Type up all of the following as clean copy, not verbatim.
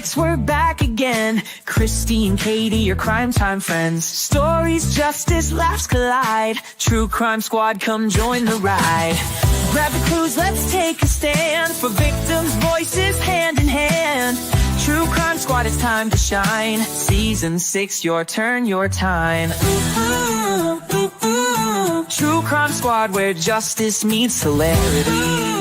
6, we're back again. Kristi and Katie, your crime time friends. Stories, justice, laughs collide. True Crime Squad, come join the ride. Grab the clues, let's take a stand. For victims' voices, hand in hand. True Crime Squad, it's time to shine. Season 6, your turn, your time. True Crime Squad, where justice meets hilarity.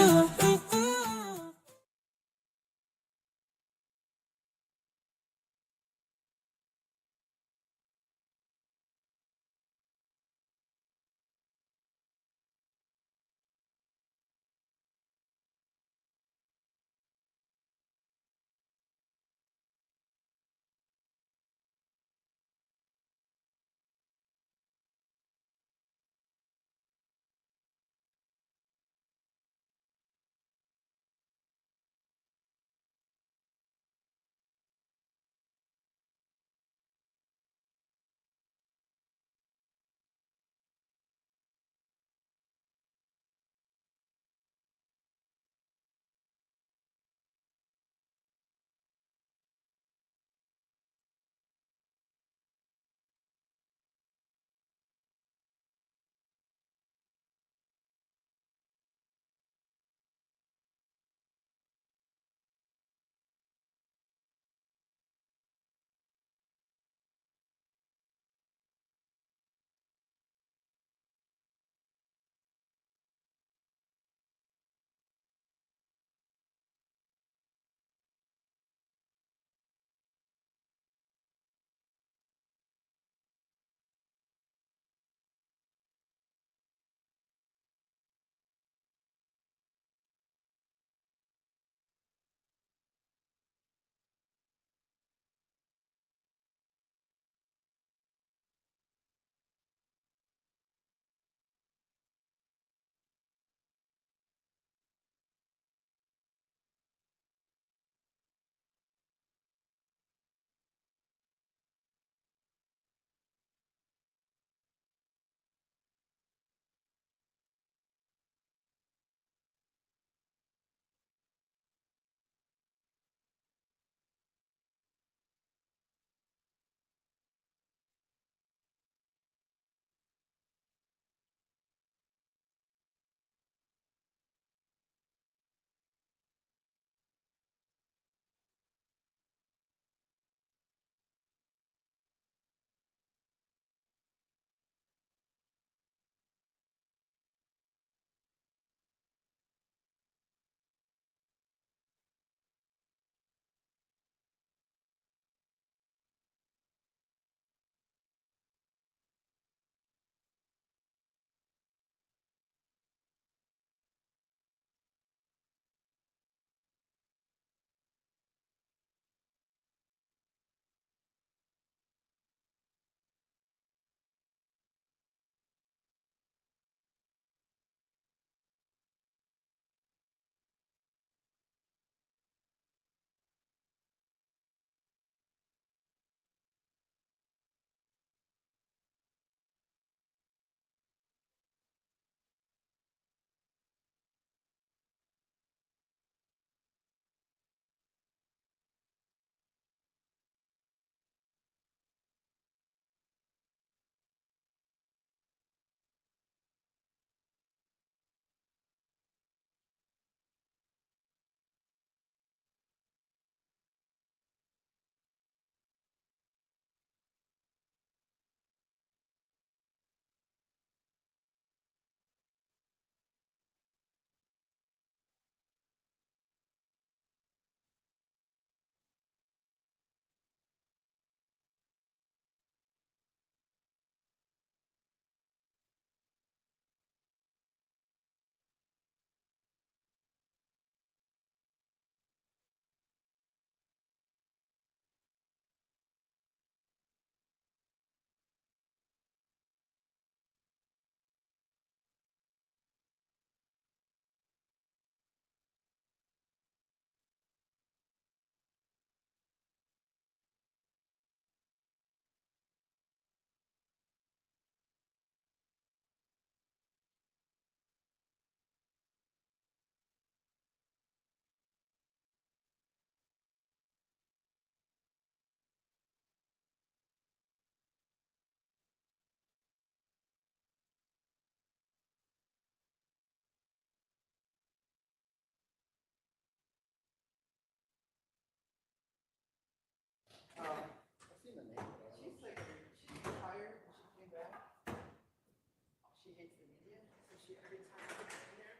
every time I get in there,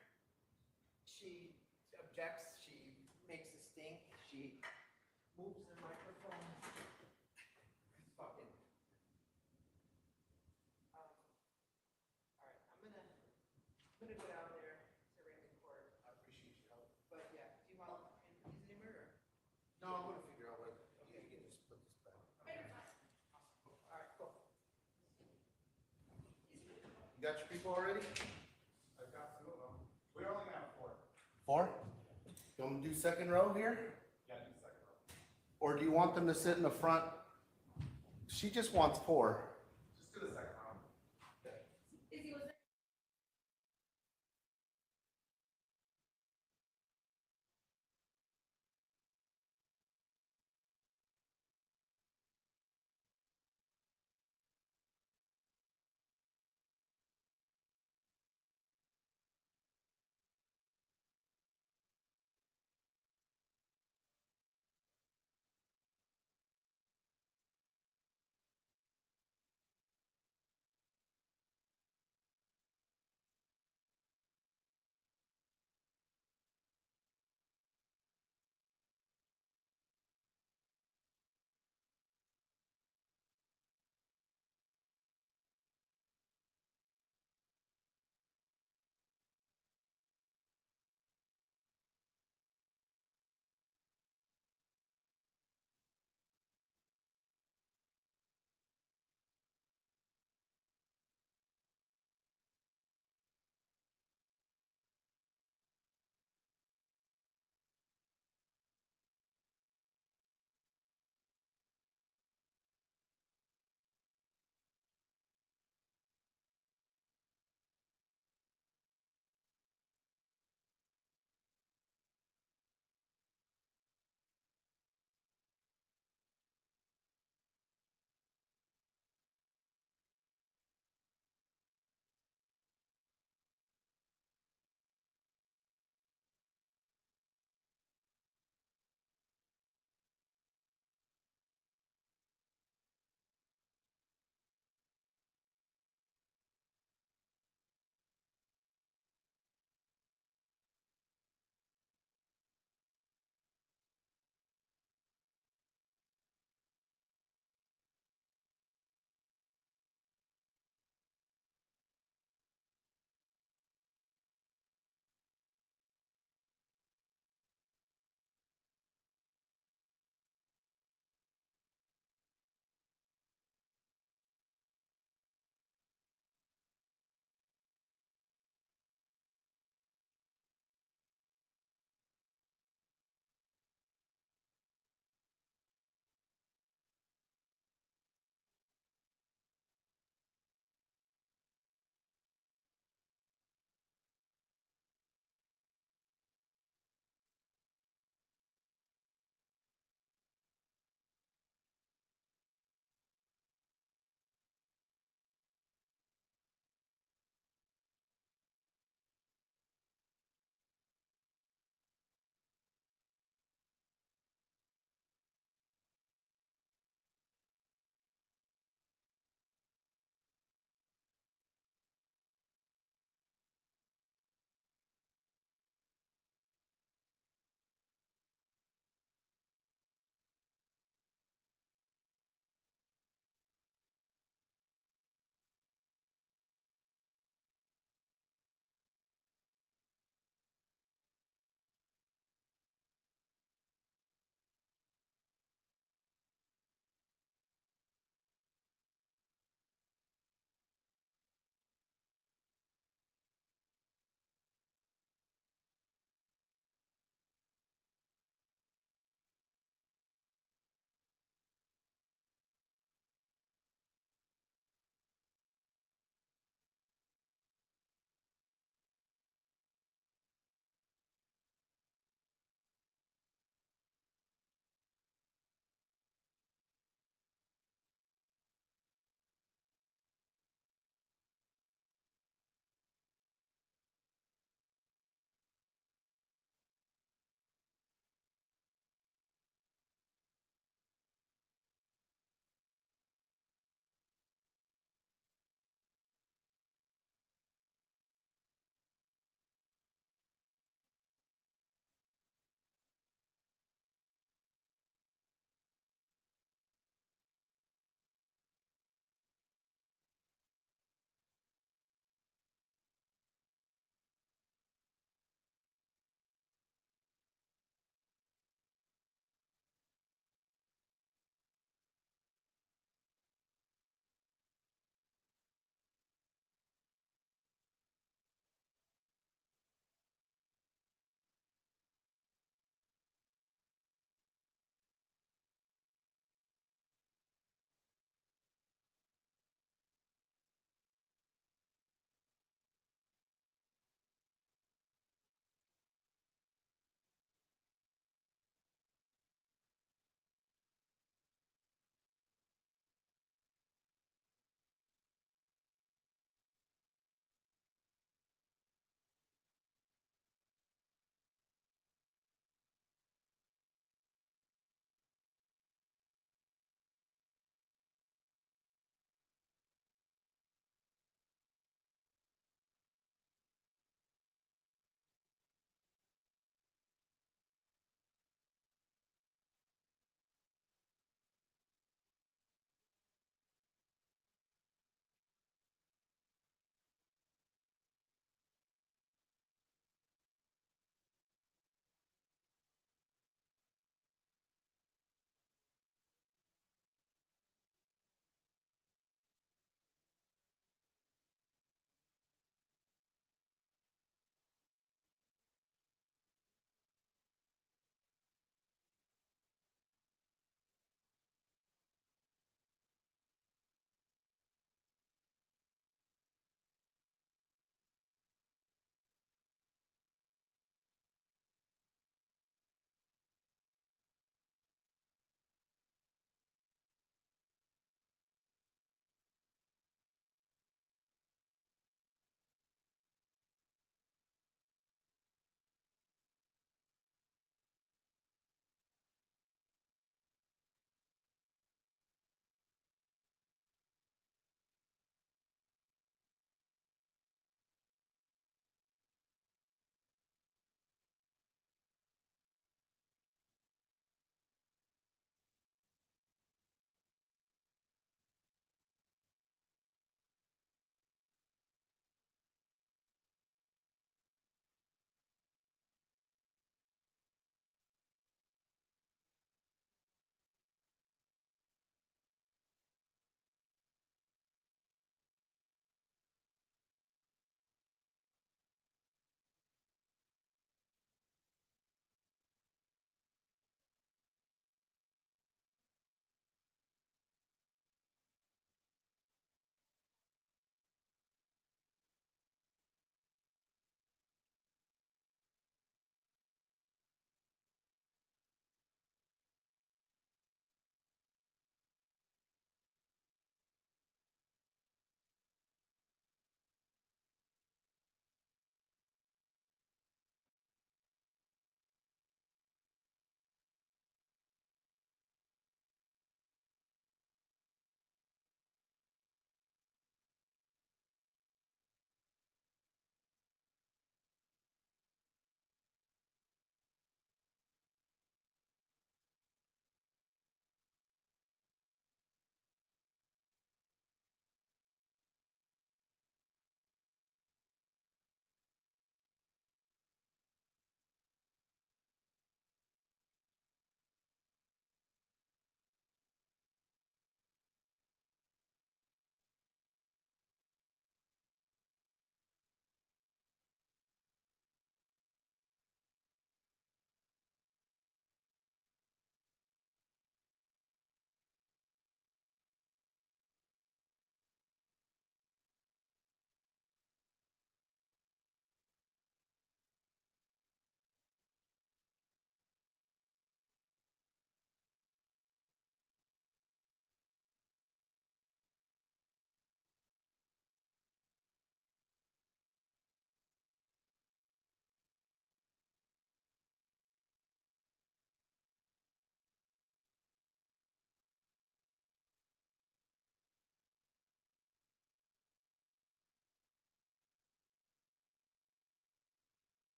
she objects, she makes a stink, she moves the microphone. Fucking. All right, I'm gonna go down there to Raymond Court. I appreciate your help. But yeah, do you want these anywhere? No, I'm gonna figure out what, you can just put this back. All right, cool. You got your people already? I've got two of them. We only have four. Four? You want me to do second row here? Yeah, do second row. Or do you want them to sit in the front? She just wants four. Just do the second row.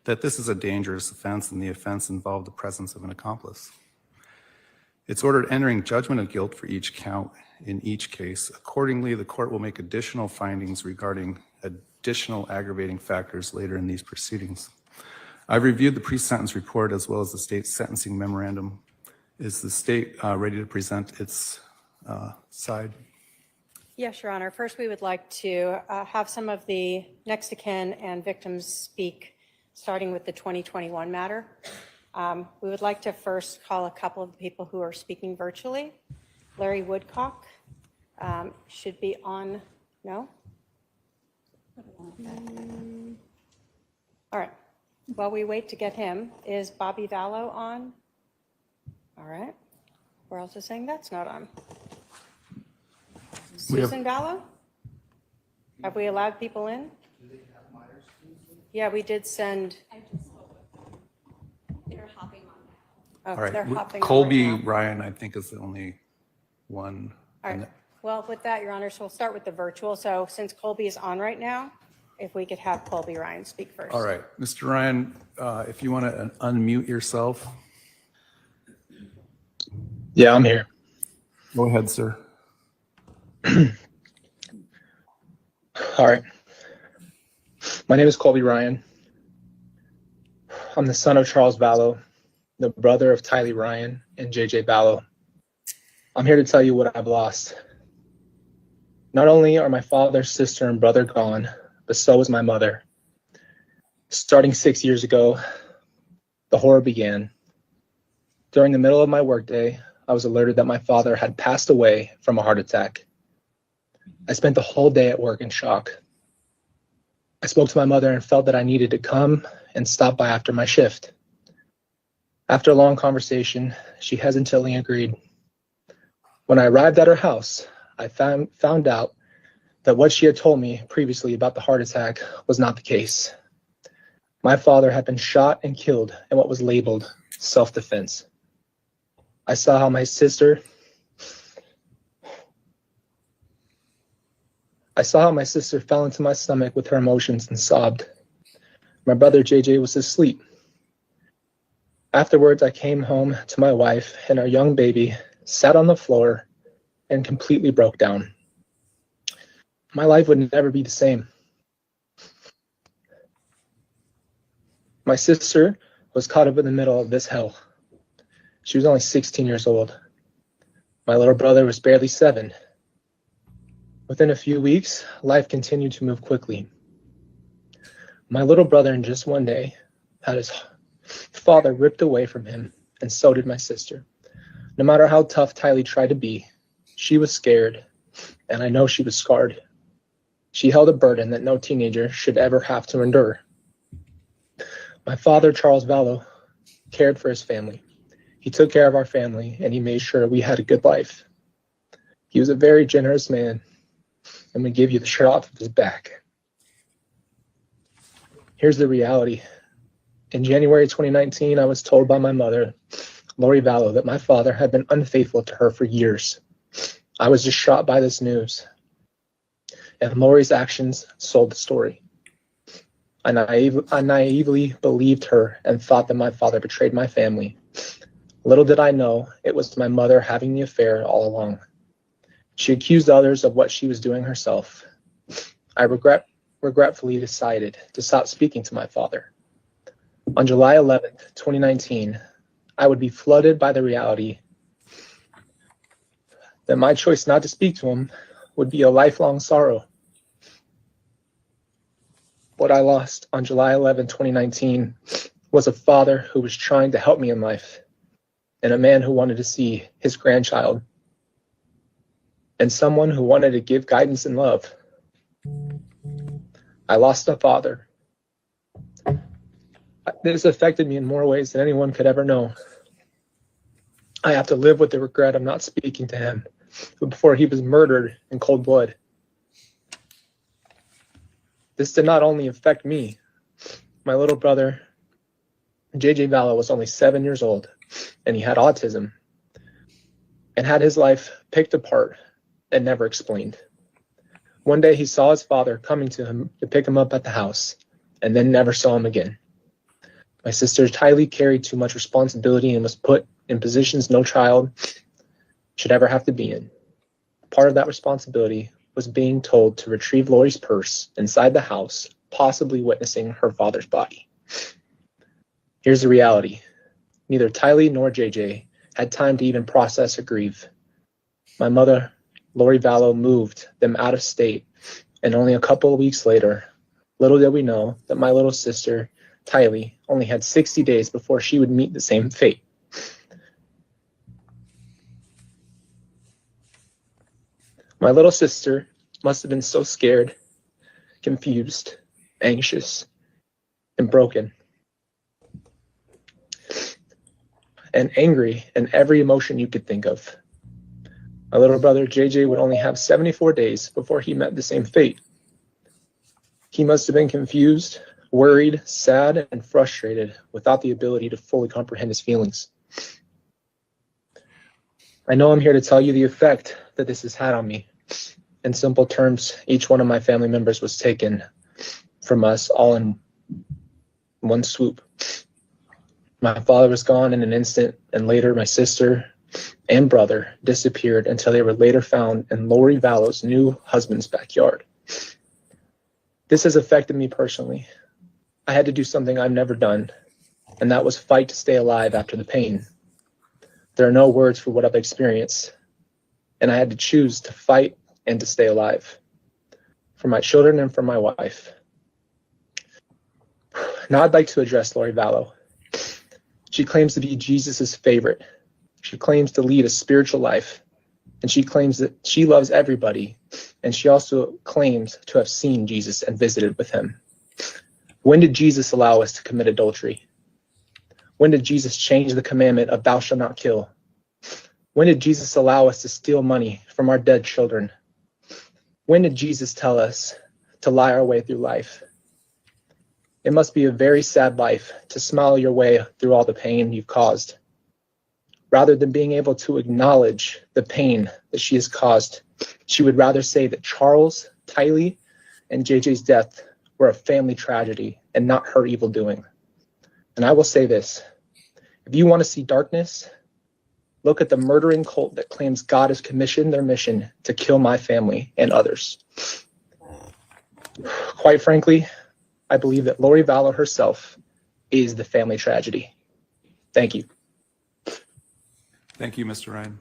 that this is a dangerous offense and the offense involved the presence of an accomplice. It's ordered entering judgment of guilt for each count in each case. Accordingly, the court will make additional findings regarding additional aggravating factors later in these proceedings. I've reviewed the pre-sentence report as well as the state's sentencing memorandum. Is the state ready to present its side? Yes, Your Honor. First, we would like to have some of the next of kin and victims speak, starting with the 2021 matter. We would like to first call a couple of the people who are speaking virtually. Larry Woodcock should be on, no? All right. While we wait to get him, is Bobby Vallow on? All right. Where else is saying that's not on? Susan Vallow? Have we allowed people in? Yeah, we did send. I just spoke with them. They're hopping on now. Oh, All right, they're hopping on Colby right now. Ryan, I think, is the only one. All right. Well, with that, Your Honor, so we'll start with the virtual. So since Colby is on right now, if we could have Colby Ryan speak first. All right, Mr. Ryan, if you want to unmute yourself. Yeah, I'm here. Go ahead, sir. All right. My name is Colby Ryan. I'm the son of Charles Vallow, the brother of Tylee Ryan and JJ Vallow. I'm here to tell you what I've lost. Not only are my father, sister, and brother gone, but so is my mother. Starting 6 years ago, the horror began. During the middle of my workday, I was alerted that my father had passed away from a heart attack. I spent the whole day at work in shock. I spoke to my mother and felt that I needed to come and stop by after my shift. After a long conversation, she hesitantly agreed. When I arrived at her house, I found out that what she had told me previously about the heart attack was not the case. My father had been shot and killed in what was labeled self-defense. I saw how my sister fell into my stomach with her emotions and sobbed. My brother JJ was asleep. Afterwards, I came home to my wife, and our young baby sat on the floor and completely broke down. My life would never be the same. My sister was caught up in the middle of this hell. She was only 16 years old. My little brother was barely 7. Within a few weeks, life continued to move quickly. My little brother, in just one day, had his father ripped away from him, and so did my sister. No matter how tough Tylee tried to be, she was scared, and I know she was scarred. She held a burden that no teenager should ever have to endure. My father, Charles Vallow, cared for his family. He took care of our family, and he made sure we had a good life. He was a very generous man, and would give you the shirt off of his back. Here's the reality. In January 2019, I was told by my mother, Lori Vallow, that my father had been unfaithful to her for years. I was just shocked by this news. And Lori's actions sold the story. I naively believed her and thought that my father betrayed my family. Little did I know it was my mother having the affair all along. She accused others of what she was doing herself. I regretfully decided to stop speaking to my father. On July 11th, 2019, I would be flooded by the reality that my choice not to speak to him would be a lifelong sorrow. What I lost on July 11, 2019 was a father who was trying to help me in life, and a man who wanted to see his grandchild, and someone who wanted to give guidance and love. I lost a father. This affected me in more ways than anyone could ever know. I have to live with the regret of not speaking to him before he was murdered in cold blood. This did not only affect me. My little brother, JJ Vallow, was only 7 years old, and he had autism and had his life picked apart and never explained. One day he saw his father coming to him to pick him up at the house, and then never saw him again. My sister Tylee carried too much responsibility and was put in positions no child should ever have to be in. Part of that responsibility was being told to retrieve Lori's purse inside the house, possibly witnessing her father's body. Here's the reality. Neither Tylee nor JJ had time to even process or grieve. My mother, Lori Vallow, moved them out of state, and only a couple of weeks later, little did we know that my little sister, Tylee, only had 60 days before she would meet the same fate. My little sister must have been so scared, confused, anxious, and broken, and angry in every emotion you could think of. My little brother, JJ, would only have 74 days before he met the same fate. He must have been confused, worried, sad, and frustrated without the ability to fully comprehend his feelings. I know I'm here to tell you the effect that this has had on me. In simple terms, each one of my family members was taken from us all in one swoop. My father was gone in an instant, and later my sister and brother disappeared until they were later found in Lori Vallow's new husband's backyard. This has affected me personally. I had to do something I've never done, and that was fight to stay alive after the pain. There are no words for what I've experienced, and I had to choose to fight and to stay alive for my children and for my wife. Now I'd like to address Lori Vallow. She claims to be Jesus's favorite. She claims to lead a spiritual life, and she claims that she loves everybody, and she also claims to have seen Jesus and visited with him. When did Jesus allow us to commit adultery? When did Jesus change the commandment of thou shalt not kill? When did Jesus allow us to steal money from our dead children? When did Jesus tell us to lie our way through life? It must be a very sad life to smile your way through all the pain you've caused. Rather than being able to acknowledge the pain that she has caused, she would rather say that Charles, Tylee, and JJ's death were a family tragedy and not her evil doing. And I will say this, if you want to see darkness, look at the murdering cult that claims God has commissioned their mission to kill my family and others. Quite frankly, I believe that Lori Vallow herself is the family tragedy. Thank you. Thank you, Mr. Ryan.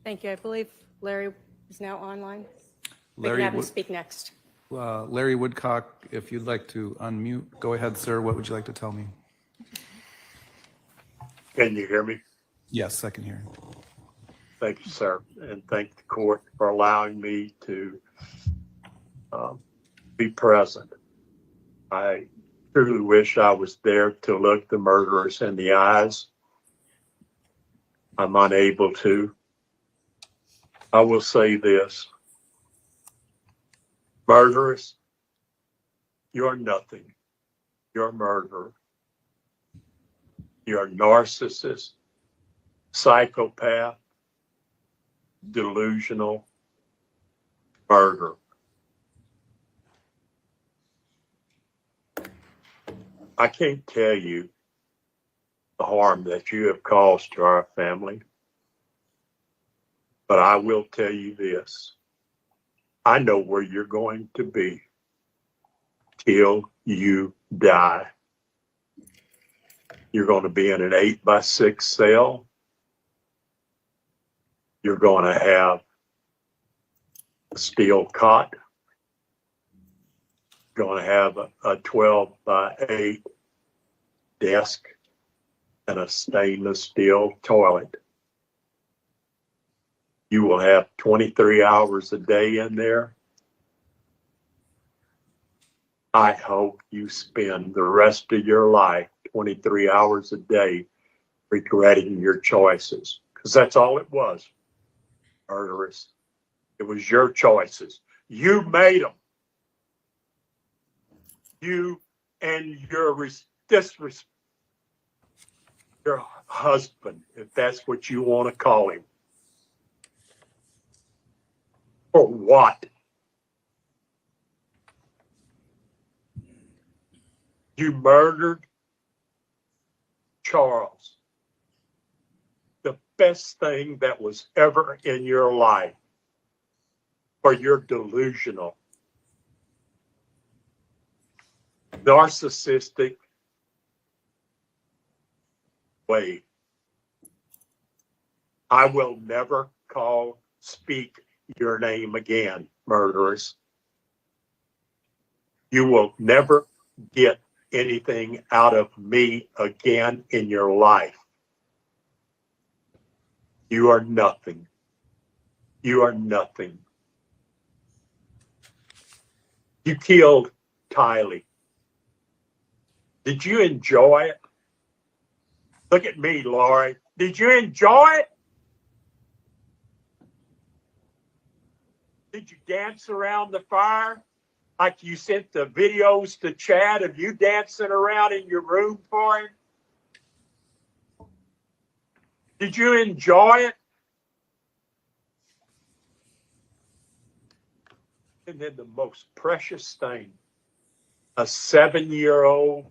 Thank you. I believe Larry is now online. We Larry can have him Wood- speak next. Larry Woodcock, if you'd like to unmute, go ahead, sir. What would you like to tell me? Can you hear me? Yes, I can hear. Thank you, sir. And thank the court for allowing me to be present. I truly wish I was there to look the murderers in the eyes. I'm unable to. I will say this. Murderers, you're nothing. You're a murderer. You're a narcissist, psychopath, delusional murderer. I can't tell you the harm that you have caused to our family, but I will tell you this. I know where you're going to be till you die. You're going to be in an 8x6 cell. You're going to have a steel cot. You're going to have a 12x8 desk and a stainless steel toilet. You will have 23 hours a day in there. I hope you spend the rest of your life 23 hours a day regretting your choices, because that's all it was, murderous. It was your choices. You made them. You and your husband, if that's what you want to call him. For what? You murdered Charles, the best thing that was ever in your life, or you're delusional, narcissistic way. I will never speak your name again, murderers. You will never get anything out of me again in your life. You are nothing. You are nothing. You killed Tylee. Did you enjoy it? Look at me, Lori. Did you enjoy it? Did you dance around the fire like you sent the videos to Chad of you dancing around in your room for him? Did you enjoy it? And then the most precious thing, a 7-year-old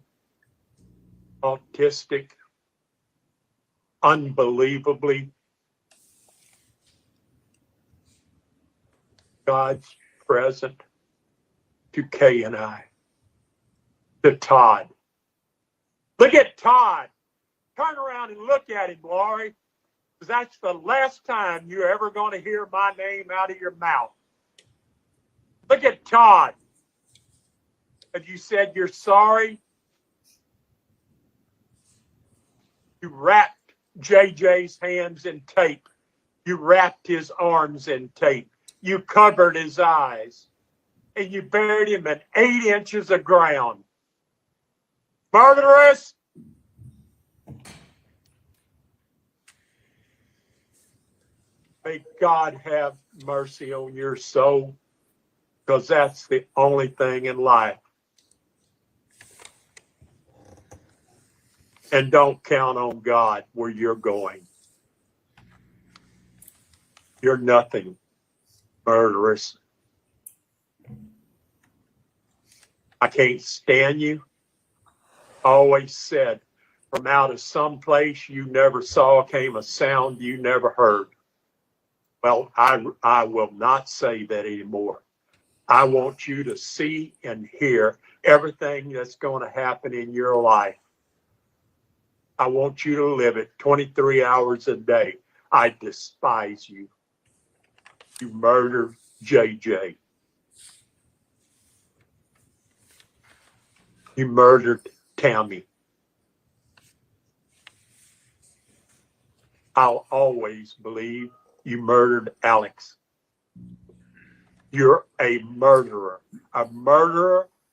autistic, unbelievably God's present to Kay and I, to Todd. Look at Todd. Turn around and look at him, Lori, because that's the last time you're ever going to hear my name out of your mouth. Look at Todd. Have you said you're sorry? You wrapped JJ's hands in tape. You wrapped his arms in tape. You covered his eyes. And you buried him in 8 inches of ground. Murderous! May God have mercy on your soul, because that's the only thing in life. And don't count on God where you're going. You're nothing, murderous. I can't stand you. I always said, from out of some place you never saw came a sound you never heard. Well, I will not say that anymore. I want you to see and hear everything that's going to happen in your life. I want you to live it 23 hours a day. I despise you. You murdered JJ. You murdered Tammy. I'll always believe you murdered Alex. You're a murderer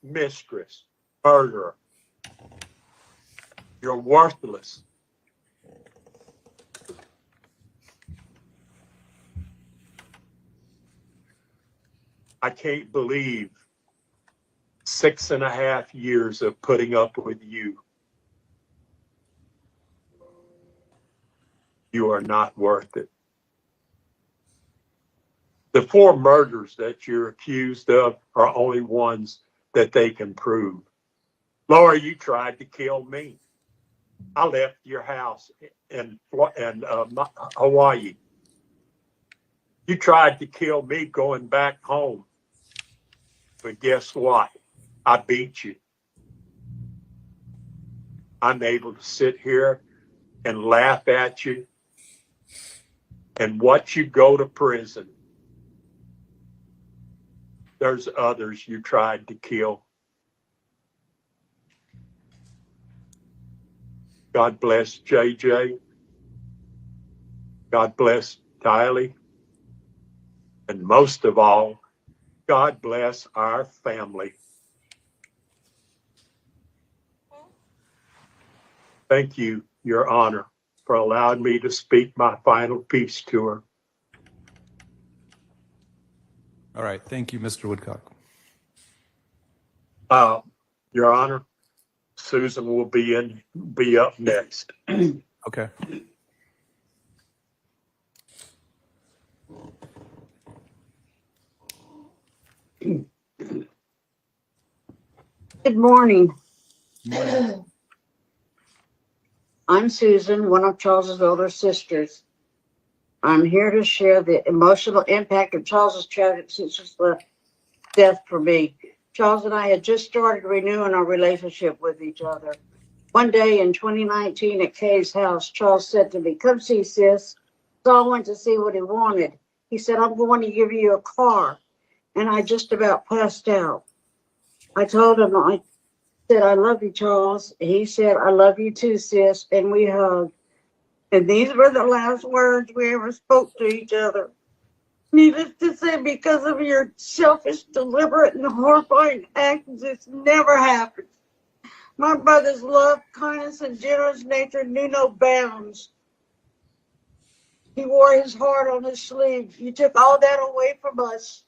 mistress, murderer. You're worthless. I can't believe 6.5 years of putting up with you. You are not worth it. The 4 murders that you're accused of are only ones that they can prove. Laura, you tried to kill me. I left your house in Hawaii. You tried to kill me going back home. But guess what? I beat you. I'm able to sit here and laugh at you and watch you go to prison. There's others you tried to kill. God bless JJ. God bless Tylee. And most of all, God bless our family. Thank you, Your Honor, for allowing me to speak my final piece to her. All right. Thank you, Mr. Woodcock. Your Honor, Susan will be up next. Okay. Good morning. I'm Susan, one of Charles's older sisters. I'm here to share the emotional impact of Charles's tragic sister's death for me. Charles and I had just started renewing our relationship with each other. One day in 2019 at Kay's house, Charles said to me, "Come see, sis." So I went to see what he wanted. He said, "I'm going to give you a car." And I just about passed out. I told him, I said, "I love you, Charles." He said, "I love you too, sis." And we hugged. And these were the last words we ever spoke to each other. Needless to say, because of your selfish, deliberate, and horrifying actions, this never happened. My brother's love, kindness, and generous nature knew no bounds. He wore his heart on his sleeve. You took all that away from us.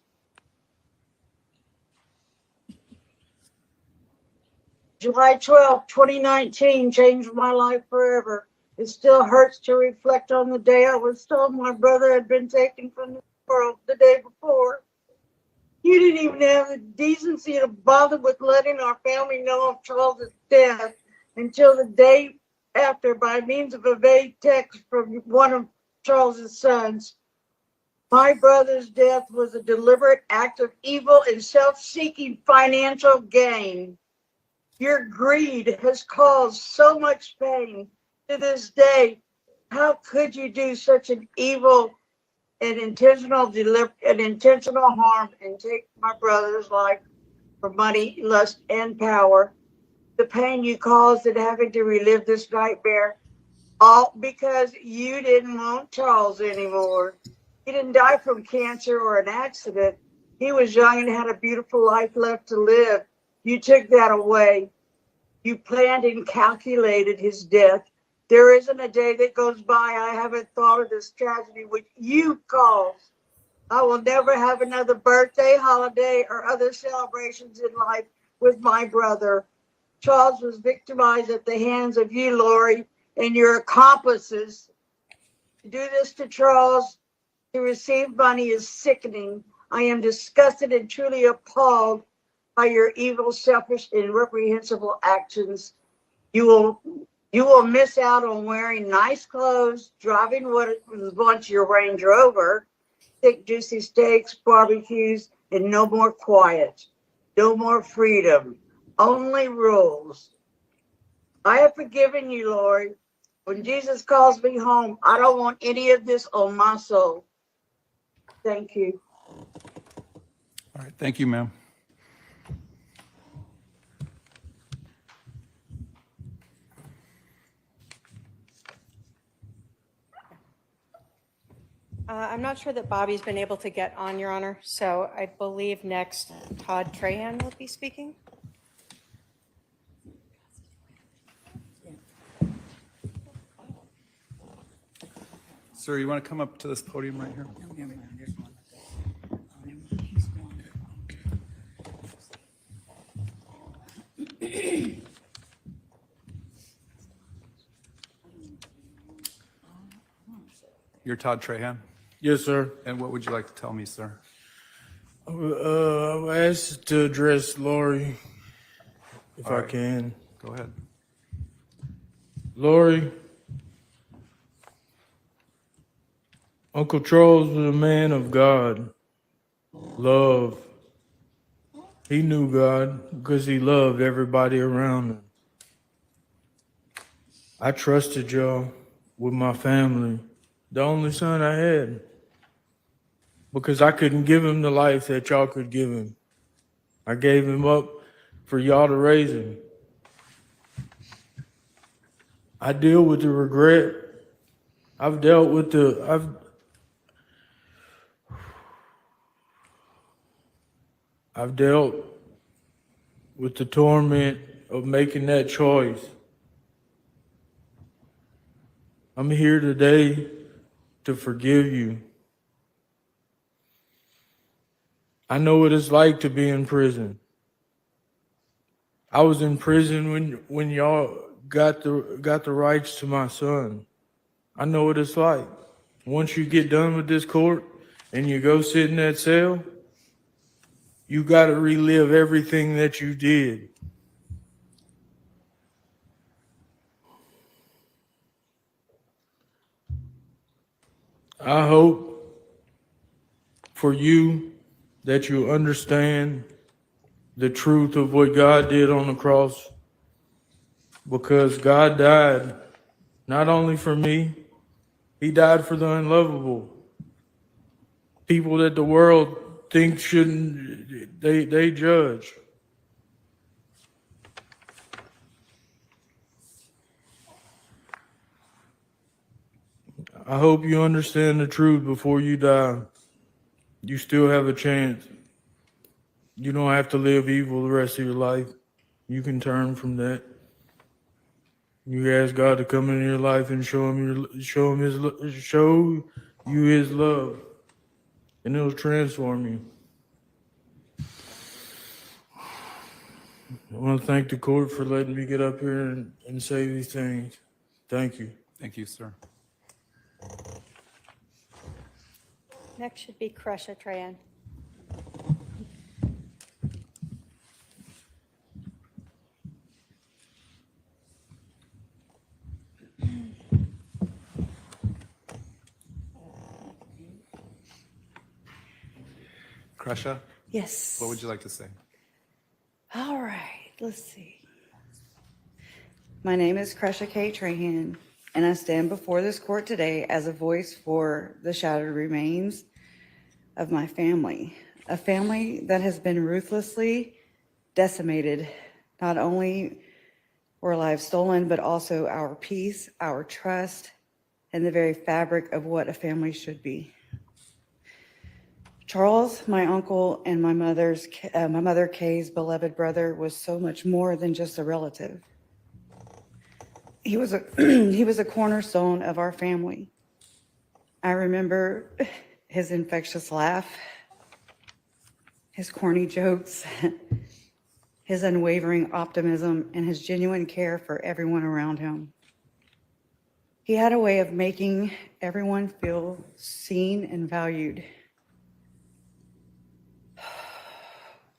July 12, 2019 changed my life forever. It still hurts to reflect on the day I was told my brother had been taken from the world the day before. You didn't even have the decency to bother with letting our family know of Charles's death until the day after by means of a vague text from one of Charles's sons. My brother's death was a deliberate act of evil and self-seeking financial gain. Your greed has caused so much pain to this day. How could you do such an evil and intentional harm and take my brother's life for money, lust, and power? The pain you caused in having to relive this nightmare, all because you didn't want Charles anymore. He didn't die from cancer or an accident. He was young and had a beautiful life left to live. You took that away. You planned and calculated his death. There isn't a day that goes by I haven't thought of this tragedy which you caused. I will never have another birthday, holiday, or other celebrations in life with my brother. Charles was victimized at the hands of you, Lori, and your accomplices. To do this to Charles, to receive money, is sickening. I am disgusted and truly appalled by your evil, selfish, and reprehensible actions. You will miss out on wearing nice clothes, driving what was once your Range Rover, thick, juicy steaks, barbecues, and no more quiet, no more freedom, only rules. I have forgiven you, Lord. When Jesus calls me home, I don't want any of this on my soul. Thank you. All right, thank you, ma'am. I'm not sure that Bobby's been able to get on, Your Honor, so I believe next Todd Trahan will be speaking. Sir, you want to come up to this podium right here? You're Todd Trahan, Yes, sir. and what would you like to tell me, sir? I was asked to address Lori, if All I right. can. Go ahead. Lori, Uncle Charles was a man of God, love. He knew God because he loved everybody around him. I trusted y'all with my family, the only son I had, because I couldn't give him the life that y'all could give him. I gave him up for y'all to raise him. I deal with the regret. I've dealt with I've dealt with the torment of making that choice. I'm here today to forgive you. I know what it's like to be in prison. I was in prison when y'all got the rights to my son. I know what it's like. Once you get done with this court and you go sit in that cell, you got to relive everything that you did. I hope for you that you understand the truth of what God did on the cross, because God died not only for me, he died for the unlovable. People that the world thinks shouldn't, they judge. I hope you understand the truth before you die. You still have a chance. You don't have to live evil the rest of your life. You can turn from that. You ask God to come into your life and show you his love, and it'll transform you. I want to thank the court for letting me get up here and say these things. Thank you. Thank you, sir. Next should be Kresha Trayan. Kresha, Yes. what would you like to say? All right, let's see. My name is Kresha K. Trahan, and I stand before this court today as a voice for the shattered remains of my family, a family that has been ruthlessly decimated. Not only were lives stolen, but also our peace, our trust, and the very fabric of what a family should be. Charles, my uncle, and my mother Kay's beloved brother, was so much more than just a relative. He was a cornerstone of our family. I remember his infectious laugh, his corny jokes, his unwavering optimism, and his genuine care for everyone around him. He had a way of making everyone feel seen and valued.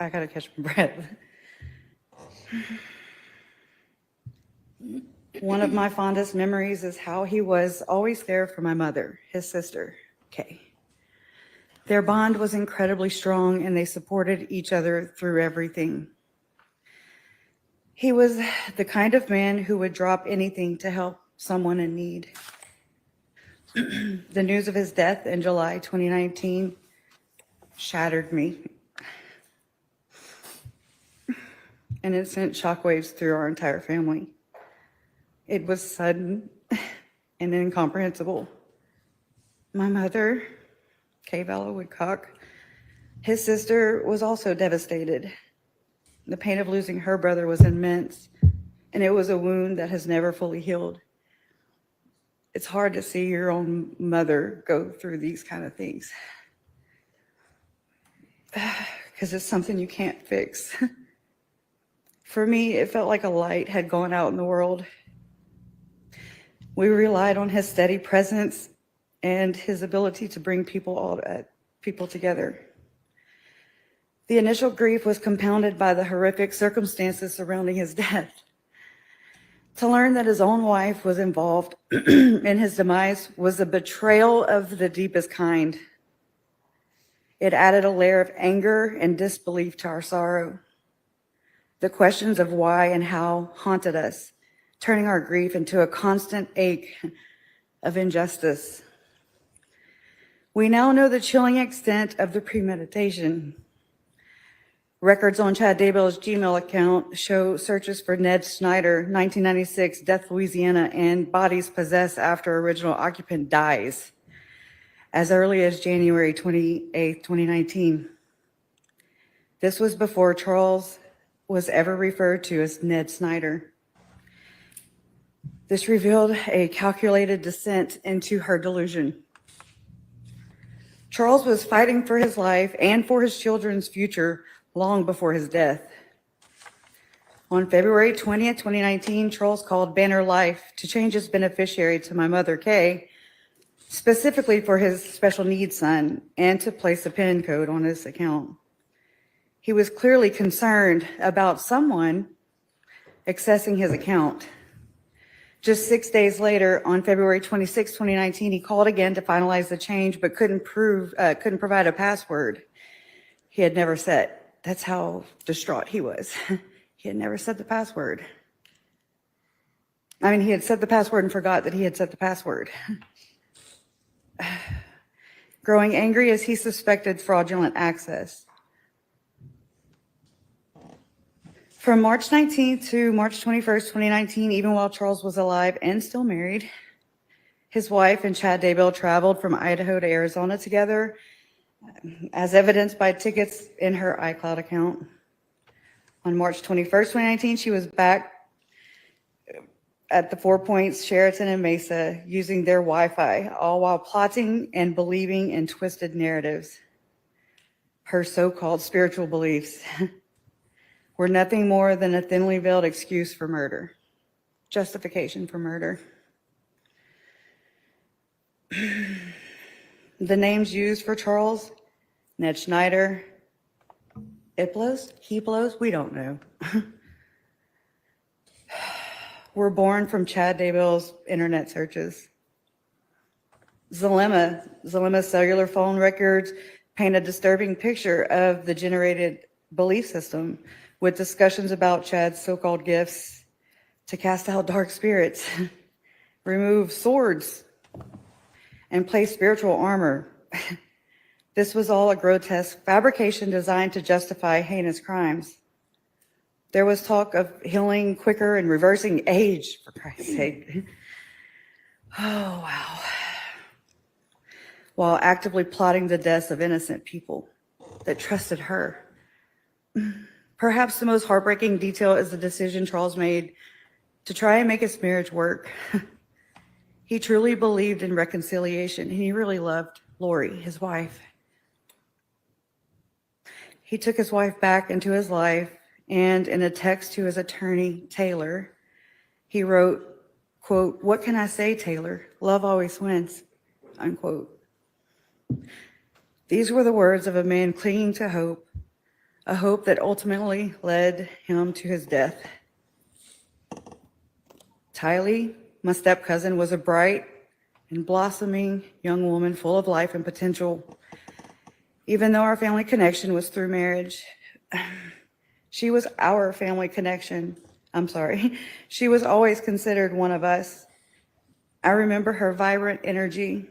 I gotta catch my breath. One of my fondest memories is how he was always there for my mother, his sister, Kay. Their bond was incredibly strong and they supported each other through everything. He was the kind of man who would drop anything to help someone in need. The news of his death in July 2019 shattered me. And it sent shockwaves through our entire family. It was sudden and incomprehensible. My mother, Kay Vallow Woodcock, his sister was also devastated. The pain of losing her brother was immense, and it was a wound that has never fully healed. It's hard to see your own mother go through these kind of things because it's something you can't fix. For me, it felt like a light had gone out in the world. We relied on his steady presence and his ability to bring people together. The initial grief was compounded by the horrific circumstances surrounding his death. To learn that his own wife was involved in his demise was a betrayal of the deepest kind. It added a layer of anger and disbelief to our sorrow. The questions of why and how haunted us, turning our grief into a constant ache of injustice. We now know the chilling extent of the premeditation. Records on Chad Daybell's Gmail account show searches for Ned Snyder, 1996, Death, Louisiana, and bodies possessed after original occupant dies, as early as January 28, 2019. This was before Charles was ever referred to as Ned Snyder. This revealed a calculated descent into her delusion. Charles was fighting for his life and for his children's future long before his death. On February 20th, 2019, Charles called Banner Life to change his beneficiary to my mother, Kay, specifically for his special needs son, and to place a PIN code on his account. He was clearly concerned about someone accessing his account. Just 6 days later, on February 26, 2019, he called again to finalize the change, but couldn't provide a password he had never set. That's how distraught he was. He had never set the password. I mean, he had set the password and forgot that he had set the password. Growing angry as he suspected fraudulent access. From March 19th to March 21st, 2019, even while Charles was alive and still married, his wife and Chad Daybell traveled from Idaho to Arizona together, as evidenced by tickets in her iCloud account. On March 21st, 2019, she was back at the Four Points, Sheraton, and Mesa using their Wi-Fi, all while plotting and believing in twisted narratives. Her so-called spiritual beliefs were nothing more than a thinly veiled excuse for murder, justification for murder. The names used for Charles, Ned Schneider, Heplos, we don't know, were born from Chad Daybell's internet searches. Zalema's cellular phone records paint a disturbing picture of the generated belief system, with discussions about Chad's so-called gifts to cast out dark spirits, remove swords, and place spiritual armor. This was all a grotesque fabrication designed to justify heinous crimes. There was talk of healing quicker and reversing age, for Christ's sake. Oh, wow. While actively plotting the deaths of innocent people that trusted her. Perhaps the most heartbreaking detail is the decision Charles made to try and make his marriage work. He truly believed in reconciliation, and he really loved Lori, his wife. He took his wife back into his life, and in a text to his attorney, Taylor, he wrote, quote, "What can I say, Taylor? Love always wins," unquote. These were the words of a man clinging to hope, a hope that ultimately led him to his death. Tylee, my step-cousin, was a bright and blossoming young woman full of life and potential. Even though our family connection was through marriage, she was our family connection. She was always considered one of us. I remember her vibrant energy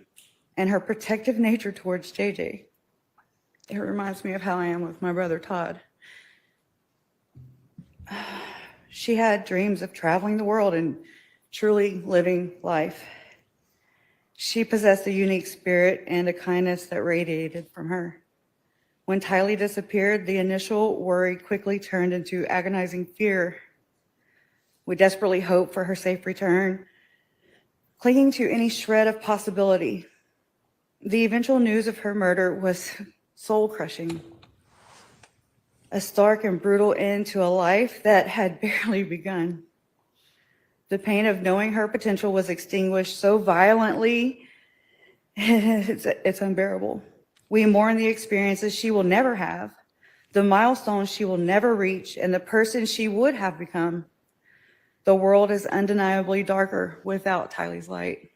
and her protective nature towards JJ. It reminds me of how I am with my brother Todd. She had dreams of traveling the world and truly living life. She possessed a unique spirit and a kindness that radiated from her. When Tylee disappeared, the initial worry quickly turned into agonizing fear. We desperately hoped for her safe return, clinging to any shred of possibility. The eventual news of her murder was soul-crushing. A stark and brutal end to a life that had barely begun. The pain of knowing her potential was extinguished so violently, it's unbearable. We mourn the experiences she will never have, the milestones she will never reach, and the person she would have become. The world is undeniably darker without Tylee's light.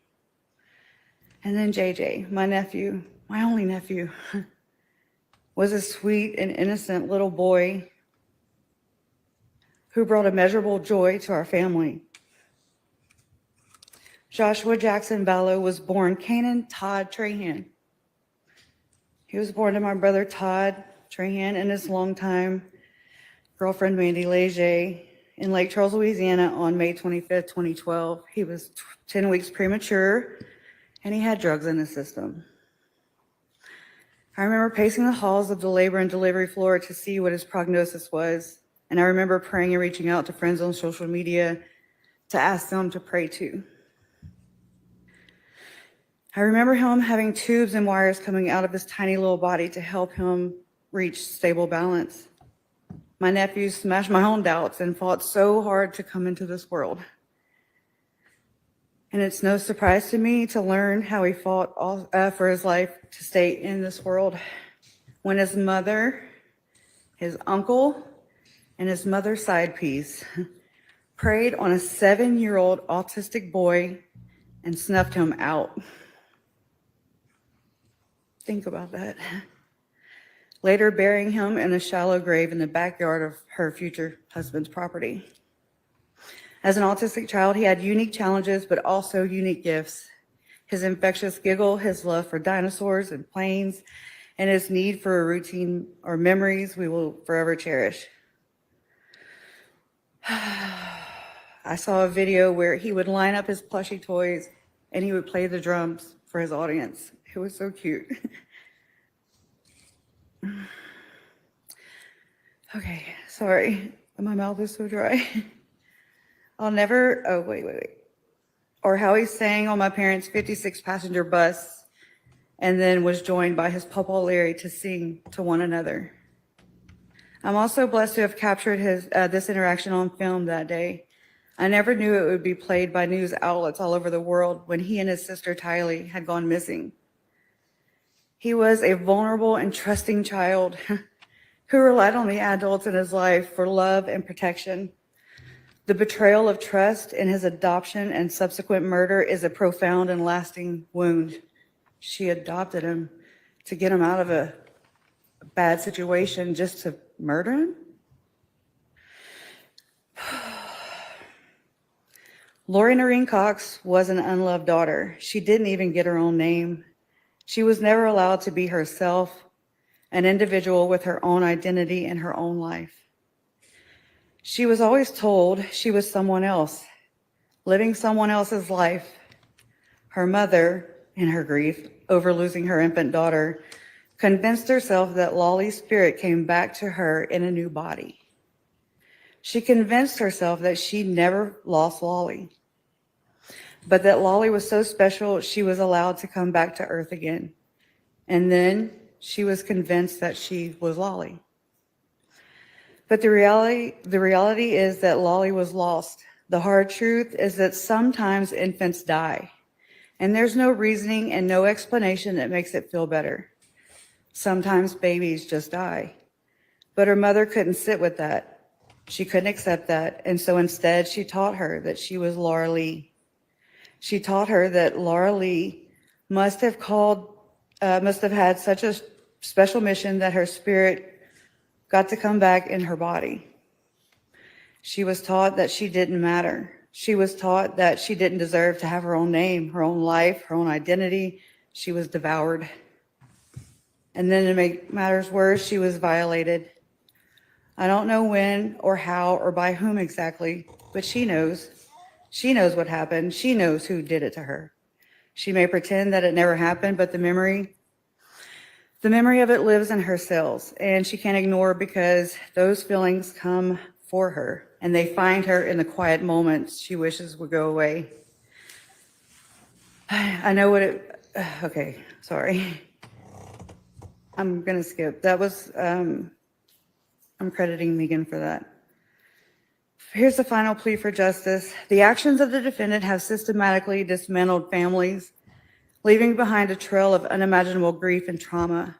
And then JJ, my nephew, my only nephew, was a sweet and innocent little boy who brought immeasurable joy to our family. Joshua Jackson Vallow was born Canaan Todd Trahan. He was born to my brother Todd Trahan and his longtime girlfriend Mandy Leger in Lake Charles, Louisiana on May 25th, 2012. He was 10 weeks premature and he had drugs in his system. I remember pacing the halls of the labor and delivery floor to see what his prognosis was. And I remember praying and reaching out to friends on social media to ask them to pray too. I remember him having tubes and wires coming out of his tiny little body to help him reach stable balance. My nephew smashed my own doubts and fought so hard to come into this world. And it's no surprise to me to learn how he fought for his life to stay in this world. When his mother, his uncle, and his mother's side piece preyed on a 7-year-old autistic boy and snuffed him out. Think about that. Later burying him in a shallow grave in the backyard of her future husband's property. As an autistic child, he had unique challenges, but also unique gifts. His infectious giggle, his love for dinosaurs and planes, and his need for a routine or memories we will forever cherish. I saw a video where he would line up his plushie toys and he would play the drums for his audience. It was so cute. Okay, sorry. My mouth is so dry. I'll never, oh, wait. Or how he sang on my parents' 56-passenger bus and then was joined by his Papa Larry to sing to one another. I'm also blessed to have captured this interaction on film that day. I never knew it would be played by news outlets all over the world when he and his sister Tylee had gone missing. He was a vulnerable and trusting child who relied on the adults in his life for love and protection. The betrayal of trust in his adoption and subsequent murder is a profound and lasting wound. She adopted him to get him out of a bad situation just to murder him? Lori Noreen Cox was an unloved daughter. She didn't even get her own name. She was never allowed to be herself, an individual with her own identity and her own life. She was always told she was someone else, living someone else's life. Her mother, in her grief over losing her infant daughter, convinced herself that Lolly's spirit came back to her in a new body. She convinced herself that she never lost Lolly, but that Lolly was so special she was allowed to come back to Earth again. And then she was convinced that she was Lolly. But the reality is that Lolly was lost. The hard truth is that sometimes infants die, and there's no reasoning and no explanation that makes it feel better. Sometimes babies just die. But her mother couldn't sit with that. She couldn't accept that, and so instead she taught her that she was Laura Lee. She taught her that Laura Lee must have had such a special mission that her spirit got to come back in her body. She was taught that she didn't matter. She was taught that she didn't deserve to have her own name, her own life, her own identity. She was devoured. And then to make matters worse, she was violated. I don't know when or how or by whom exactly, but she knows. She knows what happened. She knows who did it to her. She may pretend that it never happened, but the memory of it lives in her cells, and she can't ignore because those feelings come for her, and they find her in the quiet moments she wishes would go away. I know what okay, sorry. I'm gonna skip. That was, I'm crediting Megan for that. Here's the final plea for justice. The actions of the defendant have systematically dismantled families, leaving behind a trail of unimaginable grief and trauma.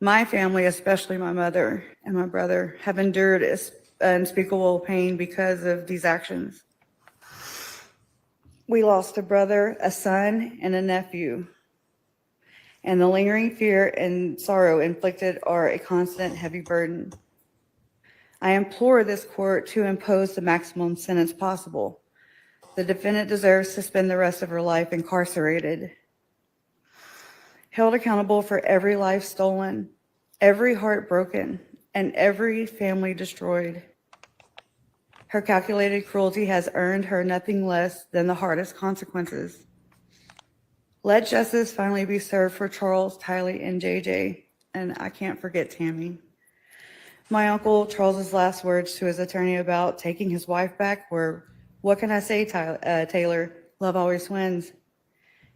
My family, especially my mother and my brother, have endured unspeakable pain because of these actions. We lost a brother, a son, and a nephew, and the lingering fear and sorrow inflicted are a constant heavy burden. I implore this court to impose the maximum sentence possible. The defendant deserves to spend the rest of her life incarcerated, held accountable for every life stolen, every heart broken, and every family destroyed. Her calculated cruelty has earned her nothing less than the hardest consequences. Let justice finally be served for Charles, Tylee, and JJ, and I can't forget Tammy. My uncle Charles's last words to his attorney about taking his wife back were, "What can I say, Taylor? Love always wins."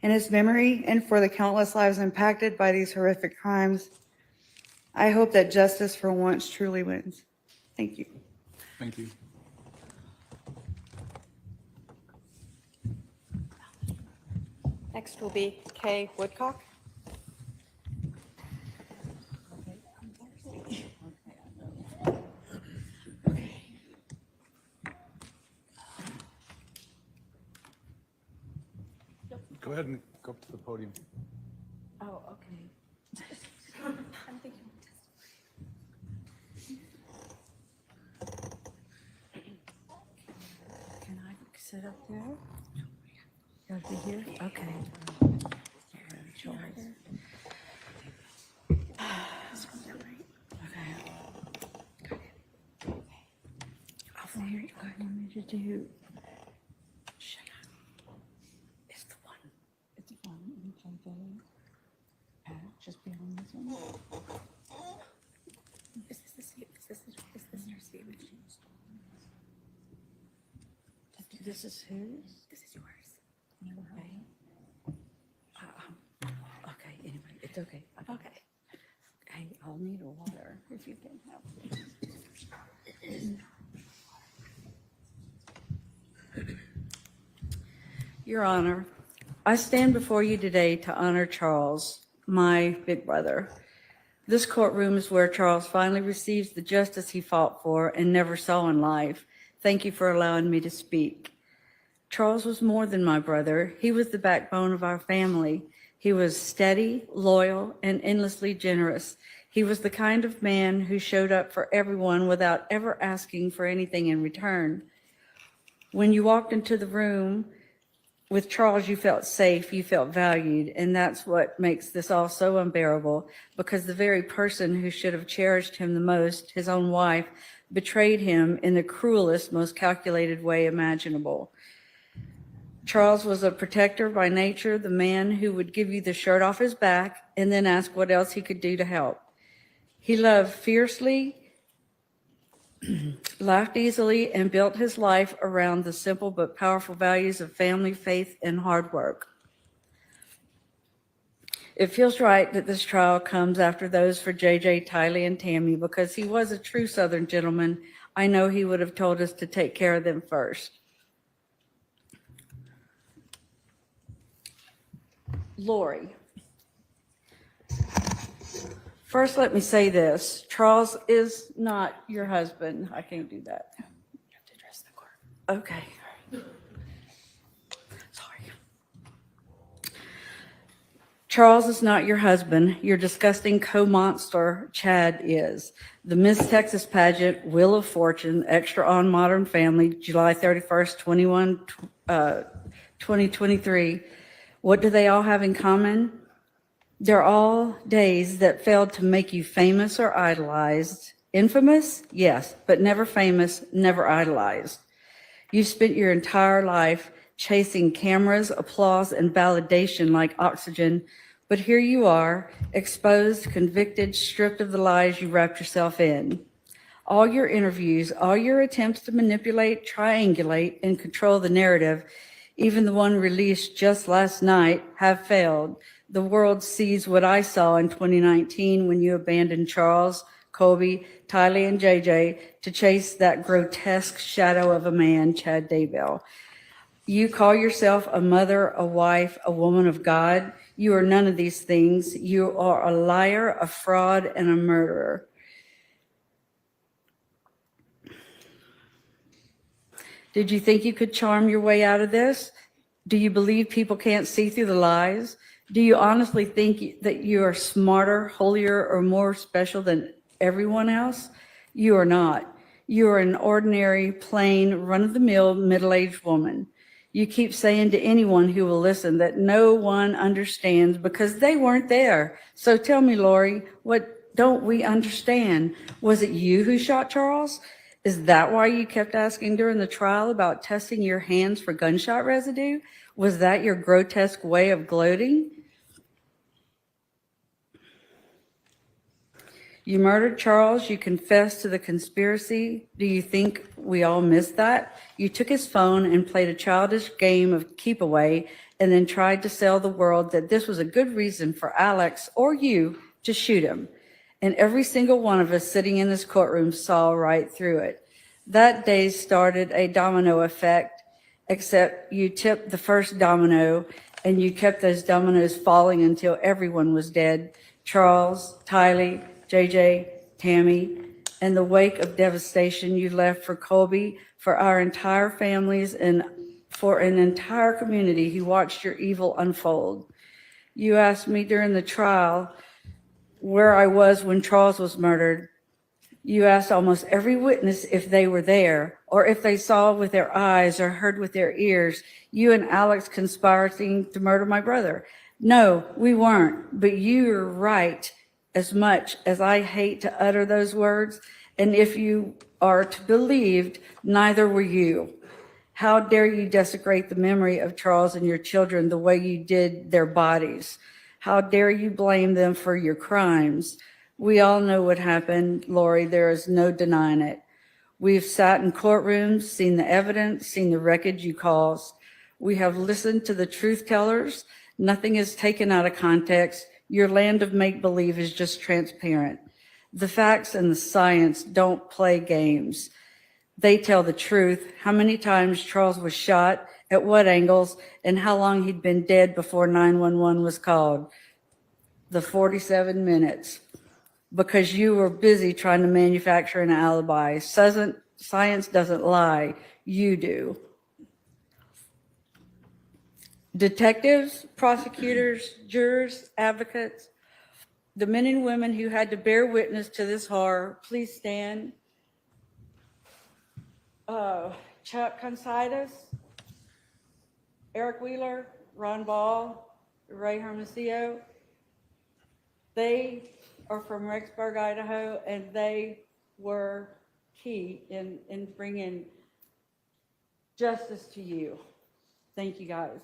In his memory and for the countless lives impacted by these horrific crimes, I hope that justice for once truly wins. Thank you. Thank you. Next will be Kay Woodcock. Go ahead and go up to the podium. Oh, okay. I'm thinking. Can I sit up there? Gotta be here? Okay. I'll hear what you want me to do. Shut up. It's the one. It's the one. Okay, just be on this one. Is this your seat? This is whose? This is yours. Okay. Okay, anyway, it's okay. Okay. Hey, I'll need a water if you can help. Your Honor, I stand before you today to honor Charles, my big brother. This courtroom is where Charles finally receives the justice he fought for and never saw in life. Thank you for allowing me to speak. Charles was more than my brother. He was the backbone of our family. He was steady, loyal, and endlessly generous. He was the kind of man who showed up for everyone without ever asking for anything in return. When you walked into the room with Charles, you felt safe, you felt valued, and that's what makes this all so unbearable, because the very person who should have cherished him the most, his own wife, betrayed him in the cruelest, most calculated way imaginable. Charles was a protector by nature, the man who would give you the shirt off his back and then ask what else he could do to help. He loved fiercely, laughed easily, and built his life around the simple but powerful values of family, faith, and hard work. It feels right that this trial comes after those for JJ, Tylee, and Tammy, because he was a true Southern gentleman. I know he would have told us to take care of them first. Lori. First, let me say this. Charles is not your husband. I can't do that. You have to address the court. Okay. Sorry. Charles is not your husband. Your disgusting co-monster, Chad, is. The Miss Texas pageant, Wheel of Fortune, Extra on Modern Family, July 31st, 2023. What do they all have in common? They're all days that failed to make you famous or idolized. Infamous? Yes, but never famous, never idolized. You spent your entire life chasing cameras, applause, and validation like oxygen, but here you are, exposed, convicted, stripped of the lies you wrapped yourself in. All your interviews, all your attempts to manipulate, triangulate, and control the narrative, even the one released just last night, have failed. The world sees what I saw in 2019 when you abandoned Charles, Colby, Tylee, and JJ to chase that grotesque shadow of a man, Chad Daybell. You call yourself a mother, a wife, a woman of God. You are none of these things. You are a liar, a fraud, and a murderer. Did you think you could charm your way out of this? Do you believe people can't see through the lies? Do you honestly think that you are smarter, holier, or more special than everyone else? You are not. You are an ordinary, plain, run-of-the-mill, middle-aged woman. You keep saying to anyone who will listen that no one understands because they weren't there. So tell me, Lori, what don't we understand? Was it you who shot Charles? Is that why you kept asking during the trial about testing your hands for gunshot residue? Was that your grotesque way of gloating? You murdered Charles. You confessed to the conspiracy. Do you think we all missed that? You took his phone and played a childish game of keep away and then tried to sell the world that this was a good reason for Alex or you to shoot him. And every single one of us sitting in this courtroom saw right through it. That day started a domino effect, except you tipped the first domino and you kept those dominoes falling until everyone was dead. Charles, Tylee, JJ, Tammy, and the wake of devastation you left for Colby, for our entire families, and for an entire community who watched your evil unfold. You asked me during the trial where I was when Charles was murdered. You asked almost every witness if they were there, or if they saw with their eyes or heard with their ears you and Alex conspiring to murder my brother. No, we weren't, but you're right, as much as I hate to utter those words. And if you are to be believed, neither were you. How dare you desecrate the memory of Charles and your children the way you did their bodies? How dare you blame them for your crimes? We all know what happened, Lori. There is no denying it. We've sat in courtrooms, seen the evidence, seen the wreckage you caused. We have listened to the truth tellers. Nothing is taken out of context. Your land of make-believe is just transparent. The facts and the science don't play games. They tell the truth, how many times Charles was shot, at what angles, and how long he'd been dead before 911 was called. The 47 minutes. Because you were busy trying to manufacture an alibi. Science doesn't lie, you do. Detectives, prosecutors, jurors, advocates, the men and women who had to bear witness to this horror, please stand. Chuck Considas, Eric Wheeler, Ron Ball, Ray Hermosillo. They are from Rexburg, Idaho, and they were key in bringing justice to you. Thank you, guys.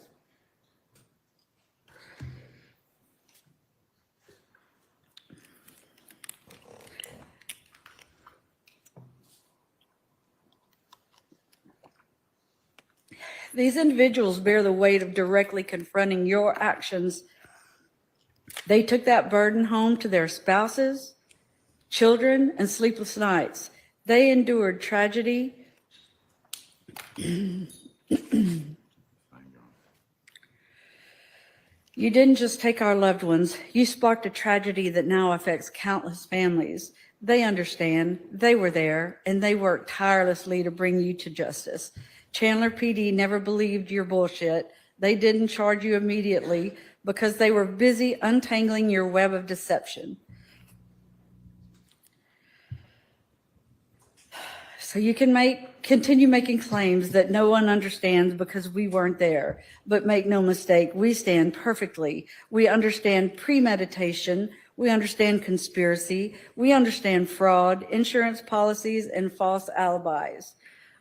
These individuals bear the weight of directly confronting your actions. They took that burden home to their spouses, children, and sleepless nights. They endured tragedy. You didn't just take our loved ones. You sparked a tragedy that now affects countless families. They understand. They were there, and they worked tirelessly to bring you to justice. Chandler PD never believed your bullshit. They didn't charge you immediately because they were busy untangling your web of deception. So you can continue making claims that no one understands because we weren't there. But make no mistake, we stand perfectly. We understand premeditation. We understand conspiracy. We understand fraud, insurance policies, and false alibis.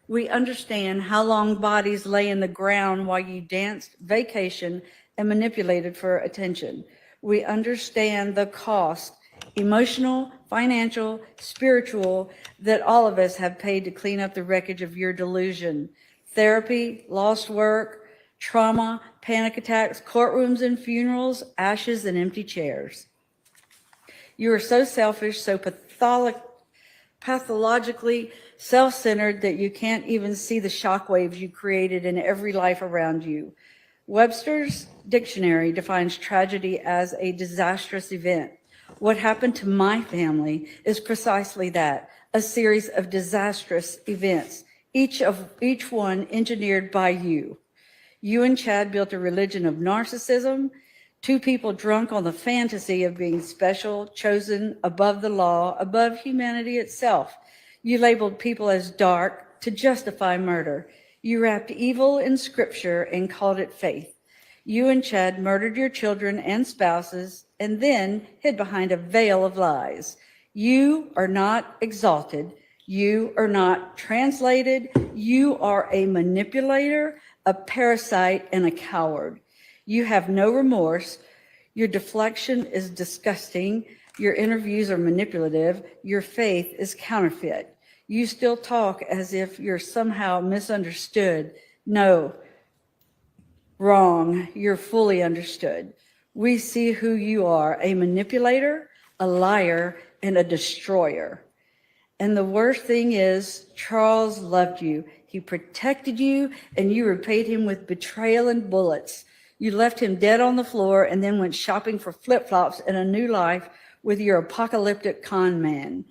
We understand how long bodies lay in the ground while you danced, vacationed, and manipulated for attention. We understand the cost, emotional, financial, spiritual, that all of us have paid to clean up the wreckage of your delusion. Therapy, lost work, trauma, panic attacks, courtrooms and funerals, ashes and empty chairs. You are so selfish, so pathologically self-centered that you can't even see the shockwaves you created in every life around you. Webster's dictionary defines tragedy as a disastrous event. What happened to my family is precisely that, a series of disastrous events, each one engineered by you. You and Chad built a religion of narcissism, two people drunk on the fantasy of being special, chosen, above the law, above humanity itself. You labeled people as dark to justify murder. You wrapped evil in scripture and called it faith. You and Chad murdered your children and spouses and then hid behind a veil of lies. You are not exalted. You are not translated. You are a manipulator, a parasite, and a coward. You have no remorse. Your deflection is disgusting. Your interviews are manipulative. Your faith is counterfeit. You still talk as if you're somehow misunderstood. No, wrong. You're fully understood. We see who you are, a manipulator, a liar, and a destroyer. And the worst thing is, Charles loved you. He protected you, and you repaid him with betrayal and bullets. You left him dead on the floor and then went shopping for flip-flops and a new life with your apocalyptic con man.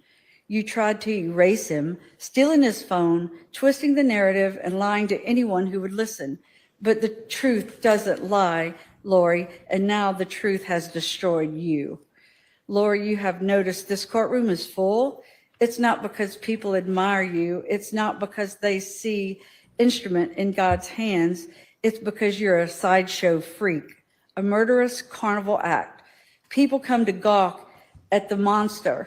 You tried to erase him, stealing his phone, twisting the narrative, and lying to anyone who would listen. But the truth doesn't lie, Lori, and now the truth has destroyed you. Lori, you have noticed this courtroom is full. It's not because people admire you. It's not because they see instrument in God's hands. It's because you're a sideshow freak, a murderous carnival act. People come to gawk at the monster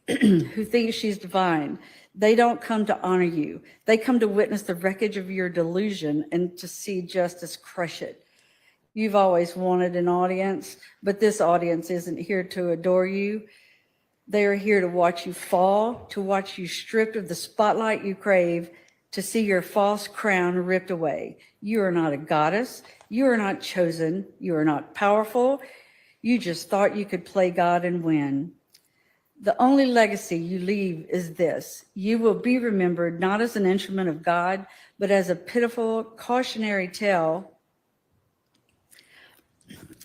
who thinks she's divine. They don't come to honor you. They come to witness the wreckage of your delusion and to see justice crush it. You've always wanted an audience, but this audience isn't here to adore you. They are here to watch you fall, to watch you stripped of the spotlight you crave, to see your false crown ripped away. You are not a goddess. You are not chosen. You are not powerful. You just thought you could play God and win. The only legacy you leave is this. You will be remembered not as an instrument of God, but as a pitiful cautionary tale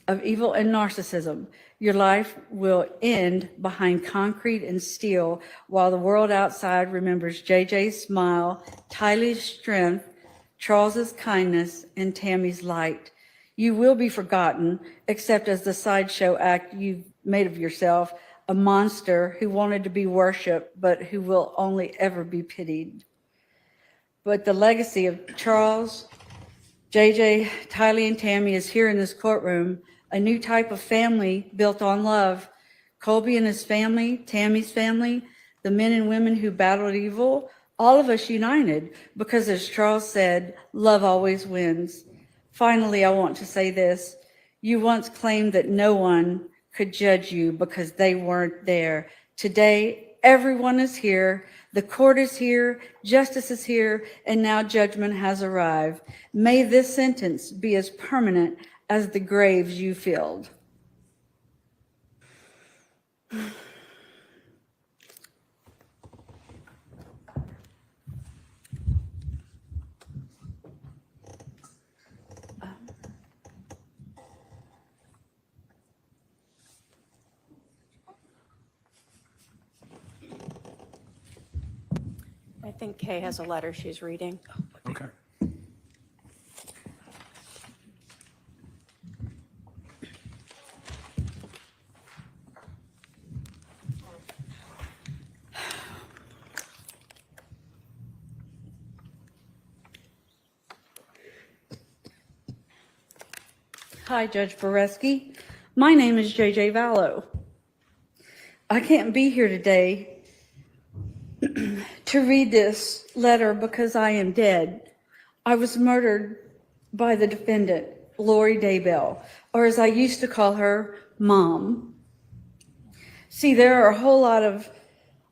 of evil and narcissism. Your life will end behind concrete and steel while the world outside remembers JJ's smile, Tylee's strength, Charles's kindness, and Tammy's light. You will be forgotten, except as the sideshow act you've made of yourself, a monster who wanted to be worshipped, but who will only ever be pitied. But the legacy of Charles, JJ, Tylee, and Tammy is here in this courtroom, a new type of family built on love. Colby and his family, Tammy's family, the men and women who battled evil, all of us united, because as Charles said, love always wins. Finally, I want to say this. You once claimed that no one could judge you because they weren't there. Today, everyone is here. The court is here, justice is here, and now judgment has arrived. May this sentence be as permanent as the graves you filled. I think Kay has a letter she's reading. Okay. Hi, Judge Boreski. My name is JJ Vallow. I can't be here today to read this letter because I am dead. I was murdered by the defendant, Lori Daybell, or as I used to call her, Mom. See, there are a whole lot of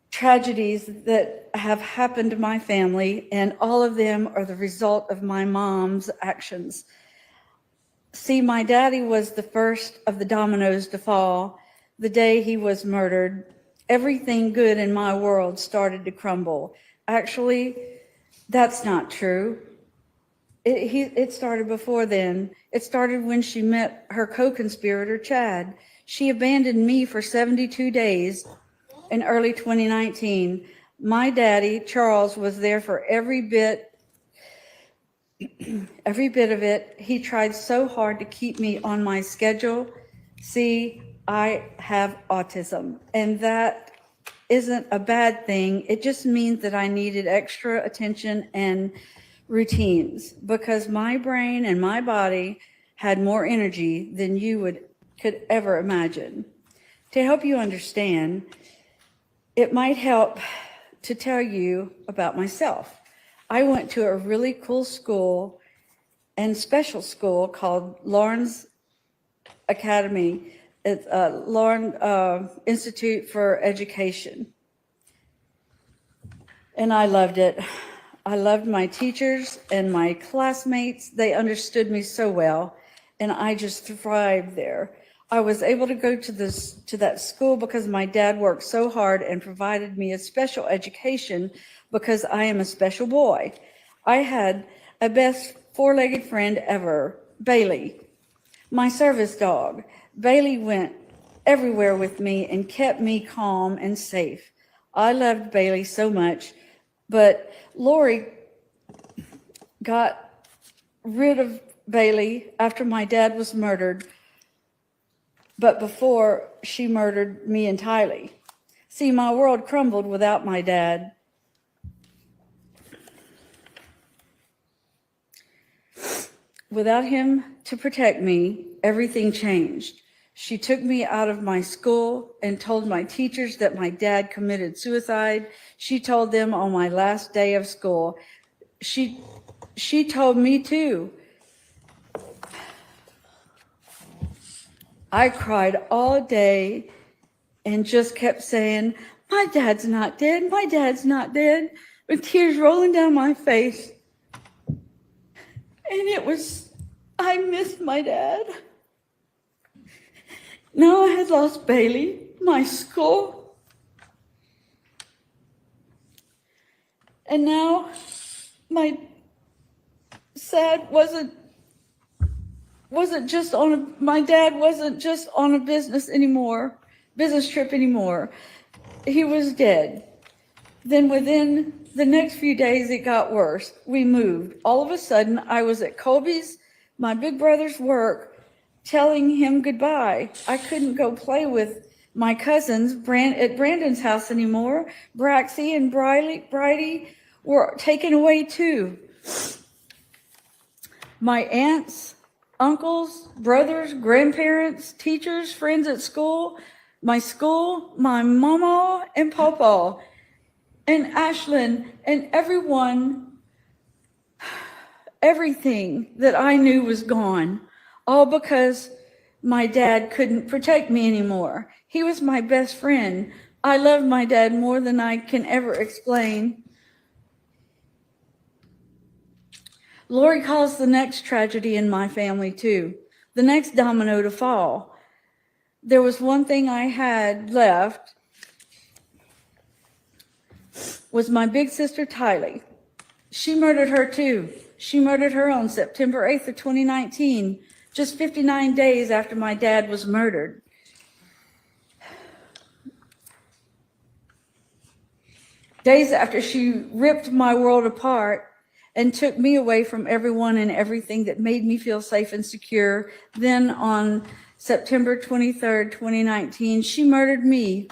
tragedies that have happened to my family, and all of them are the result of my mom's actions. See, my daddy was the first of the dominoes to fall. The day he was murdered, everything good in my world started to crumble. Actually, that's not true. It started before then. It started when she met her co-conspirator, Chad. She abandoned me for 72 days in early 2019. My daddy, Charles, was there for every bit of it. He tried so hard to keep me on my schedule. See, I have autism, and that isn't a bad thing. It just means that I needed extra attention and routines because my brain and my body had more energy than you could ever imagine. To help you understand, it might help to tell you about myself. I went to a really cool school and special school called Lawrence Academy. It's Lawrence Institute for Education. And I loved it. I loved my teachers and my classmates. They understood me so well, and I just thrived there. I was able to go to that school because my dad worked so hard and provided me a special education because I am a special boy. I had a best four-legged friend ever, Bailey, my service dog. Bailey went everywhere with me and kept me calm and safe. I loved Bailey so much, but Lori got rid of Bailey after my dad was murdered, but before she murdered me and Tylee. See, my world crumbled without my dad. Without him to protect me, everything changed. She took me out of my school and told my teachers that my dad committed suicide. She told them on my last day of school. She told me too. I cried all day and just kept saying, my dad's not dead, my dad's not dead, with tears rolling down my face. And I missed my dad. Now I had lost Bailey, my school. And now my dad wasn't just on a business trip anymore. He was dead. Then within the next few days, it got worse. We moved. All of a sudden, I was at Colby's, my big brother's work, telling him goodbye. I couldn't go play with my cousins at Brandon's house anymore. Braxy and Bridie were taken away too. My aunts, uncles, brothers, grandparents, teachers, friends at school, my mama and papa, and Ashlyn, and everything that I knew was gone, all because my dad couldn't protect me anymore. He was my best friend. I loved my dad more than I can ever explain. Lori caused the next tragedy in my family too, the next domino to fall. There was one thing I had left, was my big sister Tylee. She murdered her too. She murdered her on September 8th of 2019, just 59 days after my dad was murdered. Days after she ripped my world apart and took me away from everyone and everything that made me feel safe and secure. Then on September 23rd, 2019, she murdered me.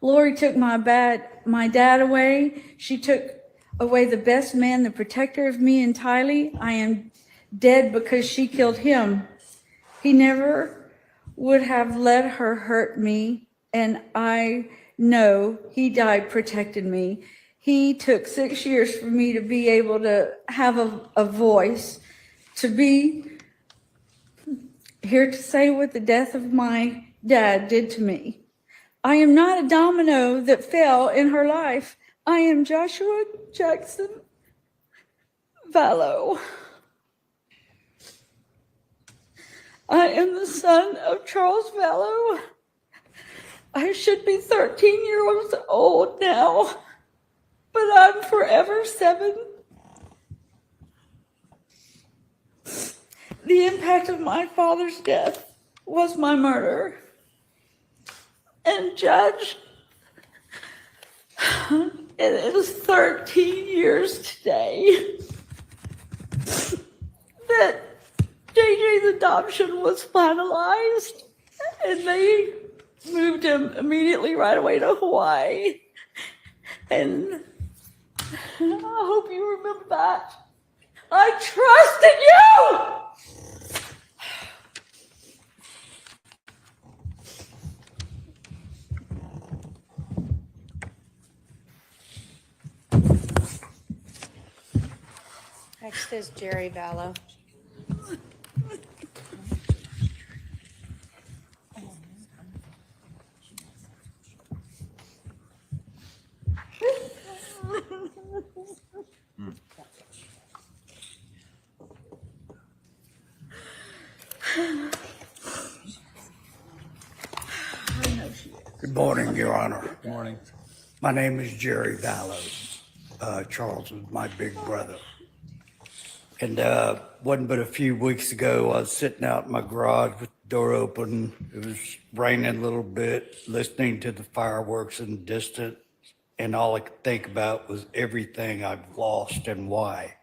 Lori took my dad away. She took away the best man, the protector of me and Tylee. I am dead because she killed him. He never would have let her hurt me, and I know he died protecting me. He took 6 years for me to be able to have a voice, to be here to say what the death of my dad did to me. I am not a domino that fell in her life. I am Joshua Jackson Vallow. I am the son of Charles Vallow. I should be 13 years old now, but I'm forever 7. The impact of my father's death was my murder. And Judge, it is 13 years today that JJ's adoption was finalized, and they moved him immediately right away to Hawaii. And I hope you remember that. I trusted you! Next is Jerry Vallow. Good morning, Your Honor. Good morning. My name is Jerry Vallow. Charles is my big brother. And wasn't but a few weeks ago, I was sitting out in my garage with the door open. It was raining a little bit, listening to the fireworks in the distance. and all I could think about was everything I've lost and why.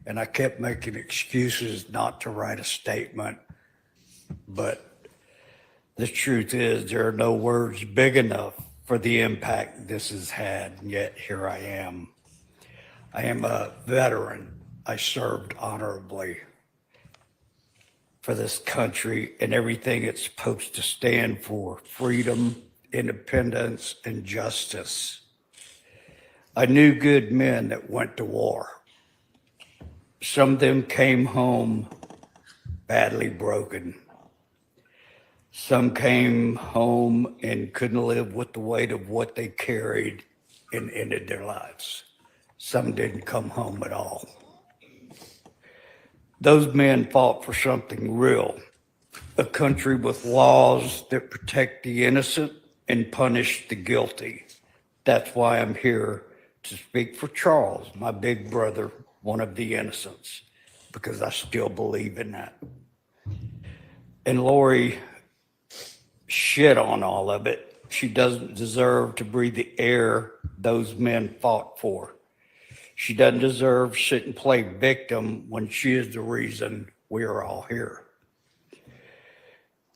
And I kept making excuses not to write a statement, but the truth is there are no words big enough for the impact this has had, and yet here I am. I am a veteran. I served honorably for this country and everything it's supposed to stand for: freedom, independence, and justice. I knew good men that went to war. Some of them came home badly broken. Some came home and couldn't live with the weight of what they carried and ended their lives. Some didn't come home at all. Those men fought for something real, a country with laws that protect the innocent and punish the guilty. That's why I'm here to speak for Charles, my big brother, one of the innocents, because I still believe in that. And Lori shit on all of it. She doesn't deserve to breathe the air those men fought for. She doesn't deserve to sit and play victim when she is the reason we are all here.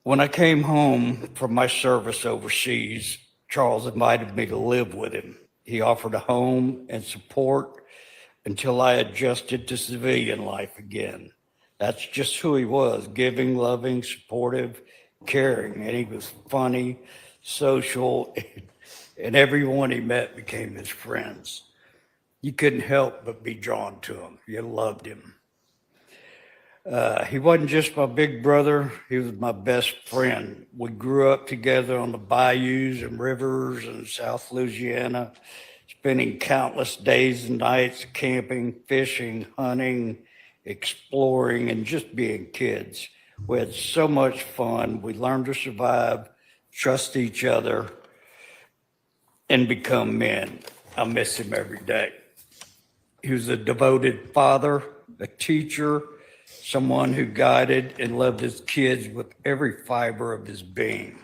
When I came home from my service overseas, Charles invited me to live with him. He offered a home and support until I adjusted to civilian life again. That's just who he was: giving, loving, supportive, caring. And he was funny, social, and everyone he met became his friends. You couldn't help but be drawn to him. You loved him. He wasn't just my big brother, he was my best friend. We grew up together on the bayous and rivers in South Louisiana, spending countless days and nights camping, fishing, hunting, exploring, and just being kids. We had so much fun. We learned to survive, trust each other, and become men. I miss him every day. He was a devoted father, a teacher, someone who guided and loved his kids with every fiber of his being.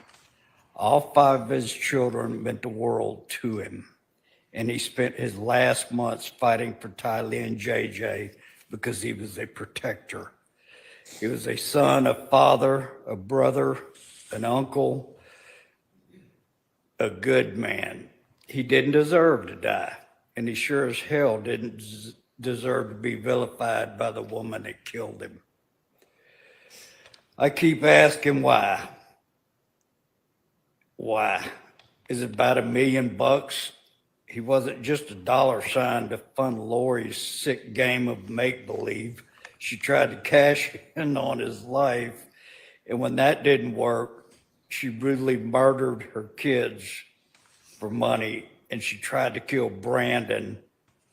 All 5 of his children meant the world to him, and he spent his last months fighting for Tylee and JJ because he was a protector. He was a son, a father, a brother, an uncle, a good man. He didn't deserve to die, and he sure as hell didn't deserve to be vilified by the woman that killed him. I keep asking why. Why? Is it about $1 million? He wasn't just a dollar sign to fund Lori's sick game of make-believe. She tried to cash in on his life, and when that didn't work, she brutally murdered her kids for money, and she tried to kill Brandon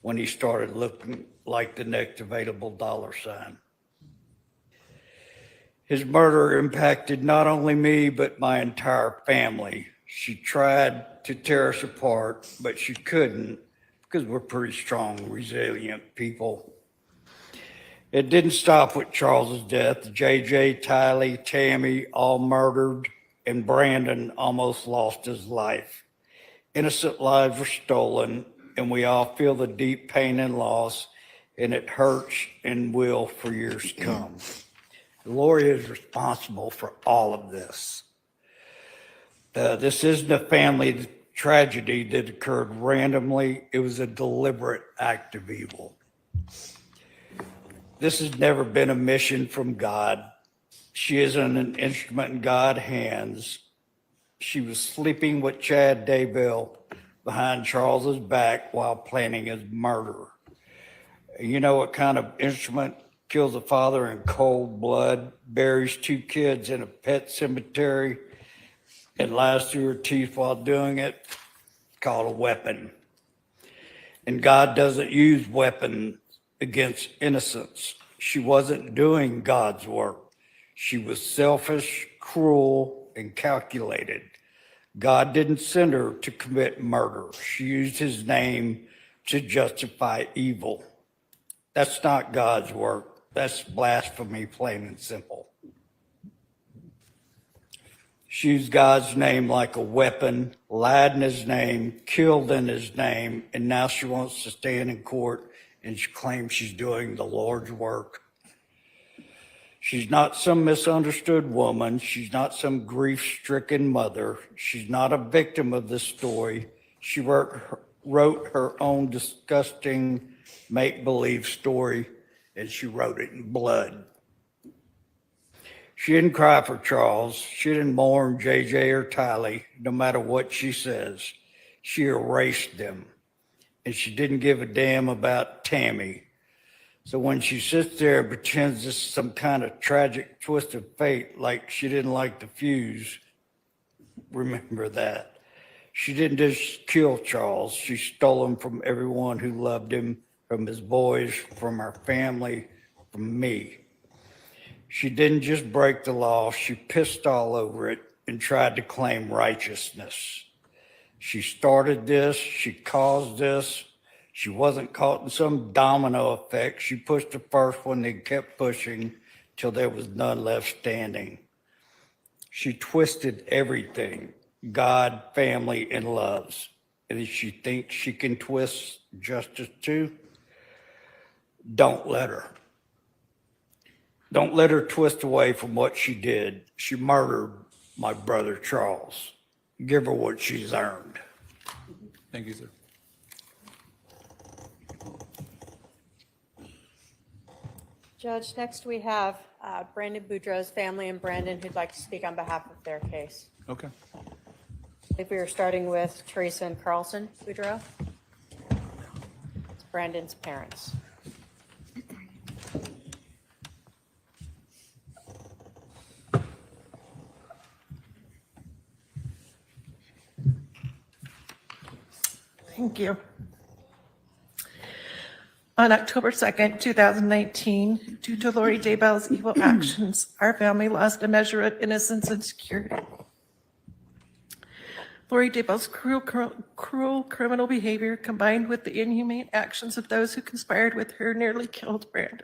when he started looking like the next available dollar sign. His murder impacted not only me, but my entire family. She tried to tear us apart, but she couldn't because we're pretty strong, resilient people. It didn't stop with Charles's death. JJ, Tylee, Tammy all murdered, and Brandon almost lost his life. Innocent lives were stolen, and we all feel the deep pain and loss, and it hurts and will for years to come. Lori is responsible for all of this. This isn't a family tragedy that occurred randomly. It was a deliberate act of evil. This has never been a mission from God. She isn't an instrument in God's hands. She was sleeping with Chad Daybell behind Charles's back while planning his murder. You know what kind of instrument kills a father in cold blood, buries 2 kids in a pet cemetery, and lies through her teeth while doing it? It's called a weapon. And God doesn't use weapons against innocence. She wasn't doing God's work. She was selfish, cruel, and calculated. God didn't send her to commit murder. She used his name to justify evil. That's not God's work. That's blasphemy, plain and simple. She used God's name like a weapon, lied in his name, killed in his name, and now she wants to stand in court and she claims she's doing the Lord's work. She's not some misunderstood woman. She's not some grief-stricken mother. She's not a victim of this story. She wrote her own disgusting make-believe story, and she wrote it in blood. She didn't cry for Charles. She didn't mourn JJ or Tylee, no matter what she says. She erased them. And she didn't give a damn about Tammy. So when she sits there and pretends this is some kind of tragic twist of fate, like she didn't like the fuse, remember that. She didn't just kill Charles. She stole him from everyone who loved him, from his boys, from our family, from me. She didn't just break the law. She pissed all over it and tried to claim righteousness. She started this. She caused this. She wasn't caught in some domino effect. She pushed the first one and kept pushing till there was none left standing. She twisted everything, God, family, and loves. And if she thinks she can twist justice too, don't let her. Don't let her twist away from what she did. She murdered my brother, Charles. Give her what she's earned. Thank you, sir. Judge, next we have Brandon Boudreaux's family and Brandon who'd like to speak on behalf of their case. Okay. I think we are starting with Teresa and Carlson Boudreaux. It's Brandon's parents. Thank you. On October 2nd, 2019, due to Lori Daybell's evil actions, our family lost a measure of innocence and security. Lori Daybell's cruel criminal behavior, combined with the inhumane actions of those who conspired with her, nearly killed Brandon.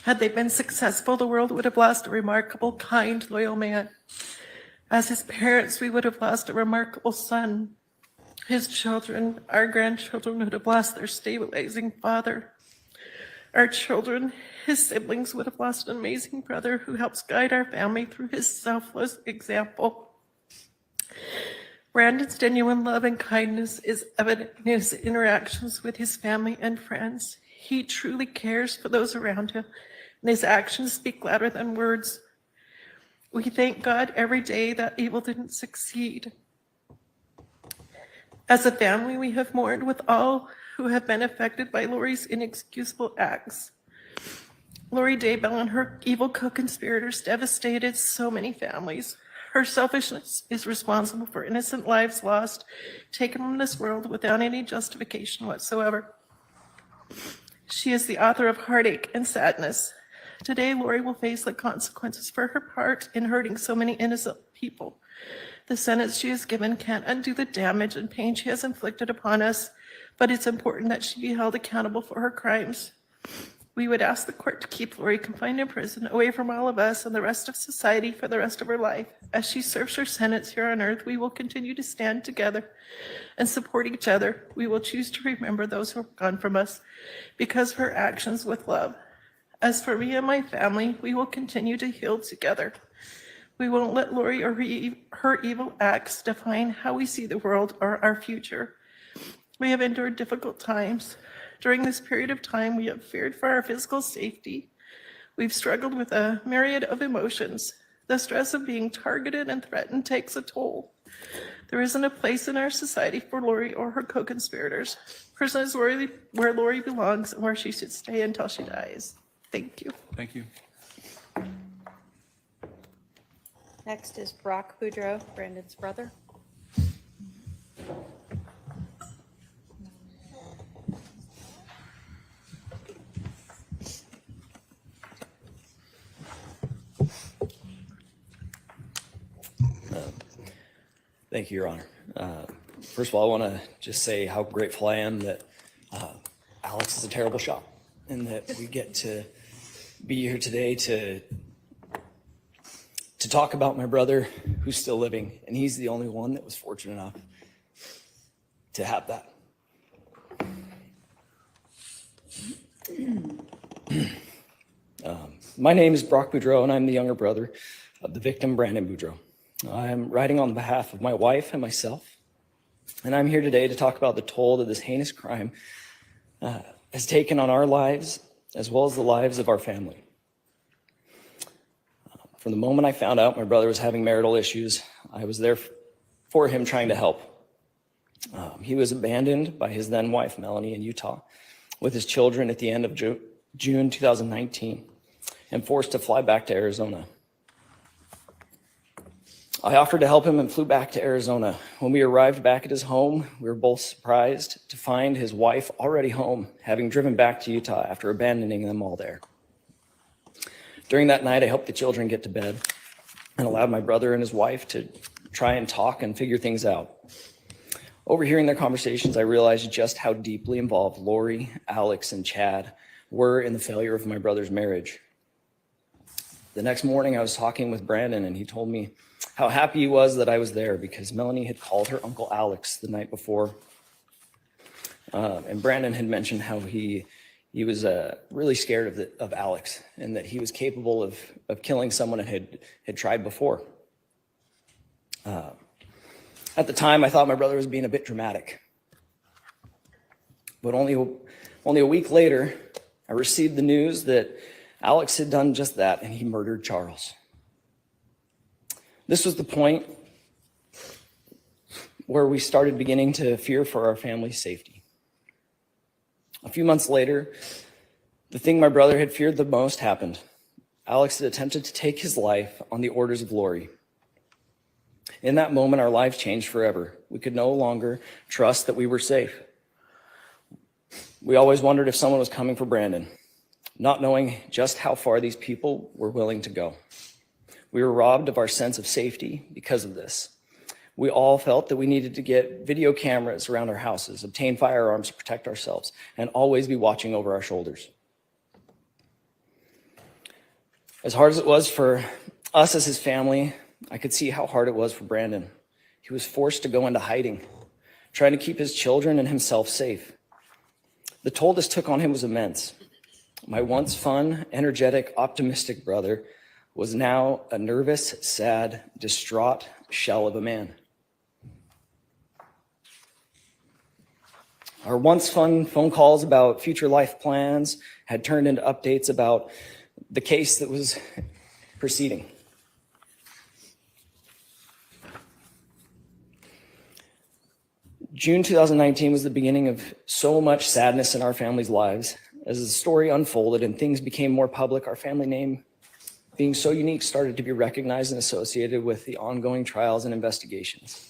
Had they been successful, the world would have lost a remarkable, kind, loyal man. As his parents, we would have lost a remarkable son. His children, our grandchildren, would have lost their stabilizing father. Our children, his siblings, would have lost an amazing brother who helps guide our family through his selfless example. Brandon's genuine love and kindness is evident in his interactions with his family and friends. He truly cares for those around him, and his actions speak louder than words. We thank God every day that evil didn't succeed. As a family, we have mourned with all who have been affected by Lori's inexcusable acts. Lori Daybell and her evil co-conspirators devastated so many families. Her selfishness is responsible for innocent lives lost, taken from this world without any justification whatsoever. She is the author of heartache and sadness. Today, Lori will face the consequences for her part in hurting so many innocent people. The sentence she is given can't undo the damage and pain she has inflicted upon us, but it's important that she be held accountable for her crimes. We would ask the court to keep Lori confined in prison, away from all of us and the rest of society for the rest of her life. As she serves her sentence here on earth, we will continue to stand together and support each other. We will choose to remember those who have gone from us because of her actions with love. As for me and my family, we will continue to heal together. We won't let Lori or her evil acts define how we see the world or our future. We have endured difficult times. During this period of time, we have feared for our physical safety. We've struggled with a myriad of emotions. The stress of being targeted and threatened takes a toll. There isn't a place in our society for Lori or her co-conspirators. Prison is where Lori belongs and where she should stay until she dies. Thank you. Thank you. Next is Brock Boudreaux, Brandon's brother. Thank you, Your Honor. First of all, I want to just say how grateful I am that Alex is a terrible shot and that we get to be here today to to talk about my brother who's still living, and he's the only one that was fortunate enough to have that. My name is Brock Boudreau, and I'm the younger brother of the victim, Brandon Boudreau. I'm writing on behalf of my wife and myself, and I'm here today to talk about the toll that this heinous crime has taken on our lives, as well as the lives of our family. From the moment I found out my brother was having marital issues, I was there for him, trying to help. He was abandoned by his then wife, Melanie, in Utah, with his children at the end of June 2019, and forced to fly back to Arizona. I offered to help him and flew back to Arizona. When we arrived back at his home, we were both surprised to find his wife already home, having driven back to Utah after abandoning them all there. During that night, I helped the children get to bed and allowed my brother and his wife to try and talk and figure things out. Overhearing their conversations, I realized just how deeply involved Lori, Alex, and Chad were in the failure of my brother's marriage. The next morning, I was talking with Brandon, and he told me how happy he was that I was there because Melanie had called her Uncle Alex the night before. And Brandon had mentioned how he was really scared of Alex, and that he was capable of killing someone that had tried before. At the time, I thought my brother was being a bit dramatic. But only a week later, I received the news that Alex had done just that, and he murdered Charles. This was the point where we started beginning to fear for our family's safety. A few months later, the thing my brother had feared the most happened. Alex had attempted to take his life on the orders of Lori. In that moment, our lives changed forever. We could no longer trust that we were safe. We always wondered if someone was coming for Brandon, not knowing just how far these people were willing to go. We were robbed of our sense of safety because of this. We all felt that we needed to get video cameras around our houses, obtain firearms to protect ourselves, and always be watching over our shoulders. As hard as it was for us as his family, I could see how hard it was for Brandon. He was forced to go into hiding, trying to keep his children and himself safe. The toll this took on him was immense. My once fun, energetic, optimistic brother was now a nervous, sad, distraught shell of a man. Our once fun phone calls about future life plans had turned into updates about the case that was proceeding. June 2019 was the beginning of so much sadness in our family's lives. As the story unfolded and things became more public, our family name, being so unique, started to be recognized and associated with the ongoing trials and investigations.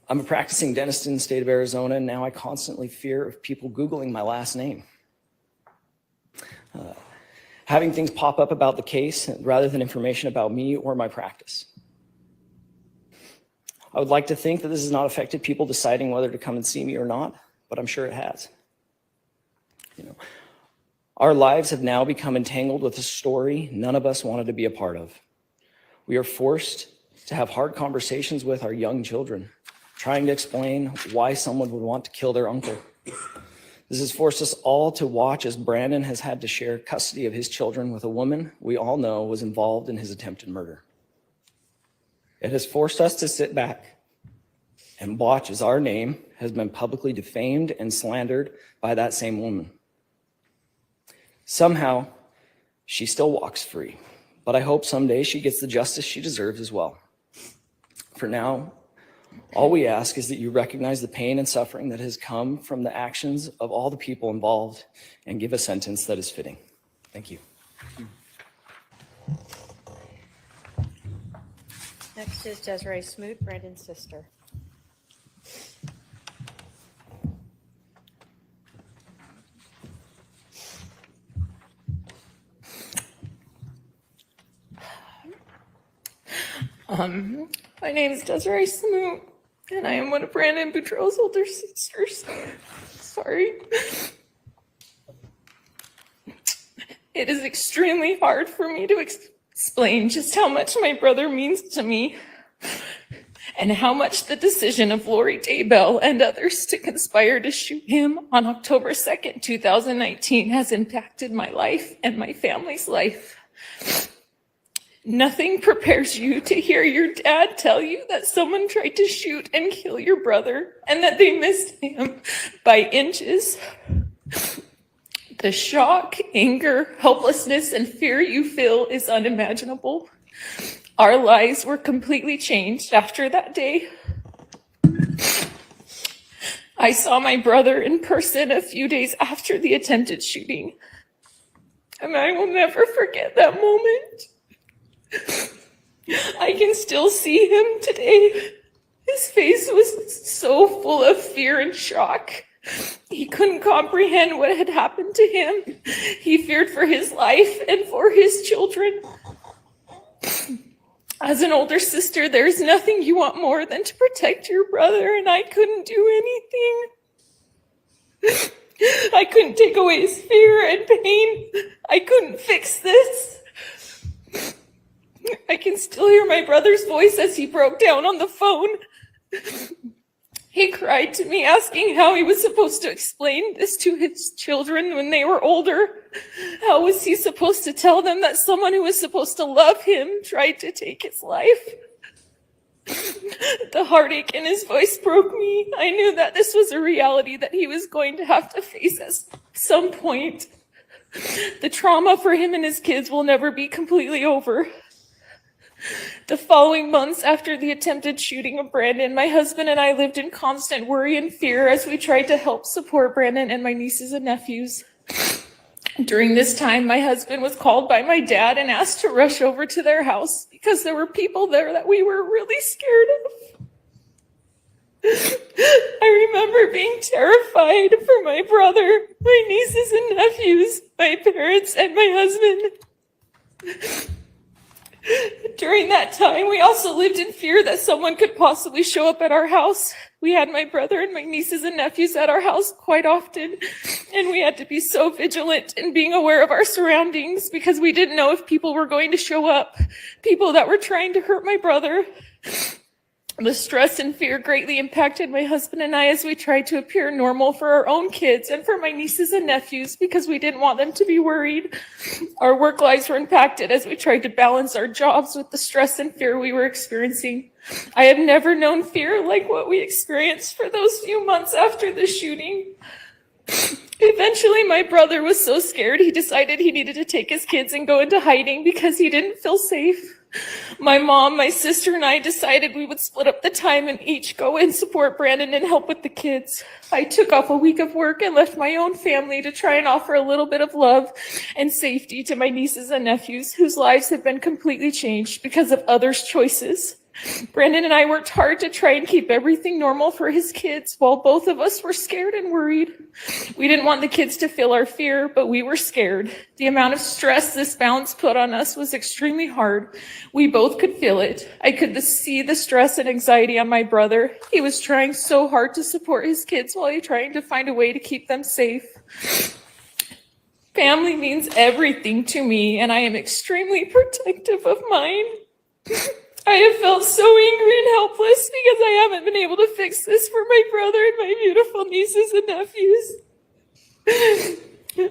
I'm a practicing dentist in the state of Arizona, and now I constantly fear of people Googling my last name. Having things pop up about the case rather than information about me or my practice. I would like to think that this has not affected people deciding whether to come and see me or not, but I'm sure it has. Our lives have now become entangled with a story none of us wanted to be a part of. We are forced to have hard conversations with our young children, trying to explain why someone would want to kill their uncle. This has forced us all to watch as Brandon has had to share custody of his children with a woman we all know was involved in his attempted murder. It has forced us to sit back and watch as our name has been publicly defamed and slandered by that same woman. Somehow, she still walks free, but I hope someday she gets the justice she deserves as well. For now, all we ask is that you recognize the pain and suffering that has come from the actions of all the people involved and give a sentence that is fitting. Thank you. Next is Desiree Smoot, Brandon's sister. My name is Desiree Smoot, and I am one of Brandon Boudreau's older sisters. Sorry. It is extremely hard for me to explain just how much my brother means to me and how much the decision of Lori Daybell and others to conspire to shoot him on October 2nd, 2019 has impacted my life and my family's life. Nothing prepares you to hear your dad tell you that someone tried to shoot and kill your brother and that they missed him by inches. The shock, anger, helplessness, and fear you feel is unimaginable. Our lives were completely changed after that day. I saw my brother in person a few days after the attempted shooting, and I will never forget that moment. I can still see him today. His face was so full of fear and shock. He couldn't comprehend what had happened to him. He feared for his life and for his children. As an older sister, there's nothing you want more than to protect your brother, and I couldn't do anything. I couldn't take away his fear and pain. I couldn't fix this. I can still hear my brother's voice as he broke down on the phone. He cried to me, asking how he was supposed to explain this to his children when they were older. How was he supposed to tell them that someone who was supposed to love him tried to take his life? The heartache in his voice broke me. I knew that this was a reality that he was going to have to face at some point. The trauma for him and his kids will never be completely over. The following months after the attempted shooting of Brandon, my husband and I lived in constant worry and fear as we tried to help support Brandon and my nieces and nephews. During this time, my husband was called by my dad and asked to rush over to their house because there were people there that we were really scared of. I remember being terrified for my brother, my nieces and nephews, my parents, and my husband. During that time, we also lived in fear that someone could possibly show up at our house. We had my brother and my nieces and nephews at our house quite often, and we had to be so vigilant in being aware of our surroundings because we didn't know if people were going to show up, people that were trying to hurt my brother. The stress and fear greatly impacted my husband and I as we tried to appear normal for our own kids and for my nieces and nephews because we didn't want them to be worried. Our work lives were impacted as we tried to balance our jobs with the stress and fear we were experiencing. I have never known fear like what we experienced for those few months after the shooting. Eventually, my brother was so scared he decided he needed to take his kids and go into hiding because he didn't feel safe. My mom, my sister, and I decided we would split up the time and each go and support Brandon and help with the kids. I took off a week of work and left my own family to try and offer a little bit of love and safety to my nieces and nephews whose lives have been completely changed because of others' choices. Brandon and I worked hard to try and keep everything normal for his kids while both of us were scared and worried. We didn't want the kids to feel our fear, but we were scared. The amount of stress this bounce put on us was extremely hard. We both could feel it. I could see the stress and anxiety on my brother. He was trying so hard to support his kids while he trying to find a way to keep them safe. Family means everything to me, and I am extremely protective of mine. I have felt so angry and helpless because I haven't been able to fix this for my brother and my beautiful nieces and nephews.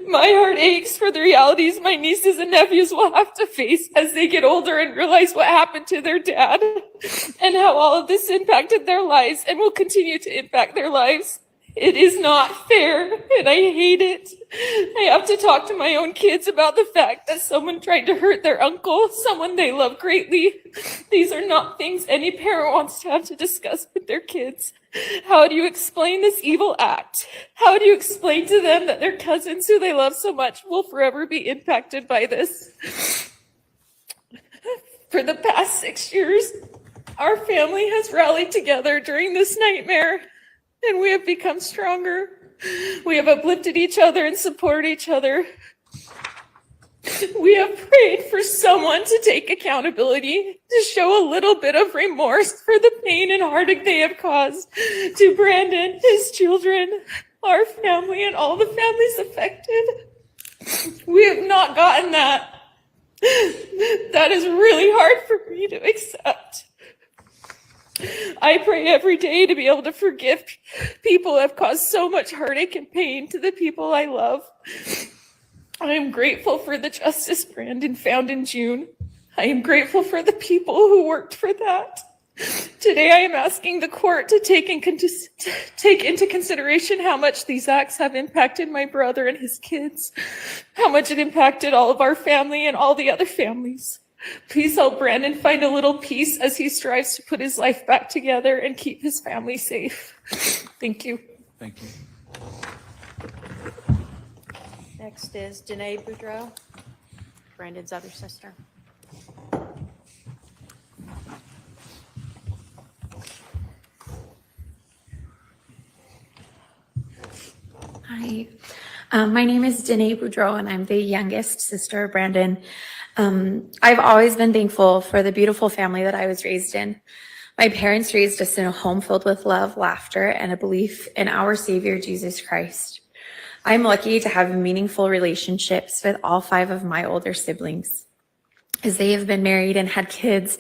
My heart aches for the realities my nieces and nephews will have to face as they get older and realize what happened to their dad and how all of this impacted their lives and will continue to impact their lives. It is not fair, and I hate it. I have to talk to my own kids about the fact that someone tried to hurt their uncle, someone they love greatly. These are not things any parent wants to have to discuss with their kids. How do you explain this evil act? How do you explain to them that their cousins who they love so much will forever be impacted by this? For the past 6 years, our family has rallied together during this nightmare. And we have become stronger. We have uplifted each other and supported each other. We have prayed for someone to take accountability, to show a little bit of remorse for the pain and heartache they have caused to Brandon, his children, our family, and all the families affected. We have not gotten that. that is really hard for me to accept. I pray every day to be able to forgive people who have caused so much heartache and pain to the people I love. I am grateful for the justice Brandon found in June. I am grateful for the people who worked for that. Today I am asking the court to take into consideration how much these acts have impacted my brother and his kids, how much it impacted all of our family and all the other families. Please help Brandon find a little peace as he strives to put his life back together and keep his family safe. Thank you. Thank you. Next is Danae Boudreau, Brandon's other sister. Hi, my name is Danae Boudreau, and I'm the youngest sister of Brandon. I've always been thankful for the beautiful family that I was raised in. My parents raised us in a home filled with love, laughter, and a belief in our Savior, Jesus Christ. I'm lucky to have meaningful relationships with all 5 of my older siblings. As they have been married and had kids,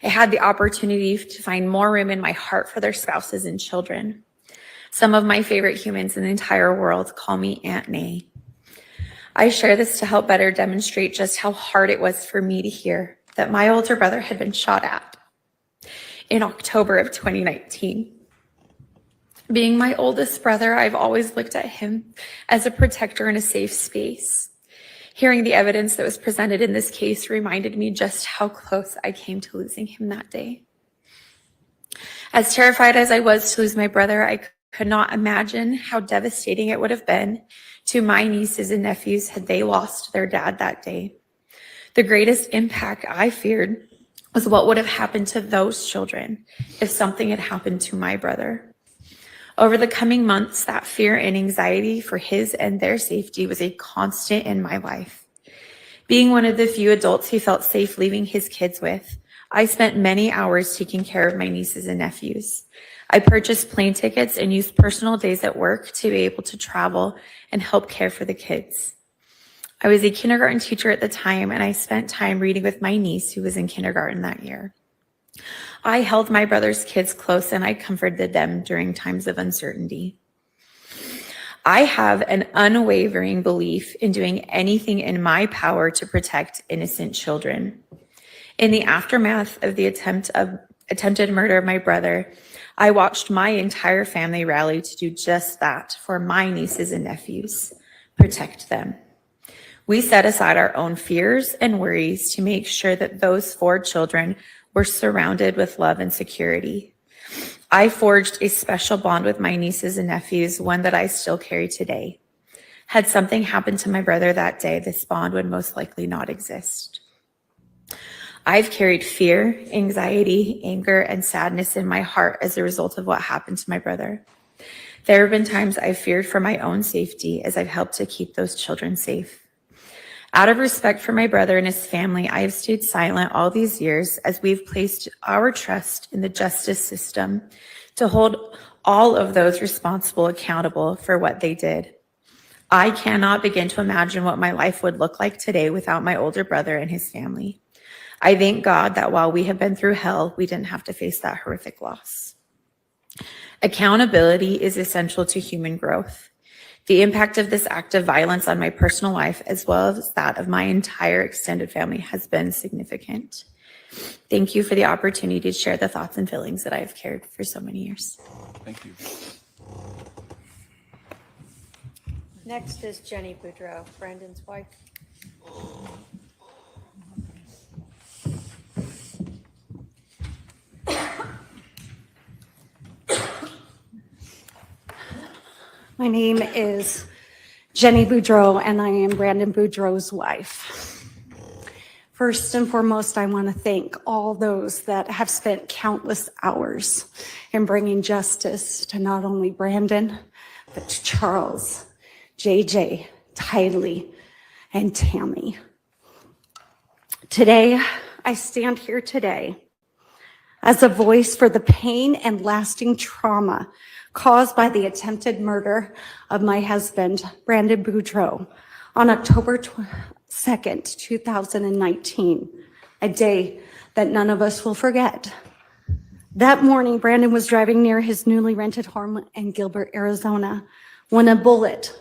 I had the opportunity to find more room in my heart for their spouses and children. Some of my favorite humans in the entire world call me Aunt Nay. I share this to help better demonstrate just how hard it was for me to hear that my older brother had been shot at in October of 2019. Being my oldest brother, I've always looked at him as a protector and a safe space. Hearing the evidence that was presented in this case reminded me just how close I came to losing him that day. As terrified as I was to lose my brother, I could not imagine how devastating it would have been to my nieces and nephews had they lost their dad that day. The greatest impact I feared was what would have happened to those children if something had happened to my brother. Over the coming months, that fear and anxiety for his and their safety was a constant in my life. Being one of the few adults he felt safe leaving his kids with, I spent many hours taking care of my nieces and nephews. I purchased plane tickets and used personal days at work to be able to travel and help care for the kids. I was a kindergarten teacher at the time, and I spent time reading with my niece who was in kindergarten that year. I held my brother's kids close and I comforted them during times of uncertainty. I have an unwavering belief in doing anything in my power to protect innocent children. In the aftermath of the attempted murder of my brother, I watched my entire family rally to do just that for my nieces and nephews, protect them. We set aside our own fears and worries to make sure that those 4 children were surrounded with love and security. I forged a special bond with my nieces and nephews, one that I still carry today. Had something happened to my brother that day, this bond would most likely not exist. I've carried fear, anxiety, anger, and sadness in my heart as a result of what happened to my brother. There have been times I've feared for my own safety as I've helped to keep those children safe. Out of respect for my brother and his family, I have stayed silent all these years as we've placed our trust in the justice system to hold all of those responsible accountable for what they did. I cannot begin to imagine what my life would look like today without my older brother and his family. I thank God that while we have been through hell, we didn't have to face that horrific loss. Accountability is essential to human growth. The impact of this act of violence on my personal life, as well as that of my entire extended family, has been significant. Thank you for the opportunity to share the thoughts and feelings that I have carried for so many years. Thank you. Next is Jenny Boudreau, Brandon's wife. My name is Jenny Boudreau, and I am Brandon Boudreau's wife. First and foremost, I want to thank all those that have spent countless hours in bringing justice to not only Brandon, but to Charles, JJ, Tylee, and Tammy. Today, I stand here today as a voice for the pain and lasting trauma caused by the attempted murder of my husband, Brandon Boudreau, on October 2nd, 2019, a day that none of us will forget. That morning, Brandon was driving near his newly rented home in Gilbert, Arizona, when a bullet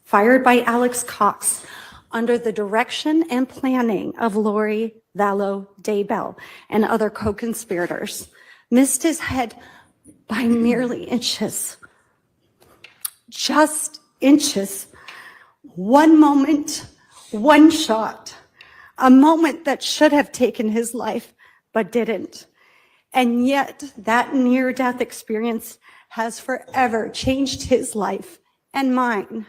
fired by Alex Cox under the direction and planning of Lori, Vallow, Daybell, and other co-conspirators missed his head by merely inches. Just inches. One moment, one shot. A moment that should have taken his life, but didn't. And yet, that near-death experience has forever changed his life and mine.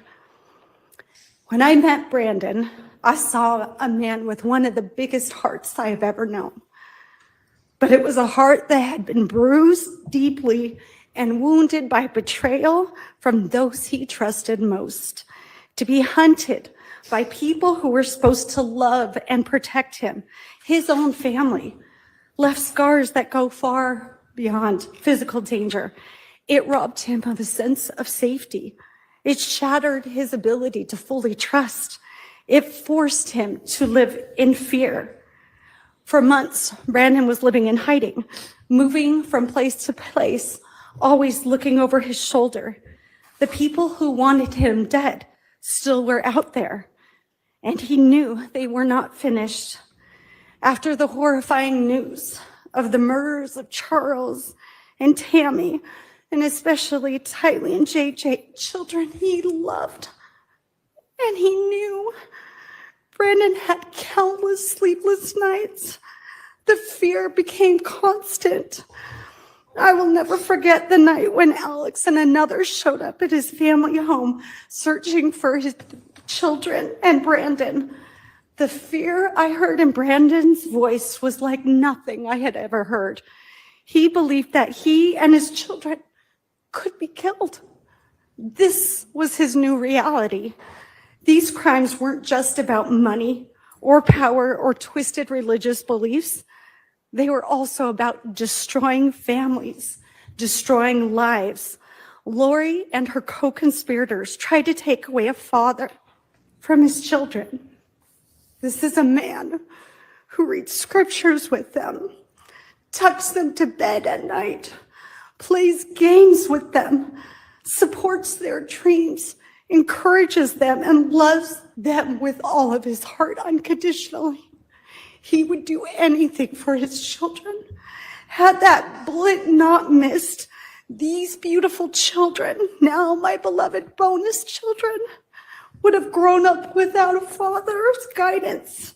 When I met Brandon, I saw a man with one of the biggest hearts I have ever known. But it was a heart that had been bruised deeply and wounded by betrayal from those he trusted most. To be hunted by people who were supposed to love and protect him, his own family, left scars that go far beyond physical danger. It robbed him of a sense of safety. It shattered his ability to fully trust. It forced him to live in fear. For months, Brandon was living in hiding, moving from place to place, always looking over his shoulder. The people who wanted him dead still were out there, and he knew they were not finished. After the horrifying news of the murders of Charles and Tammy, and especially Tylee and JJ, children he loved and he knew, Brandon had countless sleepless nights. The fear became constant. I will never forget the night when Alex and another showed up at his family home searching for his children and Brandon. The fear I heard in Brandon's voice was like nothing I had ever heard. He believed that he and his children could be killed. This was his new reality. These crimes weren't just about money or power or twisted religious beliefs. They were also about destroying families, destroying lives. Lori and her co-conspirators tried to take away a father from his children. This is a man who reads scriptures with them, tucks them to bed at night, plays games with them, supports their dreams, encourages them, and loves them with all of his heart unconditionally. He would do anything for his children. Had that bullet not missed, these beautiful children, now my beloved bonus children, would have grown up without a father's guidance,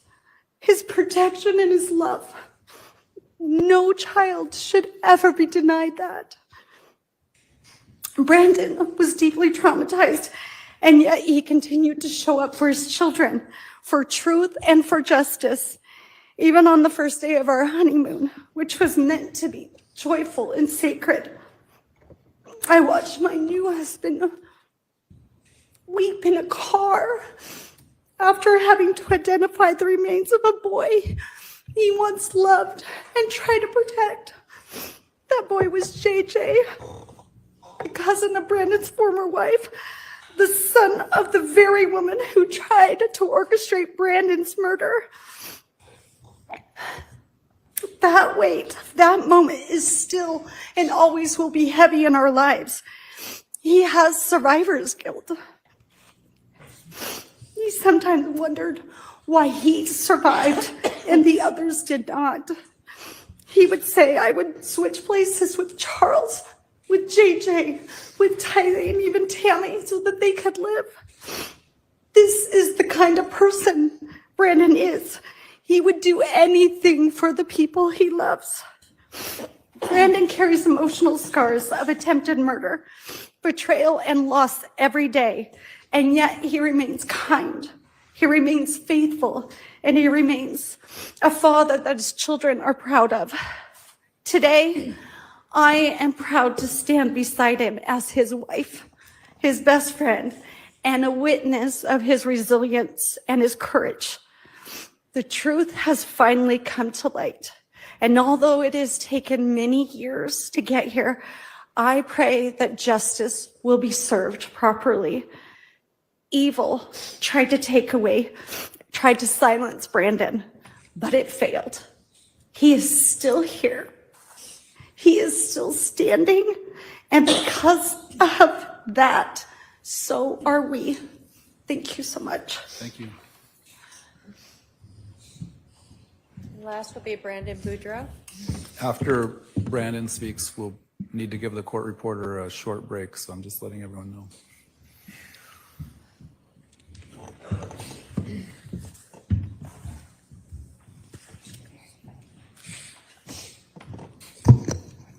his protection, and his love. No child should ever be denied that. Brandon was deeply traumatized, and yet he continued to show up for his children, for truth and for justice. Even on the first day of our honeymoon, which was meant to be joyful and sacred, I watched my new husband weep in a car after having to identify the remains of a boy he once loved and tried to protect. That boy was JJ, a cousin of Brandon's former wife, the son of the very woman who tried to orchestrate Brandon's murder. That weight, that moment is still and always will be heavy in our lives. He has survivor's guilt. He sometimes wondered why he survived and the others did not. He would say, I would switch places with Charles, with JJ, with Tylee, and even Tammy so that they could live. This is the kind of person Brandon is. He would do anything for the people he loves. Brandon carries emotional scars of attempted murder, betrayal, and loss every day, and yet he remains kind. He remains faithful, and he remains a father that his children are proud of. Today, I am proud to stand beside him as his wife, his best friend, and a witness of his resilience and his courage. The truth has finally come to light, and although it has taken many years to get here, I pray that justice will be served properly. Evil tried to silence Brandon, but it failed. He is still here. He is still standing. And because of that, so are we. Thank you so much. Thank you. Last will be Brandon Boudreau. After Brandon speaks, we'll need to give the court reporter a short break, so I'm just letting everyone know.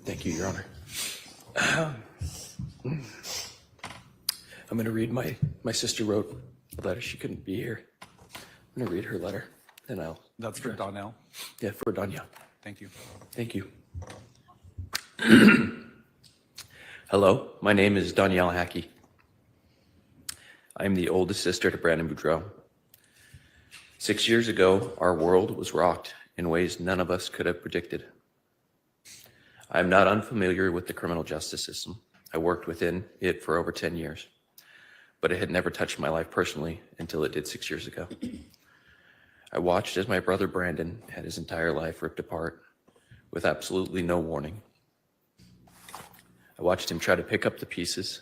Thank you, Your Honor. I'm going to read my sister wrote a letter. She couldn't be here. I'm going to read her letter, and I'll... That's for Donnell? Yeah, for Donnell. Thank you. Thank you. Hello, my name is Donnell Hackey. I am the oldest sister to Brandon Boudreau. 6 years ago, our world was rocked in ways none of us could have predicted. I am not unfamiliar with the criminal justice system. I worked within it for over 10 years, but it had never touched my life personally until it did 6 years ago. I watched as my brother Brandon had his entire life ripped apart with absolutely no warning. I watched him try to pick up the pieces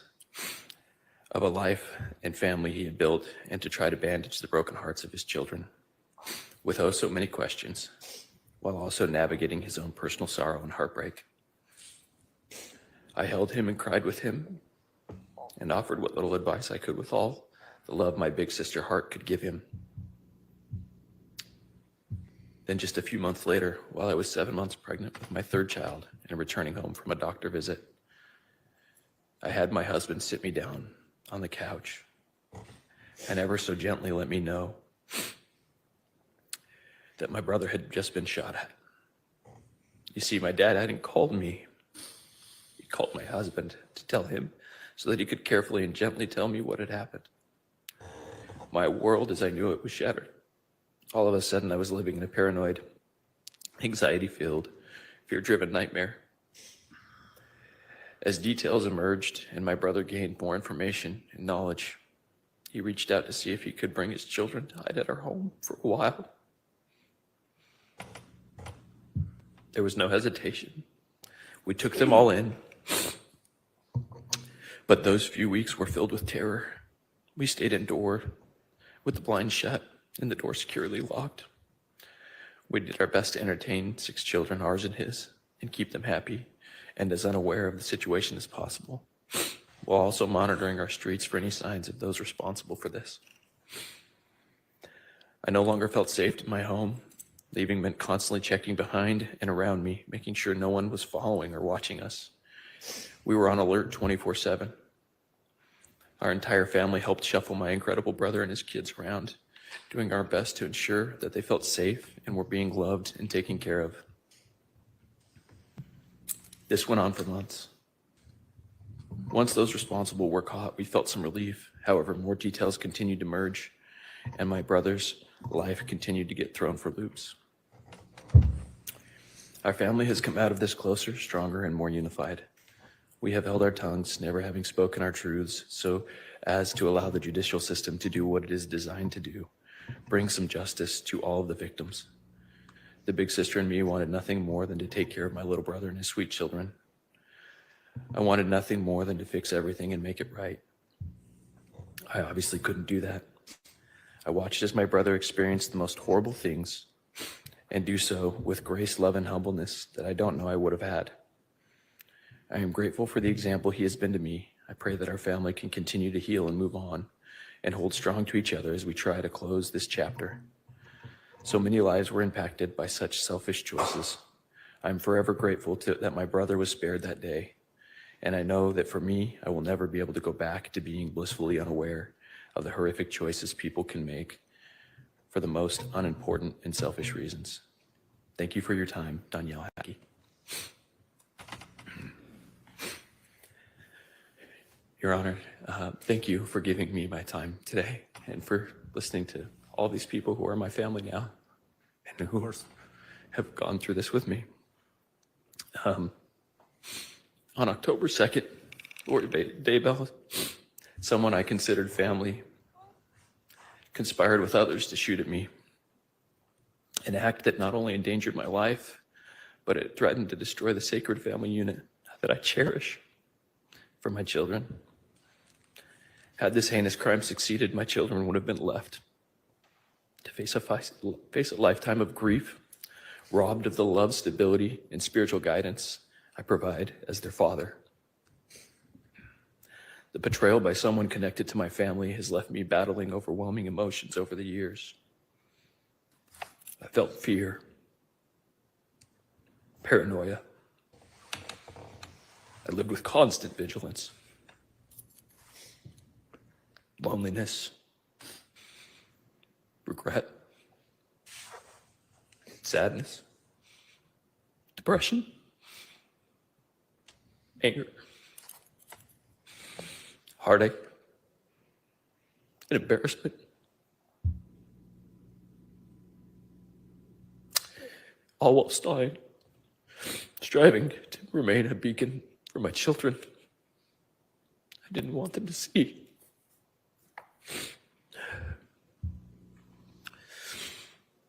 of a life and family he had built and to try to bandage the broken hearts of his children with oh so many questions, while also navigating his own personal sorrow and heartbreak. I held him and cried with him and offered what little advice I could with all the love my big sister heart could give him. Then just a few months later, while I was 7 months pregnant with my third child and returning home from a doctor visit, I had my husband sit me down on the couch and ever so gently let me know that my brother had just been shot at. You see, my dad hadn't called me. He called my husband to tell him so that he could carefully and gently tell me what had happened. My world, as I knew it, was shattered. All of a sudden, I was living in a paranoid, anxiety-filled, fear-driven nightmare. As details emerged and my brother gained more information and knowledge, he reached out to see if he could bring his children to hide at our home for a while. There was no hesitation. We took them all in, but those few weeks were filled with terror. We stayed indoors with the blinds shut and the door securely locked. We did our best to entertain 6 children, ours and his, and keep them happy and as unaware of the situation as possible, while also monitoring our streets for any signs of those responsible for this. I no longer felt safe in my home. Leaving meant constantly checking behind and around me, making sure no one was following or watching us. We were on alert 24/7. Our entire family helped shuffle my incredible brother and his kids around, doing our best to ensure that they felt safe and were being loved and taken care of. This went on for months. Once those responsible were caught, we felt some relief. However, more details continued to merge, and my brother's life continued to get thrown for loops. Our family has come out of this closer, stronger, and more unified. We have held our tongues, never having spoken our truths, so as to allow the judicial system to do what it is designed to do, bring some justice to all of the victims. The big sister and me wanted nothing more than to take care of my little brother and his sweet children. I wanted nothing more than to fix everything and make it right. I obviously couldn't do that. I watched as my brother experienced the most horrible things and do so with grace, love, and humbleness that I don't know I would have had. I am grateful for the example he has been to me. I pray that our family can continue to heal and move on and hold strong to each other as we try to close this chapter. So many lives were impacted by such selfish choices. I'm forever grateful that my brother was spared that day. And I know that for me, I will never be able to go back to being blissfully unaware of the horrific choices people can make for the most unimportant and selfish reasons. Thank you for your time, Donnell Hackey. Your Honor, thank you for giving me my time today and for listening to all these people who are my family now and who have gone through this with me. On October 2nd, Lori Daybell, someone I considered family, conspired with others to shoot at me, an act that not only endangered my life, but it threatened to destroy the sacred family unit that I cherish for my children. Had this heinous crime succeeded, my children would have been left to face a lifetime of grief, robbed of the love, stability, and spiritual guidance I provide as their father. The betrayal by someone connected to my family has left me battling overwhelming emotions over the years. I felt fear, paranoia. I lived with constant vigilance, loneliness, regret, sadness, depression, anger, heartache, and embarrassment. All while striving to remain a beacon for my children I didn't want them to see.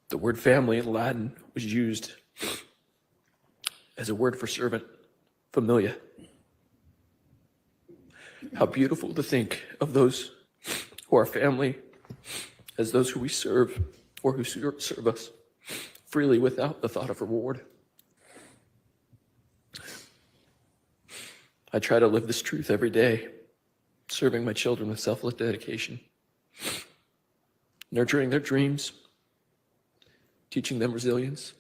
The word family in Latin was used as a word for servant, familia. How beautiful to think of those who are family as those who we serve or who serve us freely without the thought of reward. I try to live this truth every day, serving my children with selfless dedication, nurturing their dreams, teaching them resilience,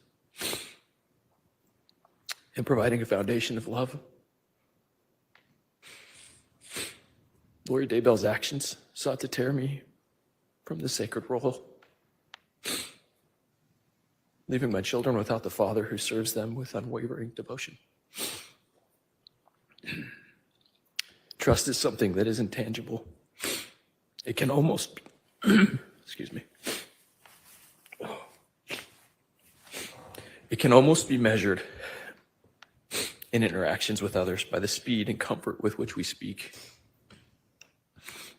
and providing a foundation of love. Lori Daybell's actions sought to tear me from the sacred role, leaving my children without the father who serves them with unwavering devotion. Trust is something that is intangible. It can almost, excuse me. It can almost be measured in interactions with others by the speed and comfort with which we speak.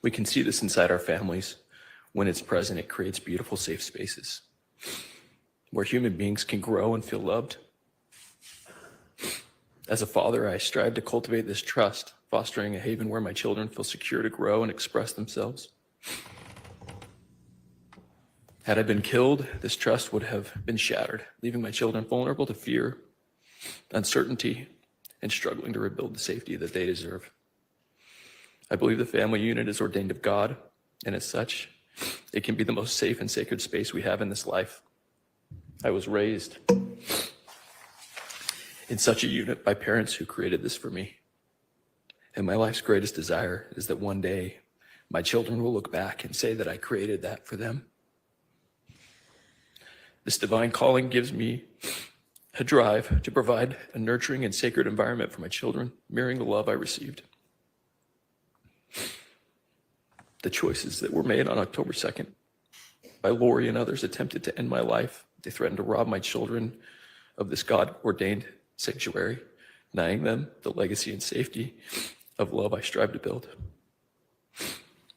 We can see this inside our families. When it's present, it creates beautiful, safe spaces where human beings can grow and feel loved. As a father, I strive to cultivate this trust, fostering a haven where my children feel secure to grow and express themselves. Had I been killed, this trust would have been shattered, leaving my children vulnerable to fear, uncertainty, and struggling to rebuild the safety that they deserve. I believe the family unit is ordained of God, and as such, it can be the most safe and sacred space we have in this life. I was raised in such a unit by parents who created this for me. And my life's greatest desire is that one day my children will look back and say that I created that for them. This divine calling gives me a drive to provide a nurturing and sacred environment for my children, mirroring the love I received. The choices that were made on October 2nd by Lori and others attempted to end my life. They threatened to rob my children of this God-ordained sanctuary, denying them the legacy and safety of love I strive to build.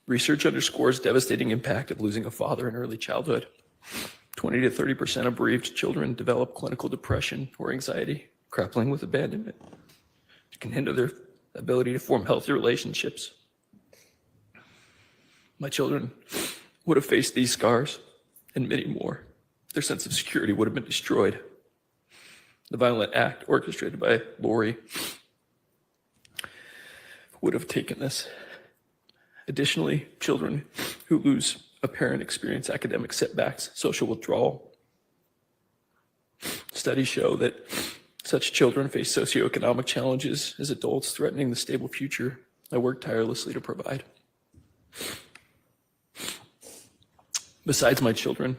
Research underscores devastating impact of losing a father in early childhood. 20 to 30% of bereaved children develop clinical depression or anxiety, grappling with abandonment. It can hinder their ability to form healthy relationships. My children would have faced these scars and many more. Their sense of security would have been destroyed. The violent act orchestrated by Lori would have taken this. Additionally, children who lose a parent experience academic setbacks, social withdrawal. Studies show that such children face socioeconomic challenges as adults, threatening the stable future I work tirelessly to provide. Besides my children,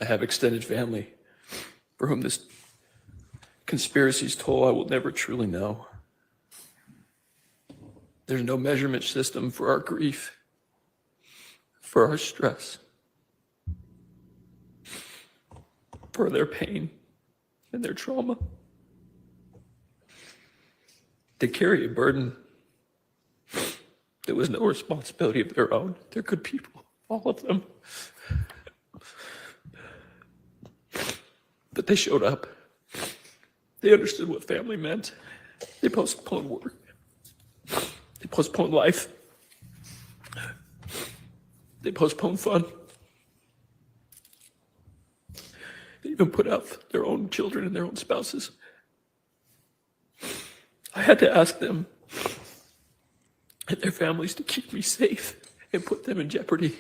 I have extended family for whom this conspiracy's toll I will never truly know. There's no measurement system for our grief, for our stress, for their pain and their trauma. They carry a burden that was no responsibility of their own. They're good people, all of them. But they showed up They understood what family meant. They postponed work. They postponed life. They postponed fun. They even put out their own children and their own spouses. I had to ask them and their families to keep me safe and put them in jeopardy.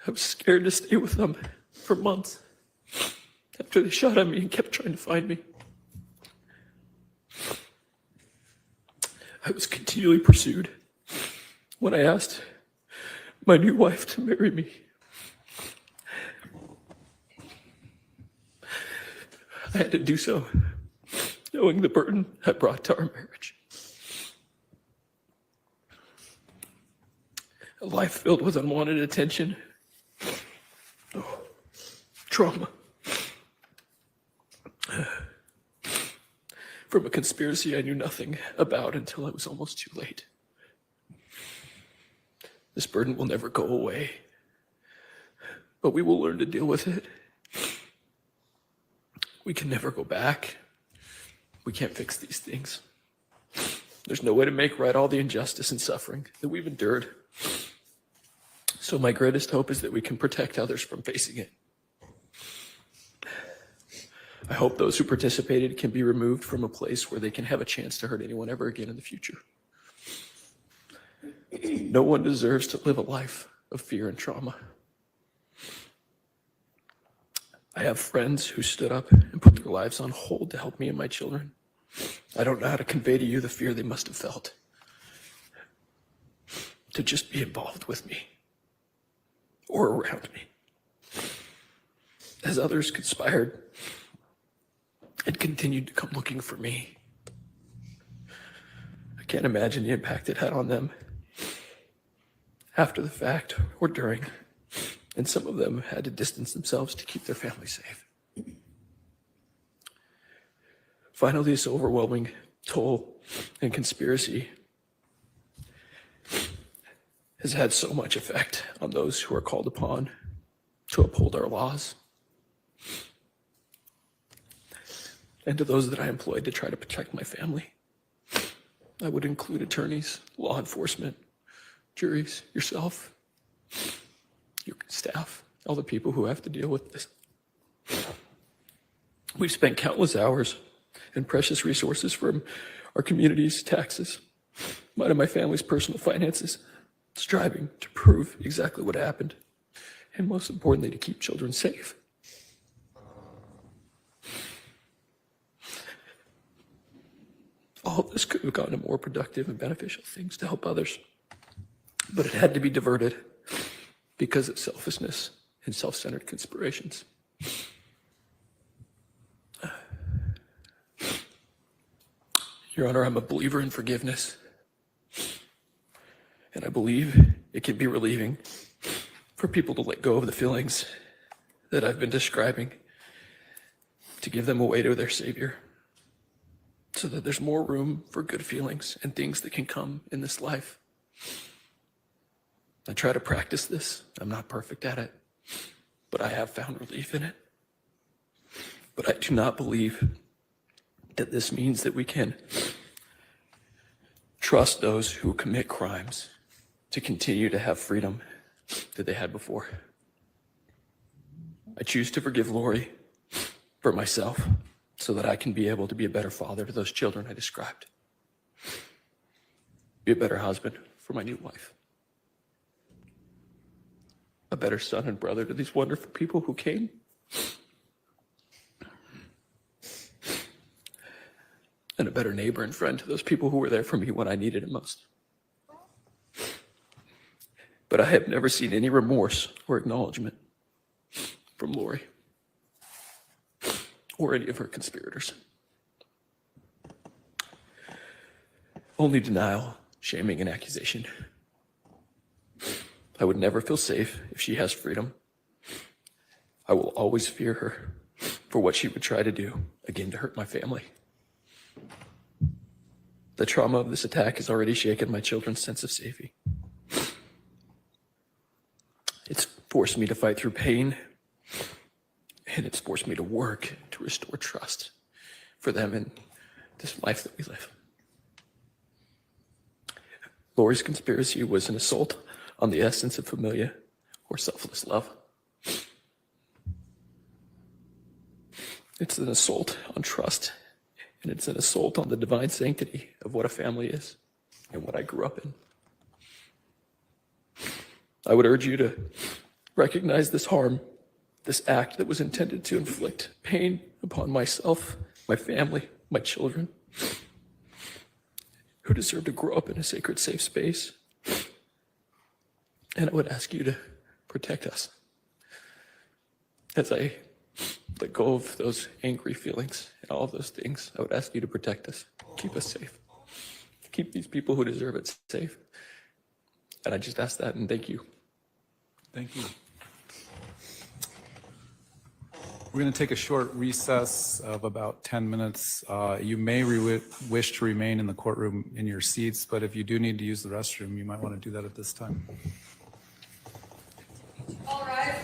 I was scared to stay with them for months after they shot at me and kept trying to find me. I was continually pursued when I asked my new wife to marry me. I had to do so, knowing the burden I brought to our marriage. A life filled with unwanted attention, trauma, from a conspiracy I knew nothing about until it was almost too late. This burden will never go away, but we will learn to deal with it. We can never go back. We can't fix these things. There's no way to make right all the injustice and suffering that we've endured. So my greatest hope is that we can protect others from facing it. I hope those who participated can be removed from a place where they can have a chance to hurt anyone ever again in the future. No one deserves to live a life of fear and trauma. I have friends who stood up and put their lives on hold to help me and my children. I don't know how to convey to you the fear they must have felt to just be involved with me or around me. As others conspired and continued to come looking for me, I can't imagine the impact it had on them after the fact or during. And some of them had to distance themselves to keep their family safe. Finally, this overwhelming toll and conspiracy has had so much effect on those who are called upon to uphold our laws, and to those that I employed to try to protect my family. I would include attorneys, law enforcement, juries, yourself, your staff, all the people who have to deal with this. We've spent countless hours and precious resources from our community's taxes, mine and my family's personal finances, striving to prove exactly what happened, and most importantly, to keep children safe. All of this could have gone to more productive and beneficial things to help others, but it had to be diverted because of selfishness and self-centered conspirations. Your Honor, I'm a believer in forgiveness, and I believe it can be relieving for people to let go of the feelings that I've been describing, to give them away to their Savior, so that there's more room for good feelings and things that can come in this life. I try to practice this. I'm not perfect at it, but I have found relief in it. But I do not believe that this means that we can trust those who commit crimes to continue to have freedom that they had before. I choose to forgive Lori for myself so that I can be able to be a better father to those children I described. Be a better husband for my new wife. A better son and brother to these wonderful people who came. And a better neighbor and friend to those people who were there for me when I needed it most. But I have never seen any remorse or acknowledgement from Lori or any of her conspirators. Only denial, shaming, and accusation. I would never feel safe if she has freedom. I will always fear her for what she would try to do, again, to hurt my family. The trauma of this attack has already shaken my children's sense of safety. It's forced me to fight through pain And it's forced me to work to restore trust for them in this life that we live. Lori's conspiracy was an assault on the essence of familia or selfless love. It's an assault on trust, and it's an assault on the divine sanctity of what a family is and what I grew up in. I would urge you to recognize this harm, this act that was intended to inflict pain upon myself, my family, my children, who deserve to grow up in a sacred, safe space. And I would ask you to protect us. As I let go of those angry feelings and all of those things, I would ask you to protect us, keep us safe, keep these people who deserve it safe. And I just ask that and thank you. Thank you. We're going to take a short recess of about 10 minutes. You may wish to remain in the courtroom in your seats, but if you do need to use the restroom, you might want to do that at this time. All right.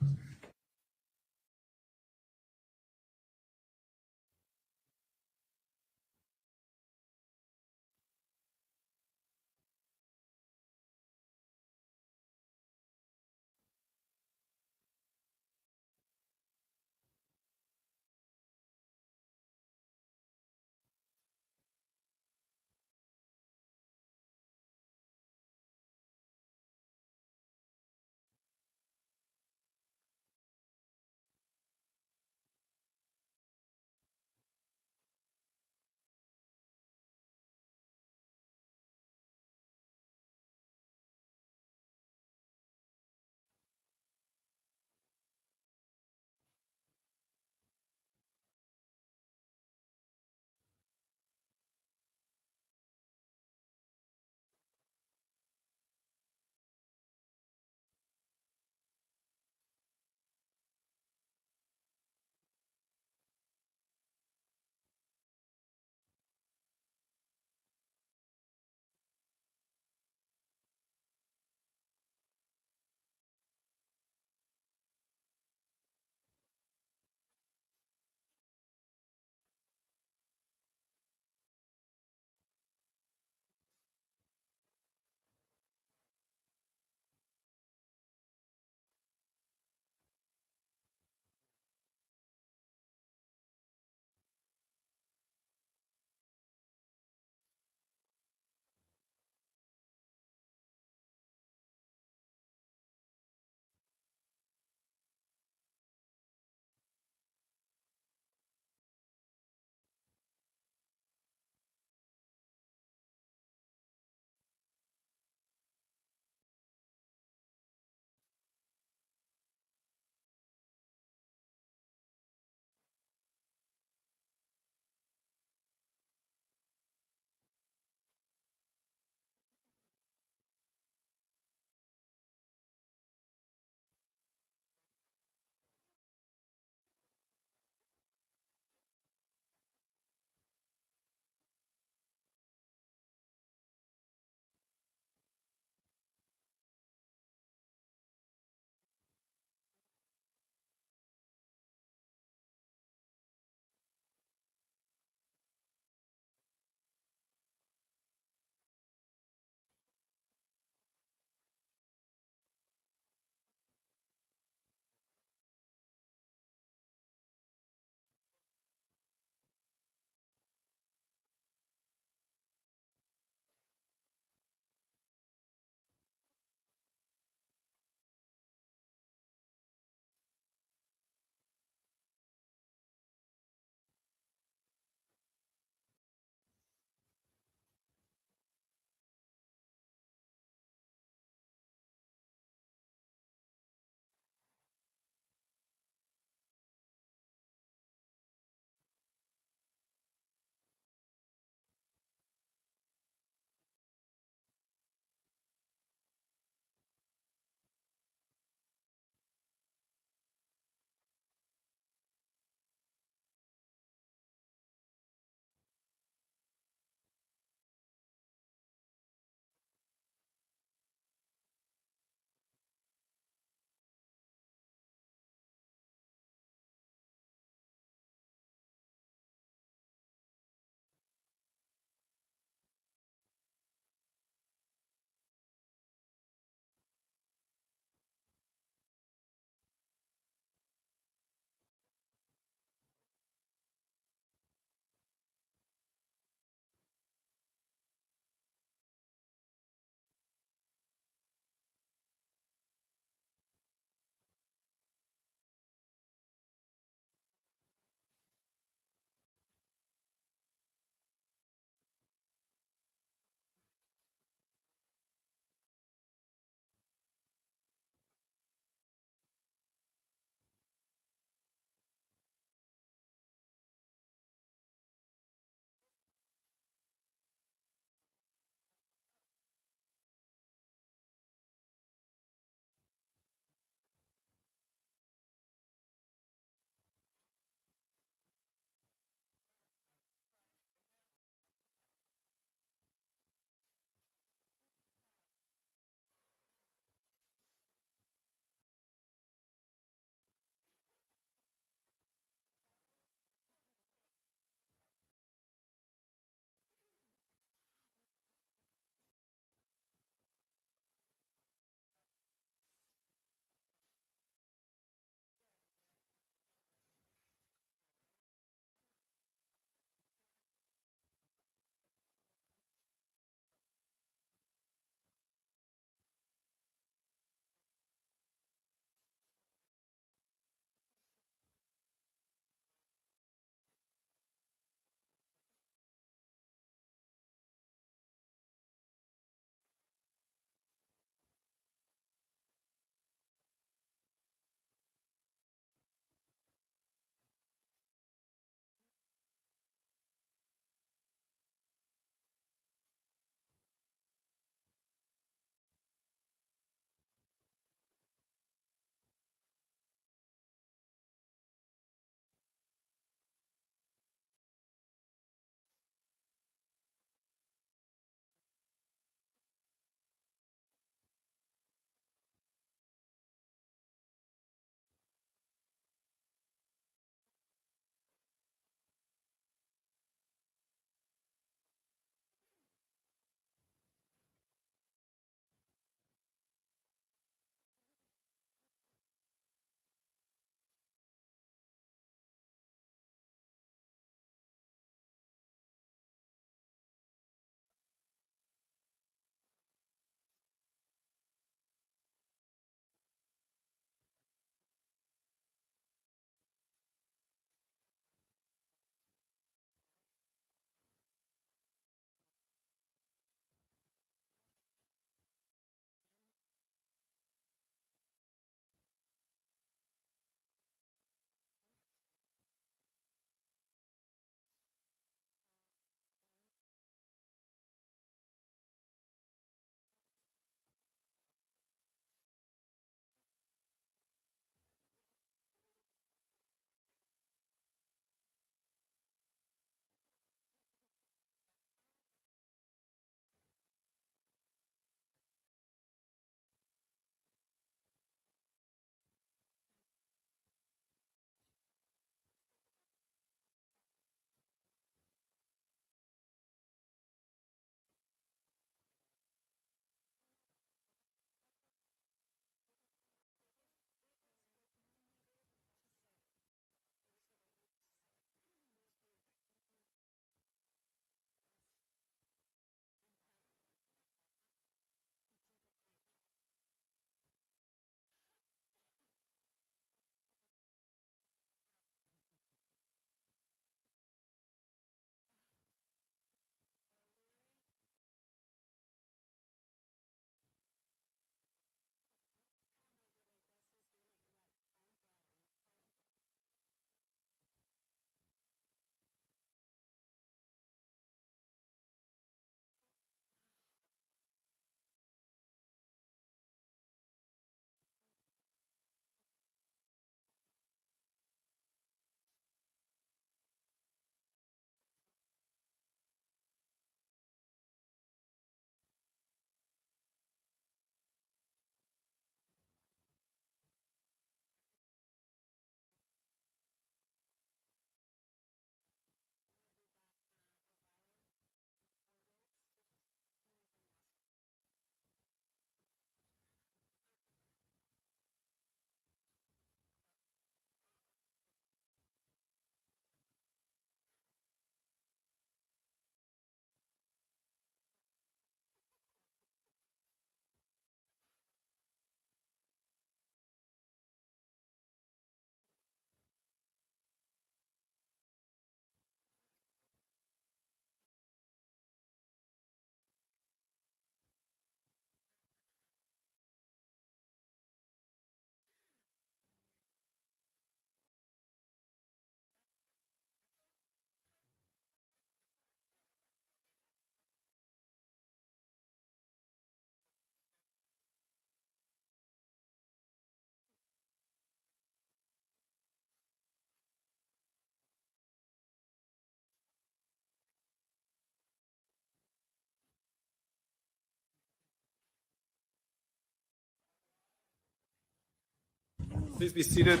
Please be seated.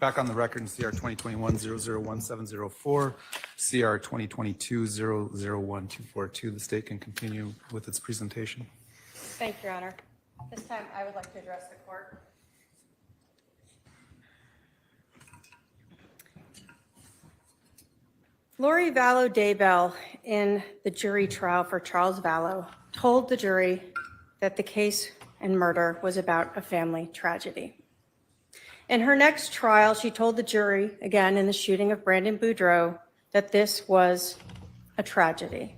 Back on the record in CR 2021-001704, CR 2022-001242. The state can continue with its presentation. Thank you, Your Honor. This time, I would like to address the court. Lori Vallow Daybell, in the jury trial for Charles Vallow, told the jury that the case and murder was about a family tragedy. In her next trial, she told the jury, again in the shooting of Brandon Boudreaux, that this was a tragedy.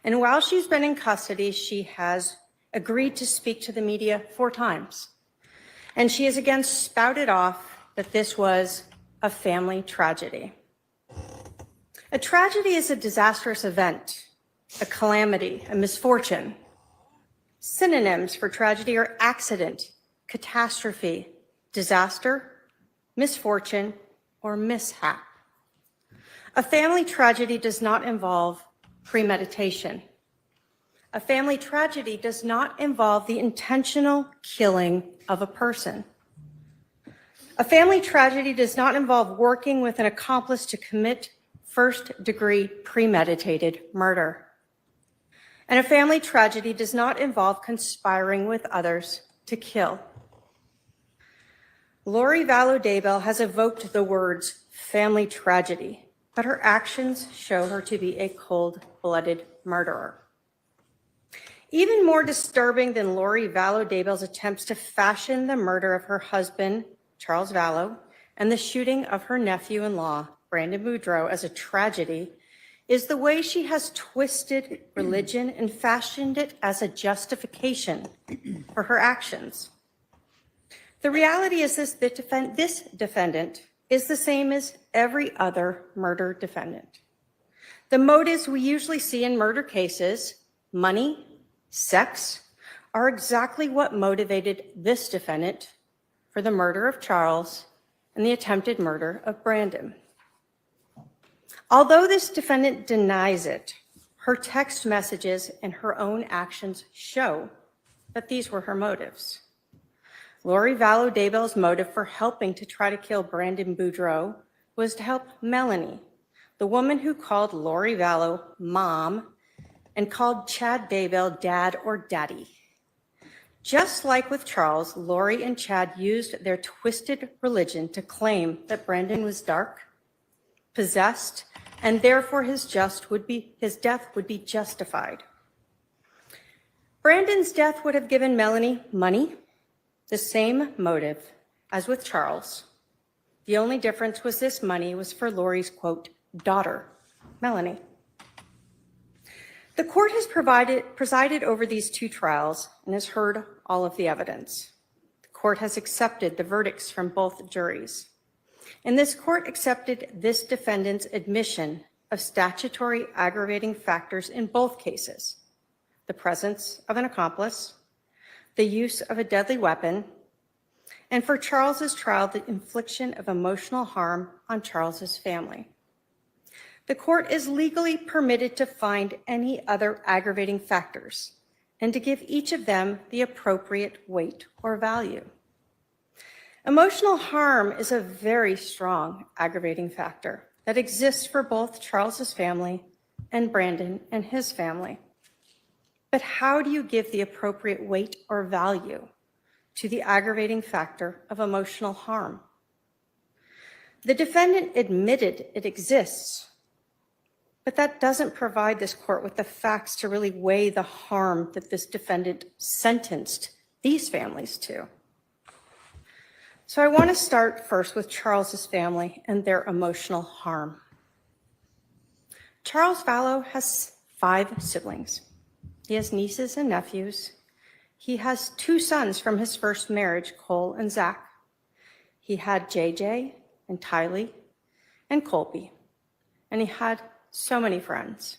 And while she's been in custody, she has agreed to speak to the media 4 times. And she has again spouted off that this was a family tragedy. A tragedy is a disastrous event, a calamity, a misfortune. Synonyms for tragedy are accident, catastrophe, disaster, misfortune, or mishap. A family tragedy does not involve premeditation. A family tragedy does not involve the intentional killing of a person. A family tragedy does not involve working with an accomplice to commit first-degree premeditated murder. And a family tragedy does not involve conspiring with others to kill. Lori Vallow Daybell has evoked the words family tragedy, but her actions show her to be a cold-blooded murderer. Even more disturbing than Lori Vallow Daybell's attempts to fashion the murder of her husband, Charles Vallow, and the shooting of her nephew-in-law, Brandon Boudreaux, as a tragedy, is the way she has twisted religion and fashioned it as a justification for her actions. The reality is this defendant is the same as every other murder defendant. The motives we usually see in murder cases, money, sex, are exactly what motivated this defendant for the murder of Charles and the attempted murder of Brandon. Although this defendant denies it, her text messages and her own actions show that these were her motives. Lori Vallow Daybell's motive for helping to try to kill Brandon Boudreaux was to help Melanie, the woman who called Lori Vallow mom and called Chad Daybell dad or daddy. Just like with Charles, Lori and Chad used their twisted religion to claim that Brandon was dark, possessed, and therefore his death would be justified. Brandon's death would have given Melanie money, the same motive as with Charles. The only difference was this money was for Lori's, quote, daughter, Melanie. The court has presided over these 2 trials and has heard all of the evidence. The court has accepted the verdicts from both juries. And this court accepted this defendant's admission of statutory aggravating factors in both cases: the presence of an accomplice, the use of a deadly weapon, and for Charles's trial, the infliction of emotional harm on Charles's family. The court is legally permitted to find any other aggravating factors and to give each of them the appropriate weight or value. Emotional harm is a very strong aggravating factor that exists for both Charles's family and Brandon and his family. But how do you give the appropriate weight or value to the aggravating factor of emotional harm? The defendant admitted it exists, but that doesn't provide this court with the facts to really weigh the harm that this defendant sentenced these families to. So I want to start first with Charles's family and their emotional harm. Charles Vallow has 5 siblings. He has nieces and nephews. He has 2 sons from his first marriage, Cole and Zach. He had JJ and Tylee and Colby, and he had so many friends.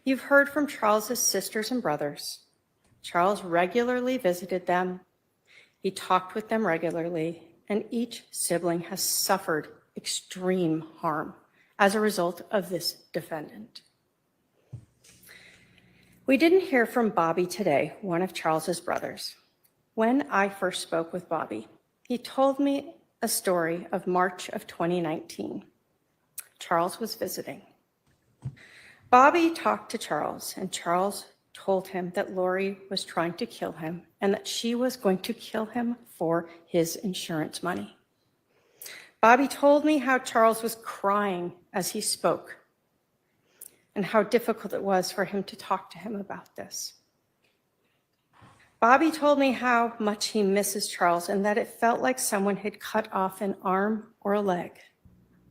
You've heard from Charles's sisters and brothers. Charles regularly visited them. He talked with them regularly, and each sibling has suffered extreme harm as a result of this defendant. We didn't hear from Bobby today, one of Charles's brothers. When I first spoke with Bobby, he told me a story of March of 2019. Charles was visiting. Bobby talked to Charles, and Charles told him that Lori was trying to kill him and that she was going to kill him for his insurance money. Bobby told me how Charles was crying as he spoke and how difficult it was for him to talk to him about this. Bobby told me how much he misses Charles and that it felt like someone had cut off an arm or a leg.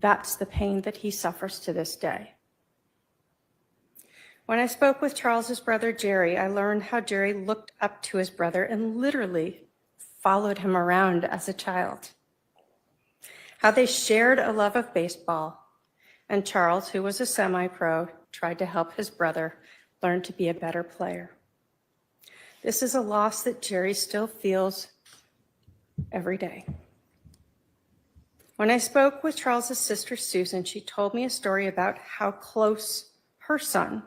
That's the pain that he suffers to this day. When I spoke with Charles's brother, Jerry, I learned how Jerry looked up to his brother and literally followed him around as a child. How they shared a love of baseball, and Charles, who was a semi-pro, tried to help his brother learn to be a better player. This is a loss that Jerry still feels every day. When I spoke with Charles's sister, Susan, she told me a story about how close her son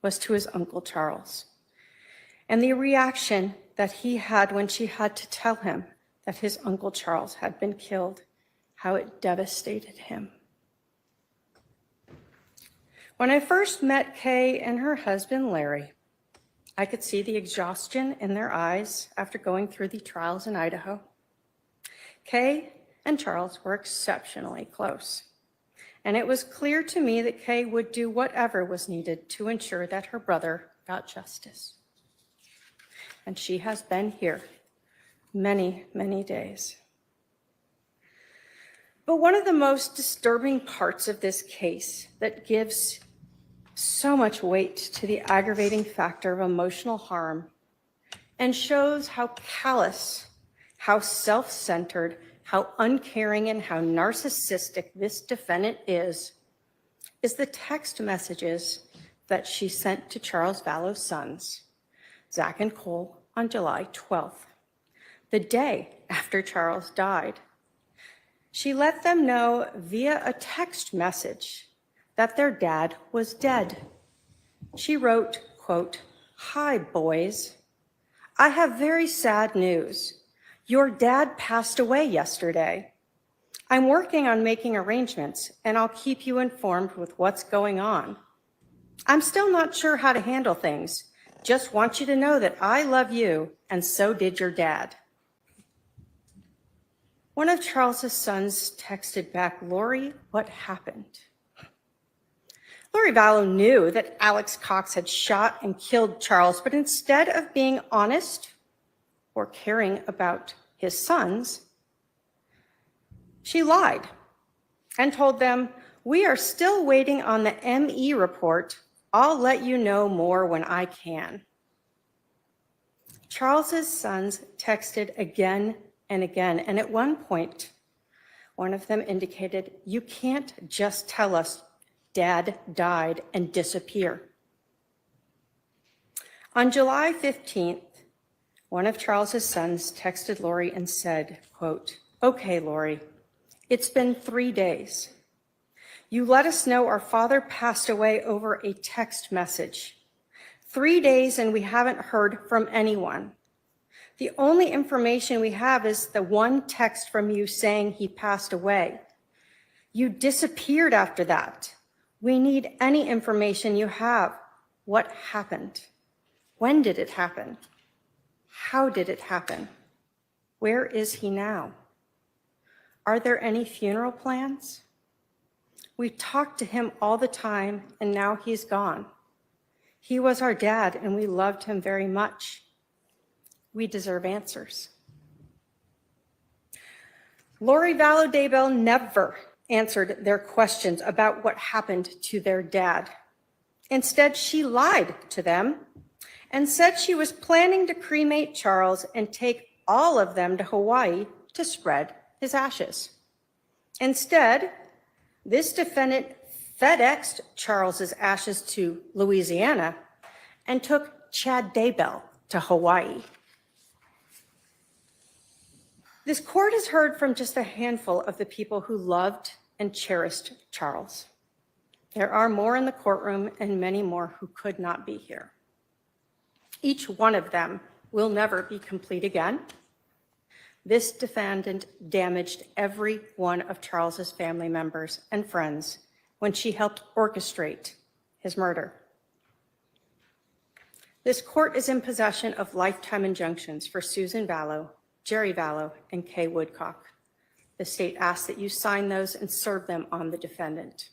was to his Uncle Charles, and the reaction that he had when she had to tell him that his Uncle Charles had been killed, how it devastated him. When I first met Kay and her husband, Larry, I could see the exhaustion in their eyes after going through the trials in Idaho. Kay and Charles were exceptionally close, and it was clear to me that Kay would do whatever was needed to ensure that her brother got justice. And she has been here many, many days. But one of the most disturbing parts of this case that gives so much weight to the aggravating factor of emotional harm and shows how callous, how self-centered, how uncaring, and how narcissistic this defendant is the text messages that she sent to Charles Vallow's sons, Zach and Cole, on July 12th, the day after Charles died. She let them know via a text message that their dad was dead. She wrote, quote, "Hi, boys. I have very sad news. Your dad passed away yesterday. I'm working on making arrangements, and I'll keep you informed with what's going on. I'm still not sure how to handle things. Just want you to know that I love you, and so did your dad." One of Charles's sons texted back, "Lori, what happened?" Lori Vallow knew that Alex Cox had shot and killed Charles, but instead of being honest or caring about his sons, she lied and told them, "We are still waiting on the ME report. I'll let you know more when I can." Charles's sons texted again and again, and at one point, one of them indicated, "You can't just tell us Dad died and disappear." On July 15th, one of Charles's sons texted Lori and said, quote, "Okay, Lori, it's been 3 days. You let us know our father passed away over a text message. 3 days and we haven't heard from anyone. The only information we have is the one text from you saying he passed away. You disappeared after that. We need any information you have. What happened? When did it happen? How did it happen? Where is he now? Are there any funeral plans? We talked to him all the time, and now he's gone. He was our dad, and we loved him very much. We deserve answers." Lori Vallow Daybell never answered their questions about what happened to their dad. Instead, she lied to them and said she was planning to cremate Charles and take all of them to Hawaii to spread his ashes. Instead, this defendant FedExed Charles's ashes to Louisiana and took Chad Daybell to Hawaii. This court has heard from just a handful of the people who loved and cherished Charles. There are more in the courtroom and many more who could not be here. Each one of them will never be complete again. This defendant damaged every one of Charles's family members and friends when she helped orchestrate his murder. This court is in possession of lifetime injunctions for Susan Vallow, Jerry Vallow, and Kay Woodcock. The state asks that you sign those and serve them on the defendant.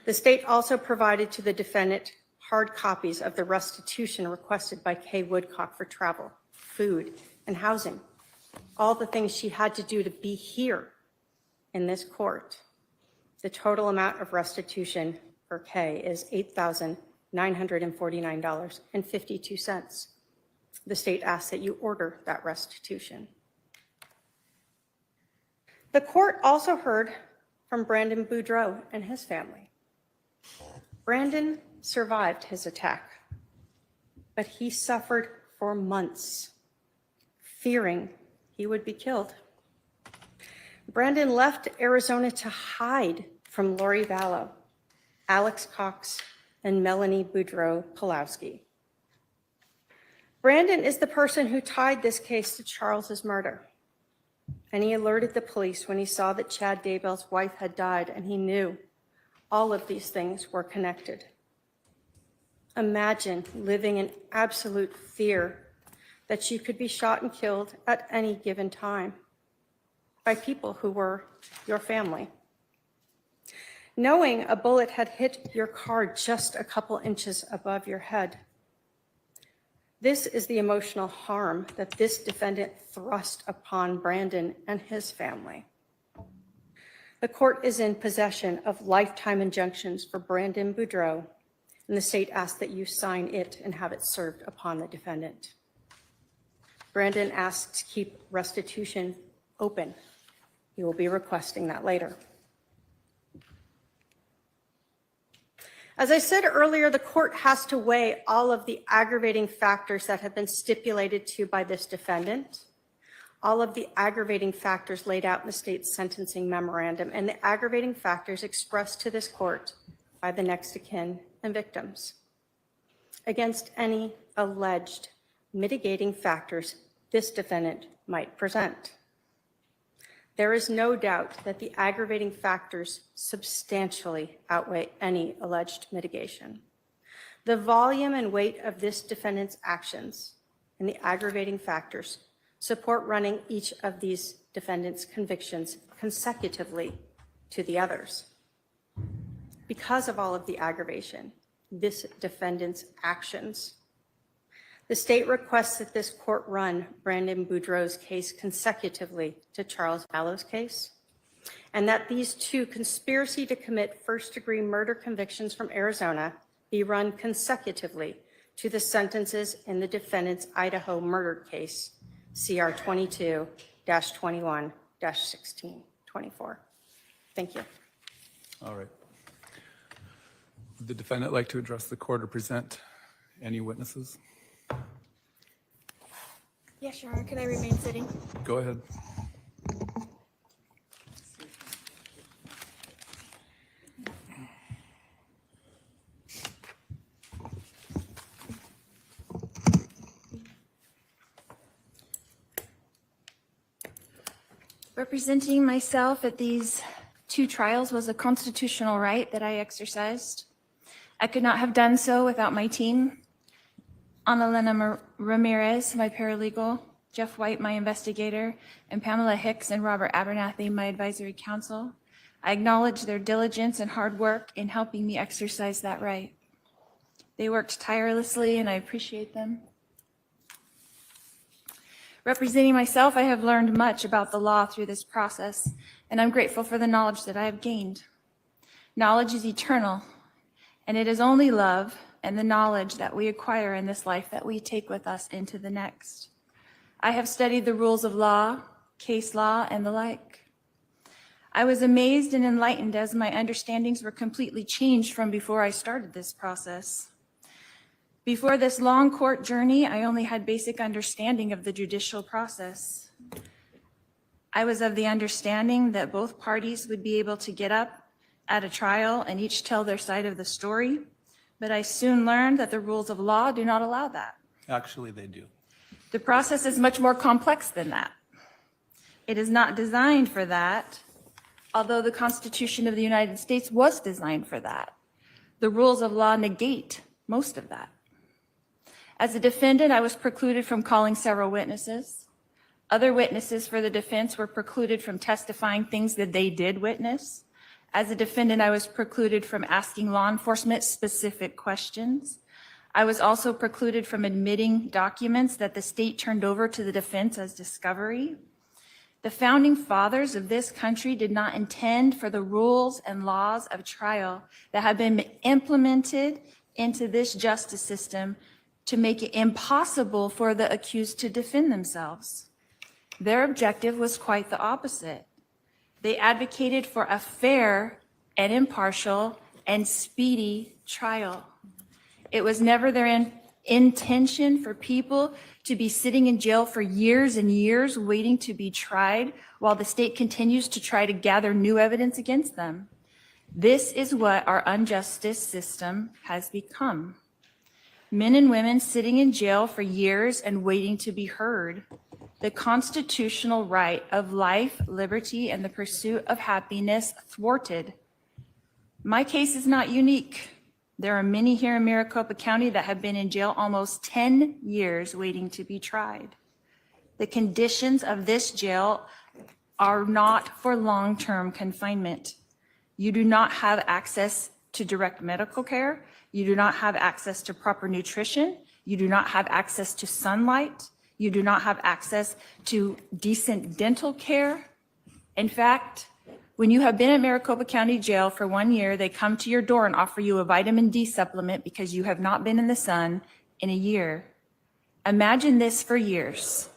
The state also provided to the defendant hard copies of the restitution requested by Kay Woodcock for travel, food, and housing, all the things she had to do to be here in this court. The total amount of restitution for Kay is $8,949.52. The state asks that you order that restitution. The court also heard from Brandon Boudreau and his family. Brandon survived his attack, but he suffered for months, fearing he would be killed. Brandon left Arizona to hide from Lori Vallow, Alex Cox, and Melanie Boudreau-Pulowski. Brandon is the person who tied this case to Charles's murder, and he alerted the police when he saw that Chad Daybell's wife had died, and he knew all of these things were connected. Imagine living in absolute fear that you could be shot and killed at any given time by people who were your family. Knowing a bullet had hit your car just a couple inches above your head. This is the emotional harm that this defendant thrust upon Brandon and his family. The court is in possession of lifetime injunctions for Brandon Boudreau, and the state asks that you sign it and have it served upon the defendant. Brandon asks to keep restitution open. He will be requesting that later. As I said earlier, the court has to weigh all of the aggravating factors that have been stipulated to by this defendant, all of the aggravating factors laid out in the state's sentencing memorandum, and the aggravating factors expressed to this court by the next of kin and victims against any alleged mitigating factors this defendant might present. There is no doubt that the aggravating factors substantially outweigh any alleged mitigation. The volume and weight of this defendant's actions and the aggravating factors support running each of these defendants' convictions consecutively to the others. Because of all of the aggravation, this defendant's actions, the state requests that this court run Brandon Boudreau's case consecutively to Charles Vallow's case, and that these two conspiracy to commit first-degree murder convictions from Arizona be run consecutively to the sentences in the defendant's Idaho murder case, CR 22-21-1624. Thank you. All right. Would the defendant like to address the court or present any witnesses? Yes, Your Honor. Could I remain sitting? Go ahead. Representing myself at these two trials was a constitutional right that I exercised. I could not have done so without my team. Annalena Ramirez, my paralegal, Jeff White, my investigator, and Pamela Hicks and Robert Abernathy, my advisory counsel. I acknowledge their diligence and hard work in helping me exercise that right. They worked tirelessly, and I appreciate them. Representing myself, I have learned much about the law through this process and I'm grateful for the knowledge that I have gained. Knowledge is eternal, and it is only love and the knowledge that we acquire in this life that we take with us into the next. I have studied the rules of law, case law, and the like. I was amazed and enlightened as my understandings were completely changed from before I started this process. Before this long court journey, I only had basic understanding of the judicial process. I was of the understanding that both parties would be able to get up at a trial and each tell their side of the story, but I soon learned that the rules of law do not allow that. Actually, they do. The process is much more complex than that. It is not designed for that, although the Constitution of the United States was designed for that. The rules of law negate most of that. As a defendant, I was precluded from calling several witnesses. Other witnesses for the defense were precluded from testifying things that they did witness. As a defendant, I was precluded from asking law enforcement specific questions. I was also precluded from admitting documents that the state turned over to the defense as discovery. The founding fathers of this country did not intend for the rules and laws of trial that have been implemented into this justice system to make it impossible for the accused to defend themselves. Their objective was quite the opposite. They advocated for a fair and impartial and speedy trial. It was never their intention for people to be sitting in jail for years and years waiting to be tried while the state continues to try to gather new evidence against them. This is what our unjustice system has become. Men and women sitting in jail for years and waiting to be heard. The constitutional right of life, liberty, and the pursuit of happiness thwarted. My case is not unique. There are many here in Maricopa County that have been in jail almost 10 years waiting to be tried. The conditions of this jail are not for long-term confinement. You do not have access to direct medical care. You do not have access to proper nutrition. You do not have access to sunlight. You do not have access to decent dental care. In fact, when you have been at Maricopa County Jail for 1 year, they come to your door and offer you a vitamin D supplement because you have not been in the sun in a year. Imagine this for years.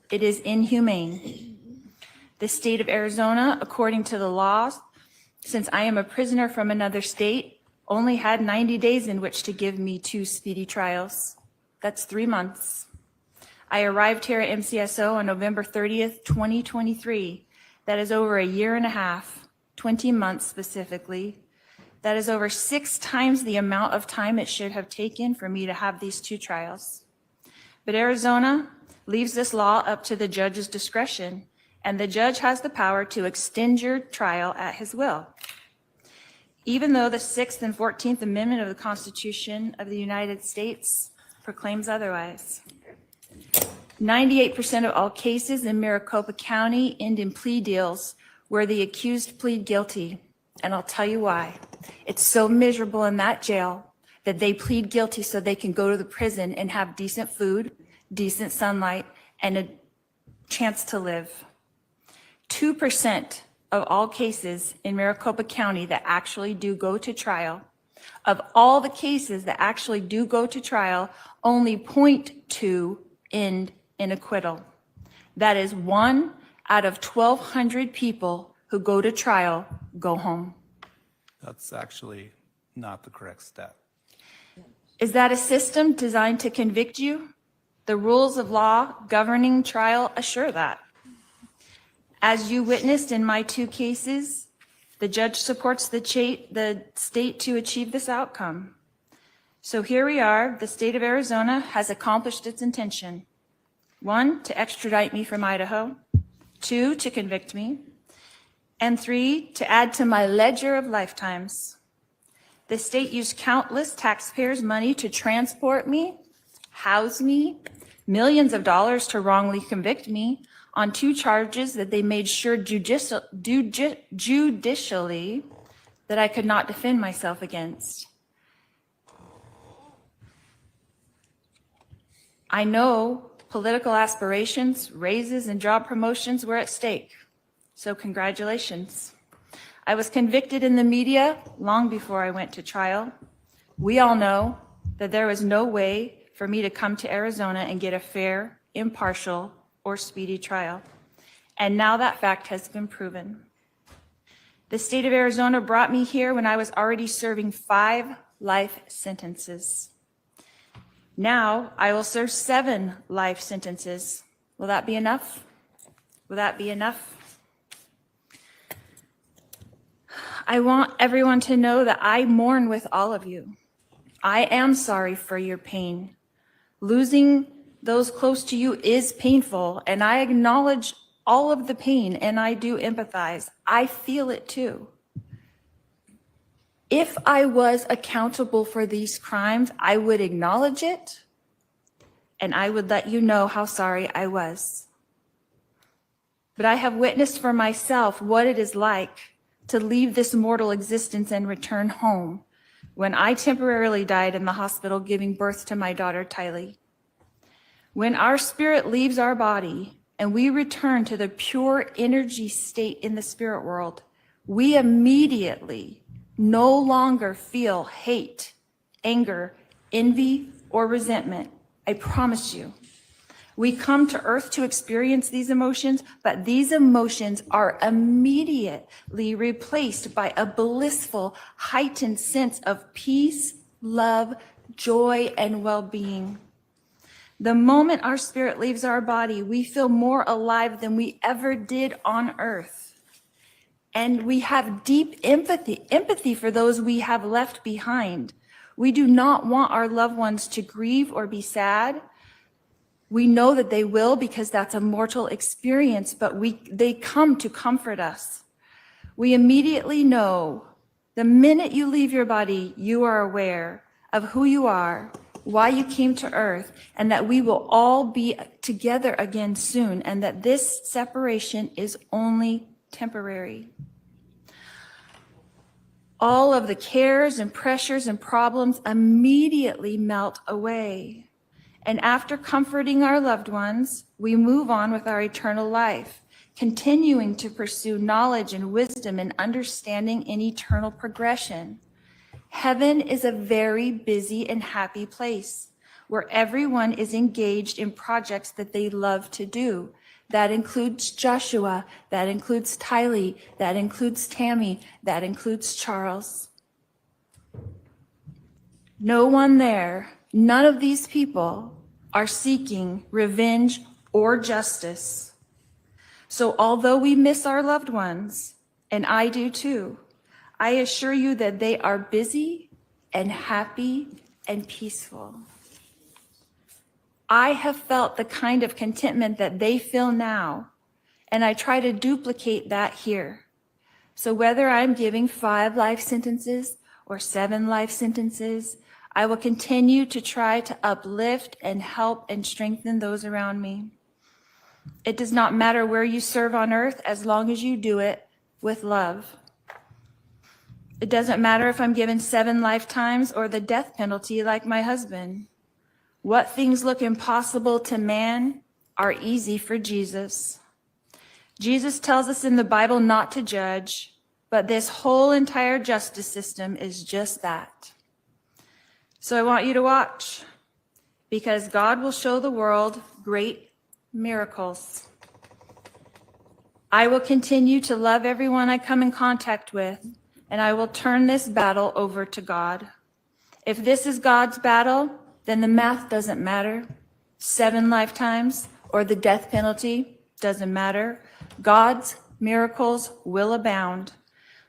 It is inhumane. The state of Arizona, according to the laws, since I am a prisoner from another state, only had 90 days in which to give me 2 speedy trials. That's 3 months. I arrived here at MCSO on November 30th, 2023. That is over a year and a half, 20 months specifically. That is over 6 times the amount of time it should have taken for me to have these 2 trials. But Arizona leaves this law up to the judge's discretion, and the judge has the power to extend your trial at his will. Even though the 6th and 14th Amendment of the Constitution of the United States proclaims otherwise. 98% of all cases in Maricopa County end in plea deals where the accused plead guilty. And I'll tell you why. It's so miserable in that jail that they plead guilty so they can go to the prison and have decent food, decent sunlight, and a chance to live. 2% of all cases in Maricopa County that actually do go to trial, of all the cases that actually do go to trial, only 0.2 end in acquittal. That is 1 out of 1,200 people who go to trial go home. That's actually not the correct stat. Is that a system designed to convict you? The rules of law governing trial assure that. As you witnessed in my 2 cases, the judge supports the state to achieve this outcome. So here we are, the state of Arizona has accomplished its intention. 1, to extradite me from Idaho. 2, to convict me. And 3, to add to my ledger of lifetimes. The state used countless taxpayers' money to transport me, house me, millions of dollars to wrongly convict me on 2 charges that they made sure judicially that I could not defend myself against. I know political aspirations, raises, and job promotions were at stake. So congratulations. I was convicted in the media long before I went to trial. We all know that there was no way for me to come to Arizona and get a fair, impartial, or speedy trial. And now that fact has been proven. The state of Arizona brought me here when I was already serving 5 life sentences. Now I will serve 7 life sentences. Will that be enough? Will that be enough? I want everyone to know that I mourn with all of you. I am sorry for your pain. Losing those close to you is painful, and I acknowledge all of the pain, and I do empathize. I feel it too. If I was accountable for these crimes, I would acknowledge it, and I would let you know how sorry I was. But I have witnessed for myself what it is like to leave this mortal existence and return home when I temporarily died in the hospital giving birth to my daughter, Tylee. When our spirit leaves our body and we return to the pure energy state in the spirit world, we immediately no longer feel hate, anger, envy, or resentment. I promise you. We come to earth to experience these emotions, but these emotions are immediately replaced by a blissful, heightened sense of peace, love, joy, and well-being. The moment our spirit leaves our body, we feel more alive than we ever did on earth. And we have deep empathy for those we have left behind. We do not want our loved ones to grieve or be sad. We know that they will because that's a mortal experience, but they come to comfort us. We immediately know the minute you leave your body, you are aware of who you are, why you came to earth, and that we will all be together again soon, and that this separation is only temporary. All of the cares and pressures and problems immediately melt away. And after comforting our loved ones, we move on with our eternal life, continuing to pursue knowledge and wisdom and understanding in eternal progression. Heaven is a very busy and happy place where everyone is engaged in projects that they love to do. That includes Joshua, that includes Tylee, that includes Tammy, that includes Charles. No one there, none of these people are seeking revenge or justice. So although we miss our loved ones, and I do too, I assure you that they are busy and happy and peaceful. I have felt the kind of contentment that they feel now, and I try to duplicate that here. So whether I'm giving 5 life sentences or 7 life sentences, I will continue to try to uplift and help and strengthen those around me. It does not matter where you serve on earth as long as you do it with love. It doesn't matter if I'm given 7 lifetimes or the death penalty like my husband. What things look impossible to man are easy for Jesus. Jesus tells us in the Bible not to judge, but this whole entire justice system is just that. So I want you to watch, because God will show the world great miracles. I will continue to love everyone I come in contact with, and I will turn this battle over to God. If this is God's battle, then the math doesn't matter. 7 lifetimes or the death penalty doesn't matter. God's miracles will abound.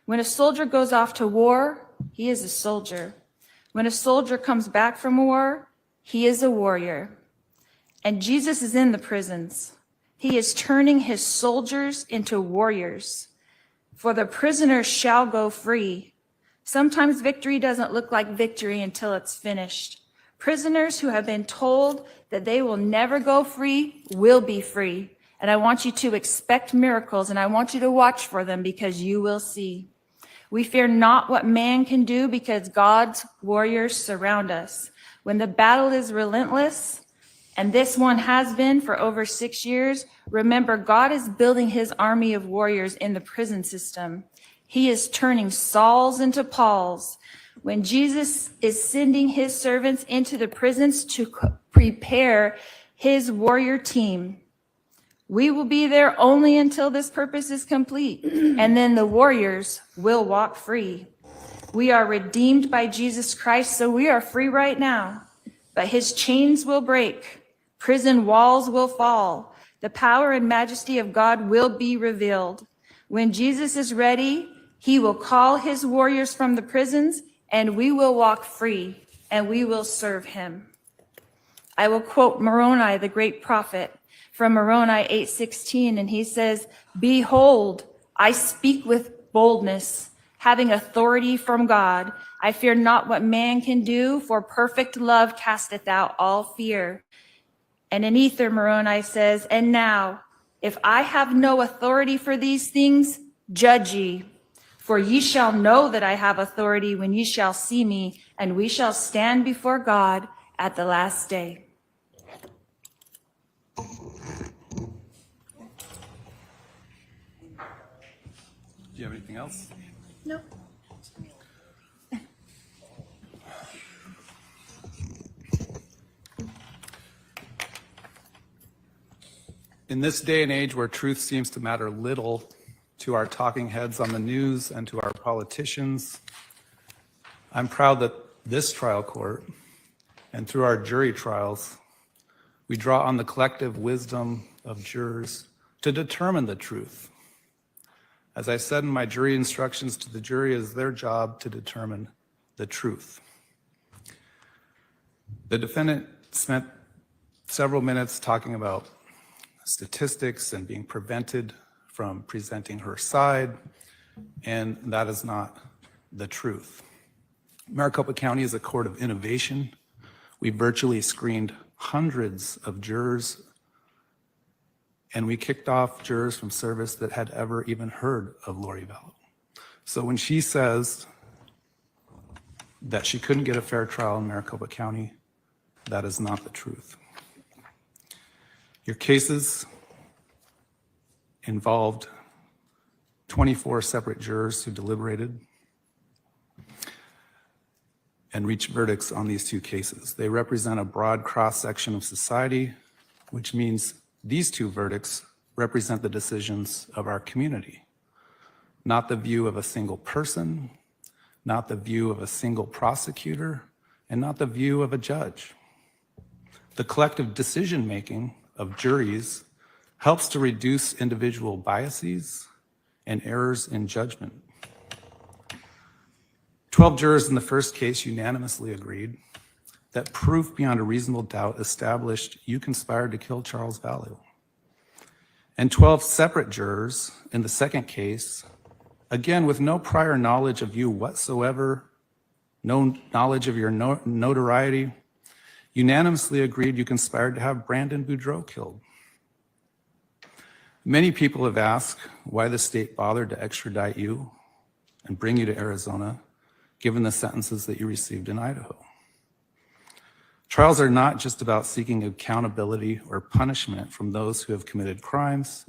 When a soldier goes off to war, he is a soldier. When a soldier comes back from war, he is a warrior. And Jesus is in the prisons. He is turning his soldiers into warriors. For the prisoners shall go free. Sometimes victory doesn't look like victory until it's finished. Prisoners who have been told that they will never go free will be free. And I want you to expect miracles, and I want you to watch for them, because you will see. We fear not what man can do, because God's warriors surround us. When the battle is relentless and this one has been for over 6 years, remember, God is building his army of warriors in the prison system. He is turning Sauls into Pauls. When Jesus is sending his servants into the prisons to prepare his warrior team, we will be there only until this purpose is complete, and then the warriors will walk free. We are redeemed by Jesus Christ, so we are free right now. But his chains will break, prison walls will fall, the power and majesty of God will be revealed. When Jesus is ready, he will call his warriors from the prisons, and we will walk free, and we will serve him. I will quote Moroni, the great prophet, from Moroni 8:16, and he says, "Behold, I speak with boldness, having authority from God. I fear not what man can do, for perfect love casteth out all fear." And in Ether, Moroni says, "And now, if I have no authority for these things, judge ye. For ye shall know that I have authority when ye shall see me, and we shall stand before God at the last day." Do you have anything else? No. In this day and age where truth seems to matter little to our talking heads on the news and to our politicians, I'm proud that this trial court and through our jury trials, we draw on the collective wisdom of jurors to determine the truth. As I said in my jury instructions to the jury, it is their job to determine the truth. The defendant spent several minutes talking about statistics and being prevented from presenting her side, and that is not the truth. Maricopa County is a court of innovation. We virtually screened hundreds of jurors, and we kicked off jurors from service that had ever even heard of Lori Vallow. So when she says that she couldn't get a fair trial in Maricopa County, that is not the truth. Your cases involved 24 separate jurors who deliberated and reached verdicts on these two cases. They represent a broad cross-section of society, which means these two verdicts represent the decisions of our community, not the view of a single person, not the view of a single prosecutor, and not the view of a judge. The collective decision-making of juries helps to reduce individual biases and errors in judgment. 12 jurors in the first case unanimously agreed that proof beyond a reasonable doubt established you conspired to kill Charles Vallow. And 12 separate jurors in the second case, again with no prior knowledge of you whatsoever, no knowledge of your notoriety, unanimously agreed you conspired to have Brandon Boudreau killed. Many people have asked why the state bothered to extradite you and bring you to Arizona, given the sentences that you received in Idaho. Trials are not just about seeking accountability or punishment from those who have committed crimes,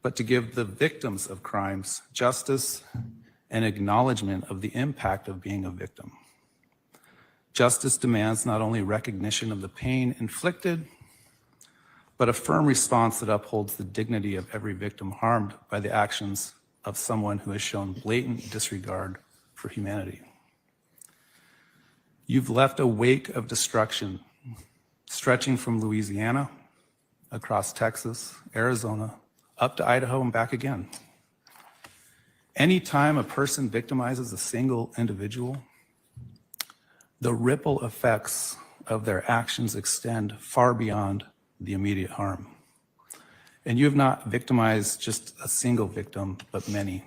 but to give the victims of crimes justice and acknowledgement of the impact of being a victim. Justice demands not only recognition of the pain inflicted, but a firm response that upholds the dignity of every victim harmed by the actions of someone who has shown blatant disregard for humanity. You've left a wake of destruction stretching from Louisiana, across Texas, Arizona, up to Idaho and back again. Anytime a person victimizes a single individual, the ripple effects of their actions extend far beyond the immediate harm. And you have not victimized just a single victim, but many.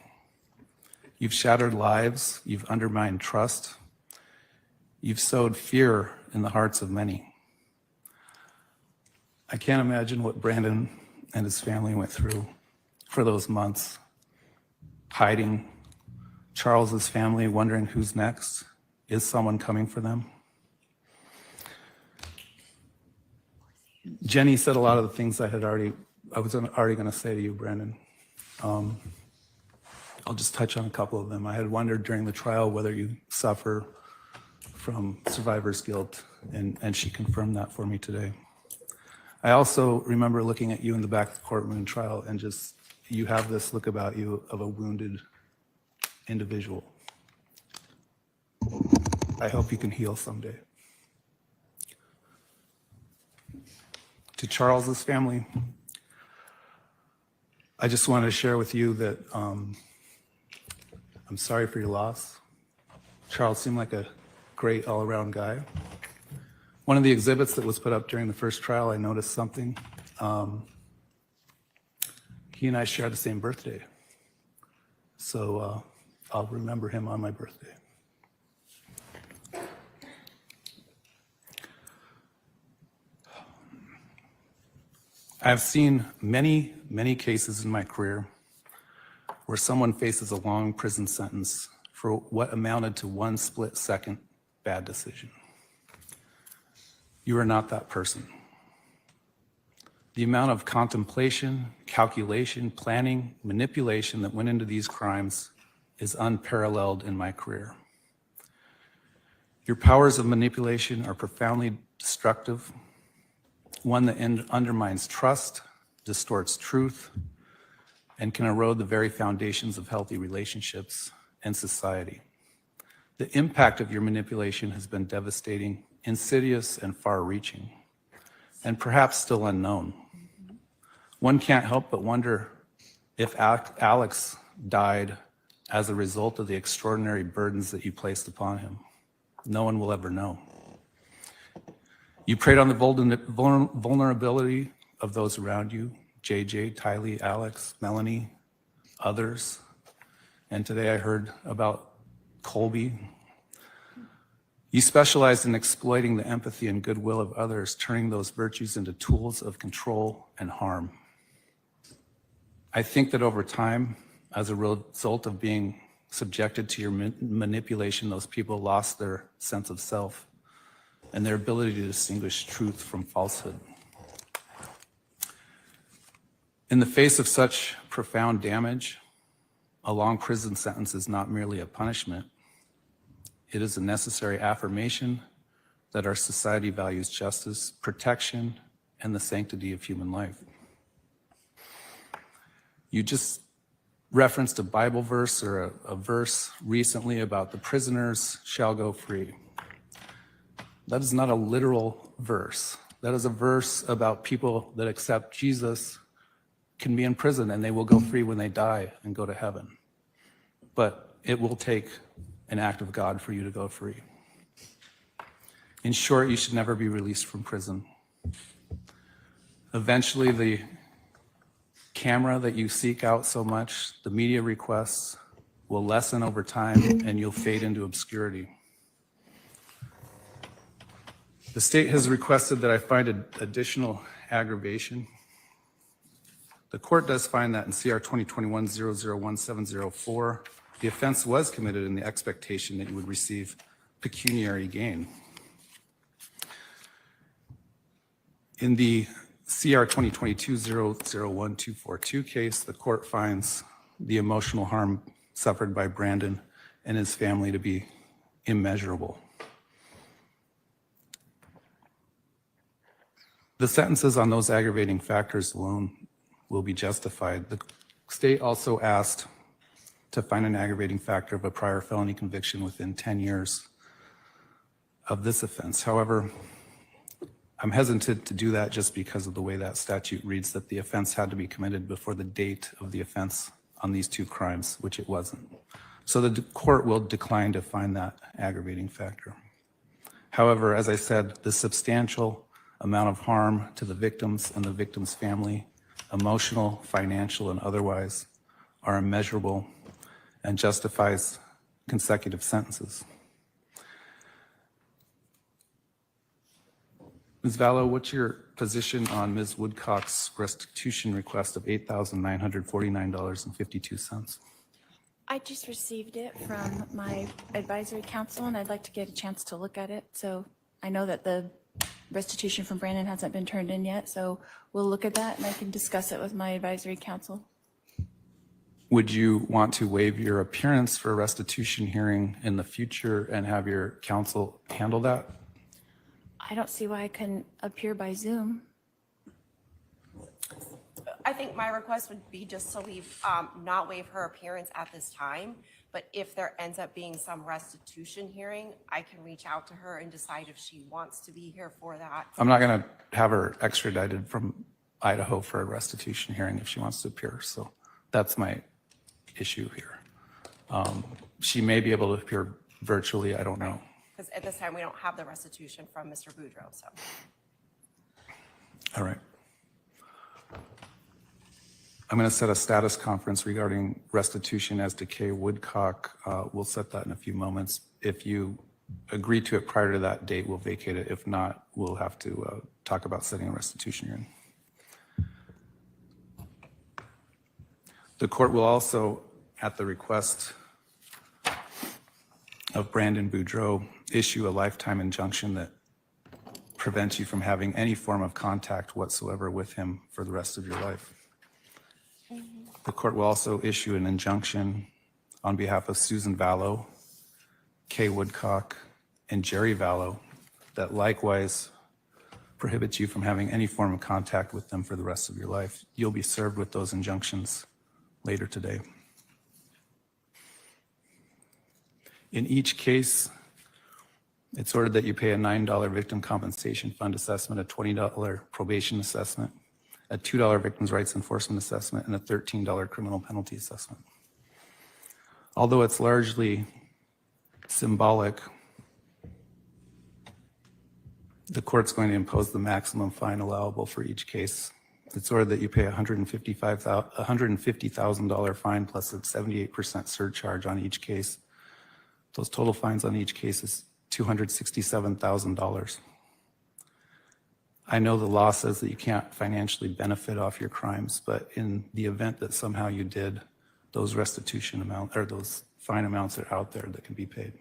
You've shattered lives, you've undermined trust, you've sowed fear in the hearts of many. I can't imagine what Brandon and his family went through for those months, hiding, Charles's family wondering who's next. Is someone coming for them? Jenny said a lot of the things I was already going to say to you, Brandon. I'll just touch on a couple of them. I had wondered during the trial whether you suffer from survivor's guilt, and she confirmed that for me today. I also remember looking at you in the back of the courtroom in trial, and just, you have this look about you of a wounded individual. I hope you can heal someday. To Charles's family, I just wanted to share with you that I'm sorry for your loss. Charles seemed like a great all-around guy. One of the exhibits that was put up during the first trial, I noticed something. He and I share the same birthday. So I'll remember him on my birthday. I've seen many, many cases in my career where someone faces a long prison sentence for what amounted to one split-second bad decision. You are not that person. The amount of contemplation, calculation, planning, manipulation that went into these crimes is unparalleled in my career. Your powers of manipulation are profoundly destructive, one that undermines trust, distorts truth, and can erode the very foundations of healthy relationships and society. The impact of your manipulation has been devastating, insidious, and far-reaching, and perhaps still unknown. One can't help but wonder if Alex died as a result of the extraordinary burdens that you placed upon him. No one will ever know. You preyed on the vulnerability of those around you, JJ, Tylee, Alex, Melanie, others. And today I heard about Colby. You specialized in exploiting the empathy and goodwill of others, turning those virtues into tools of control and harm. I think that over time, as a result of being subjected to your manipulation, those people lost their sense of self and their ability to distinguish truth from falsehood. In the face of such profound damage, a long prison sentence is not merely a punishment. It is a necessary affirmation that our society values justice, protection, and the sanctity of human life. You just referenced a Bible verse or a verse recently about the prisoners shall go free. That is not a literal verse. That is a verse about people that accept Jesus can be in prison and they will go free when they die and go to heaven. But it will take an act of God for you to go free. In short, you should never be released from prison. Eventually, the camera that you seek out so much, the media requests, will lessen over time and you'll fade into obscurity. The state has requested that I find additional aggravation. The court does find that in CR 2021-001704, the offense was committed in the expectation that you would receive pecuniary gain. In the CR 2022-001242 case, the court finds the emotional harm suffered by Brandon and his family to be immeasurable. The sentences on those aggravating factors alone will be justified. The state also asked to find an aggravating factor of a prior felony conviction within 10 years of this offense. However, I'm hesitant to do that just because of the way that statute reads, that the offense had to be committed before the date of the offense on these two crimes, which it wasn't. So the court will decline to find that aggravating factor. However, as I said, the substantial amount of harm to the victims and the victim's family, emotional, financial, and otherwise, are immeasurable and justifies consecutive sentences. Ms. Vallow, what's your position on Ms. Woodcock's restitution request of $8,949.52? I just received it from my advisory council, and I'd like to get a chance to look at it. So I know that the restitution from Brandon hasn't been turned in yet, so we'll look at that and I can discuss it with my advisory council. Would you want to waive your appearance for a restitution hearing in the future and have your counsel handle that? I don't see why I couldn't appear by Zoom. I think my request would be just to leave, not waive her appearance at this time, but if there ends up being some restitution hearing, I can reach out to her and decide if she wants to be here for that. I'm not going to have her extradited from Idaho for a restitution hearing if she wants to appear. So that's my issue here. She may be able to appear virtually. I don't know. Because at this time, we don't have the restitution from Mr. Boudreaux, so. All right. I'm going to set a status conference regarding restitution as to Kay Woodcock. We'll set that in a few moments. If you agree to it prior to that date, we'll vacate it. If not, we'll have to talk about setting a restitution hearing. The court will also, at the request of Brandon Boudreaux, issue a lifetime injunction that prevents you from having any form of contact whatsoever with him for the rest of your life. The court will also issue an injunction on behalf of Susan Vallow, Kay Woodcock, and Jerry Vallow that likewise prohibits you from having any form of contact with them for the rest of your life. You'll be served with those injunctions later today. In each case, it's ordered that you pay a $9 victim compensation fund assessment, a $20 probation assessment, a $2 victims' rights enforcement assessment, and a $13 criminal penalty assessment. Although it's largely symbolic, the court's going to impose the maximum fine allowable for each case. It's ordered that you pay a $150,000 fine plus a 78% surcharge on each case. Those total fines on each case is $267,000. I know the law says that you can't financially benefit off your crimes, but in the event that somehow you did, those restitution amounts or those fine amounts are out there that can be paid.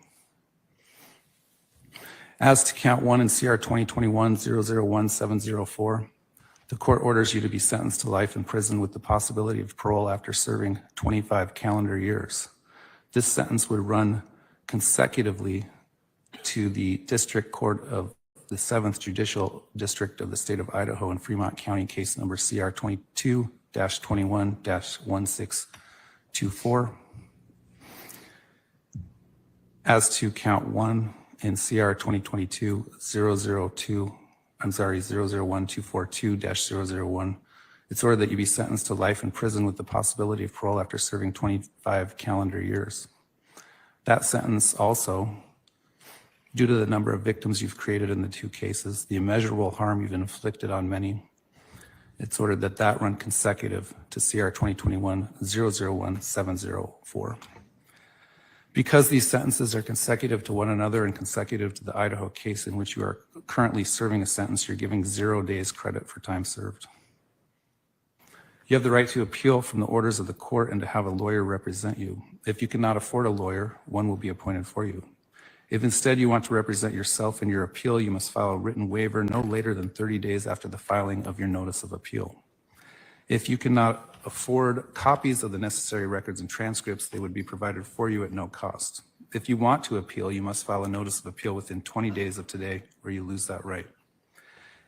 As to count 1 in CR 2021-001704, the court orders you to be sentenced to life in prison with the possibility of parole after serving 25 calendar years. This sentence would run consecutively to the District Court of the 7th Judicial District of the State of Idaho in Fremont County, case number CR 22-21-1624. As to count 1 in CR 2022-001-242-001, it's ordered that you be sentenced to life in prison with the possibility of parole after serving 25 calendar years. That sentence also, due to the number of victims you've created in the two cases, the immeasurable harm you've inflicted on many, it's ordered that that run consecutive to CR 2021-001-704. Because these sentences are consecutive to one another and consecutive to the Idaho case in which you are currently serving a sentence, you're giving 0 days credit for time served. You have the right to appeal from the orders of the court and to have a lawyer represent you. If you cannot afford a lawyer, one will be appointed for you. If instead you want to represent yourself in your appeal, you must file a written waiver no later than 30 days after the filing of your notice of appeal. If you cannot afford copies of the necessary records and transcripts, they would be provided for you at no cost. If you want to appeal, you must file a notice of appeal within 20 days of today, or you lose that right.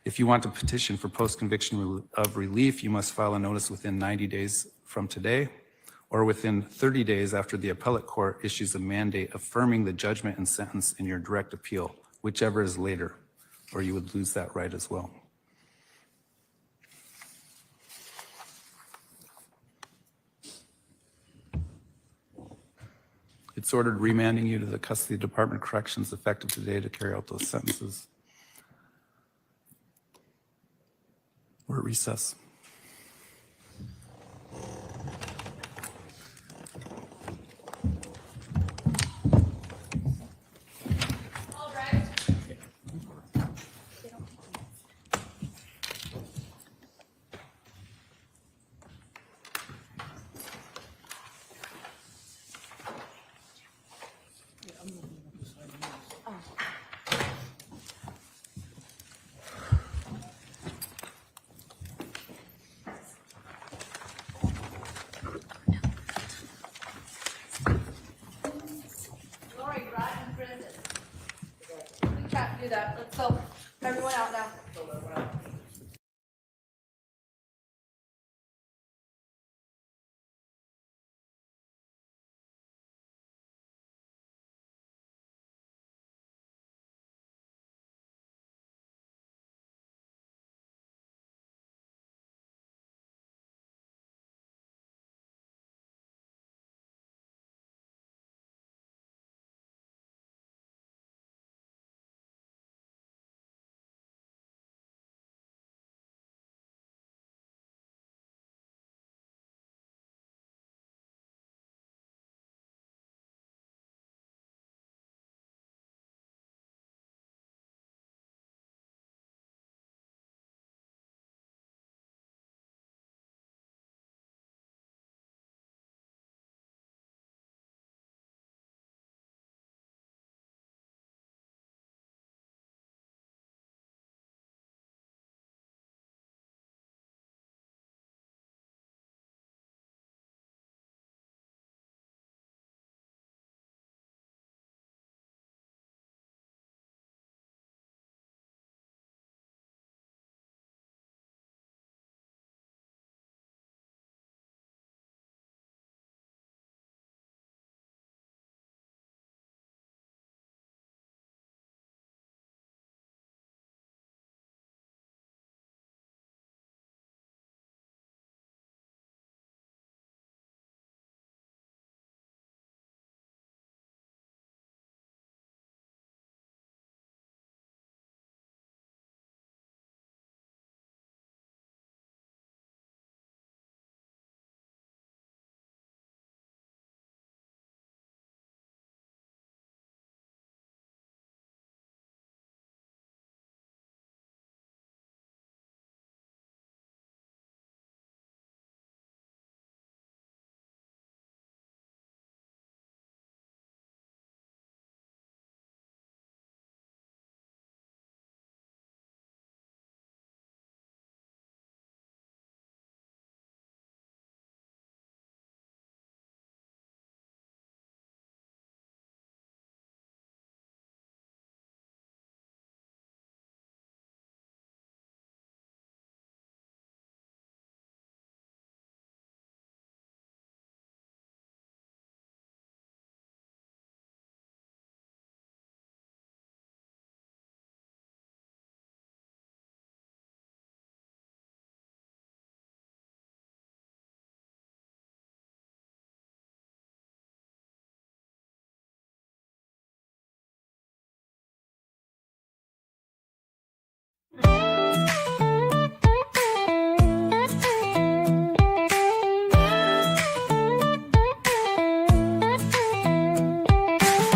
If you want to petition for post-conviction of relief, you must file a notice within 90 days from today, or within 30 days after the appellate court issues a mandate affirming the judgment and sentence in your direct appeal, whichever is later, or you would lose that right as well. It's ordered remanding you to the Custody Department of Corrections effective today to carry out those sentences. We're at recess. that. Let's go. Everyone out now.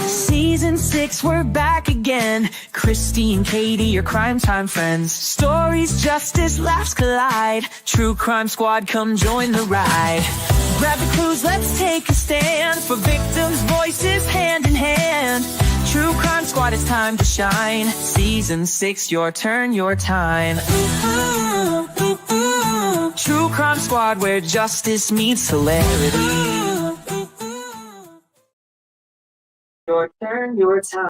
Season 6, we're back again. Kristi and Katie, your crime time friends. Stories, justice, laughs collide. True Crime Squad, come join the ride. Grab the clues, let's take a stand. For victims' voices, hand in hand. True Crime Squad, it's time to shine. Season 6, your turn, your time. True Crime Squad, where justice meets hilarity. Your turn, your time.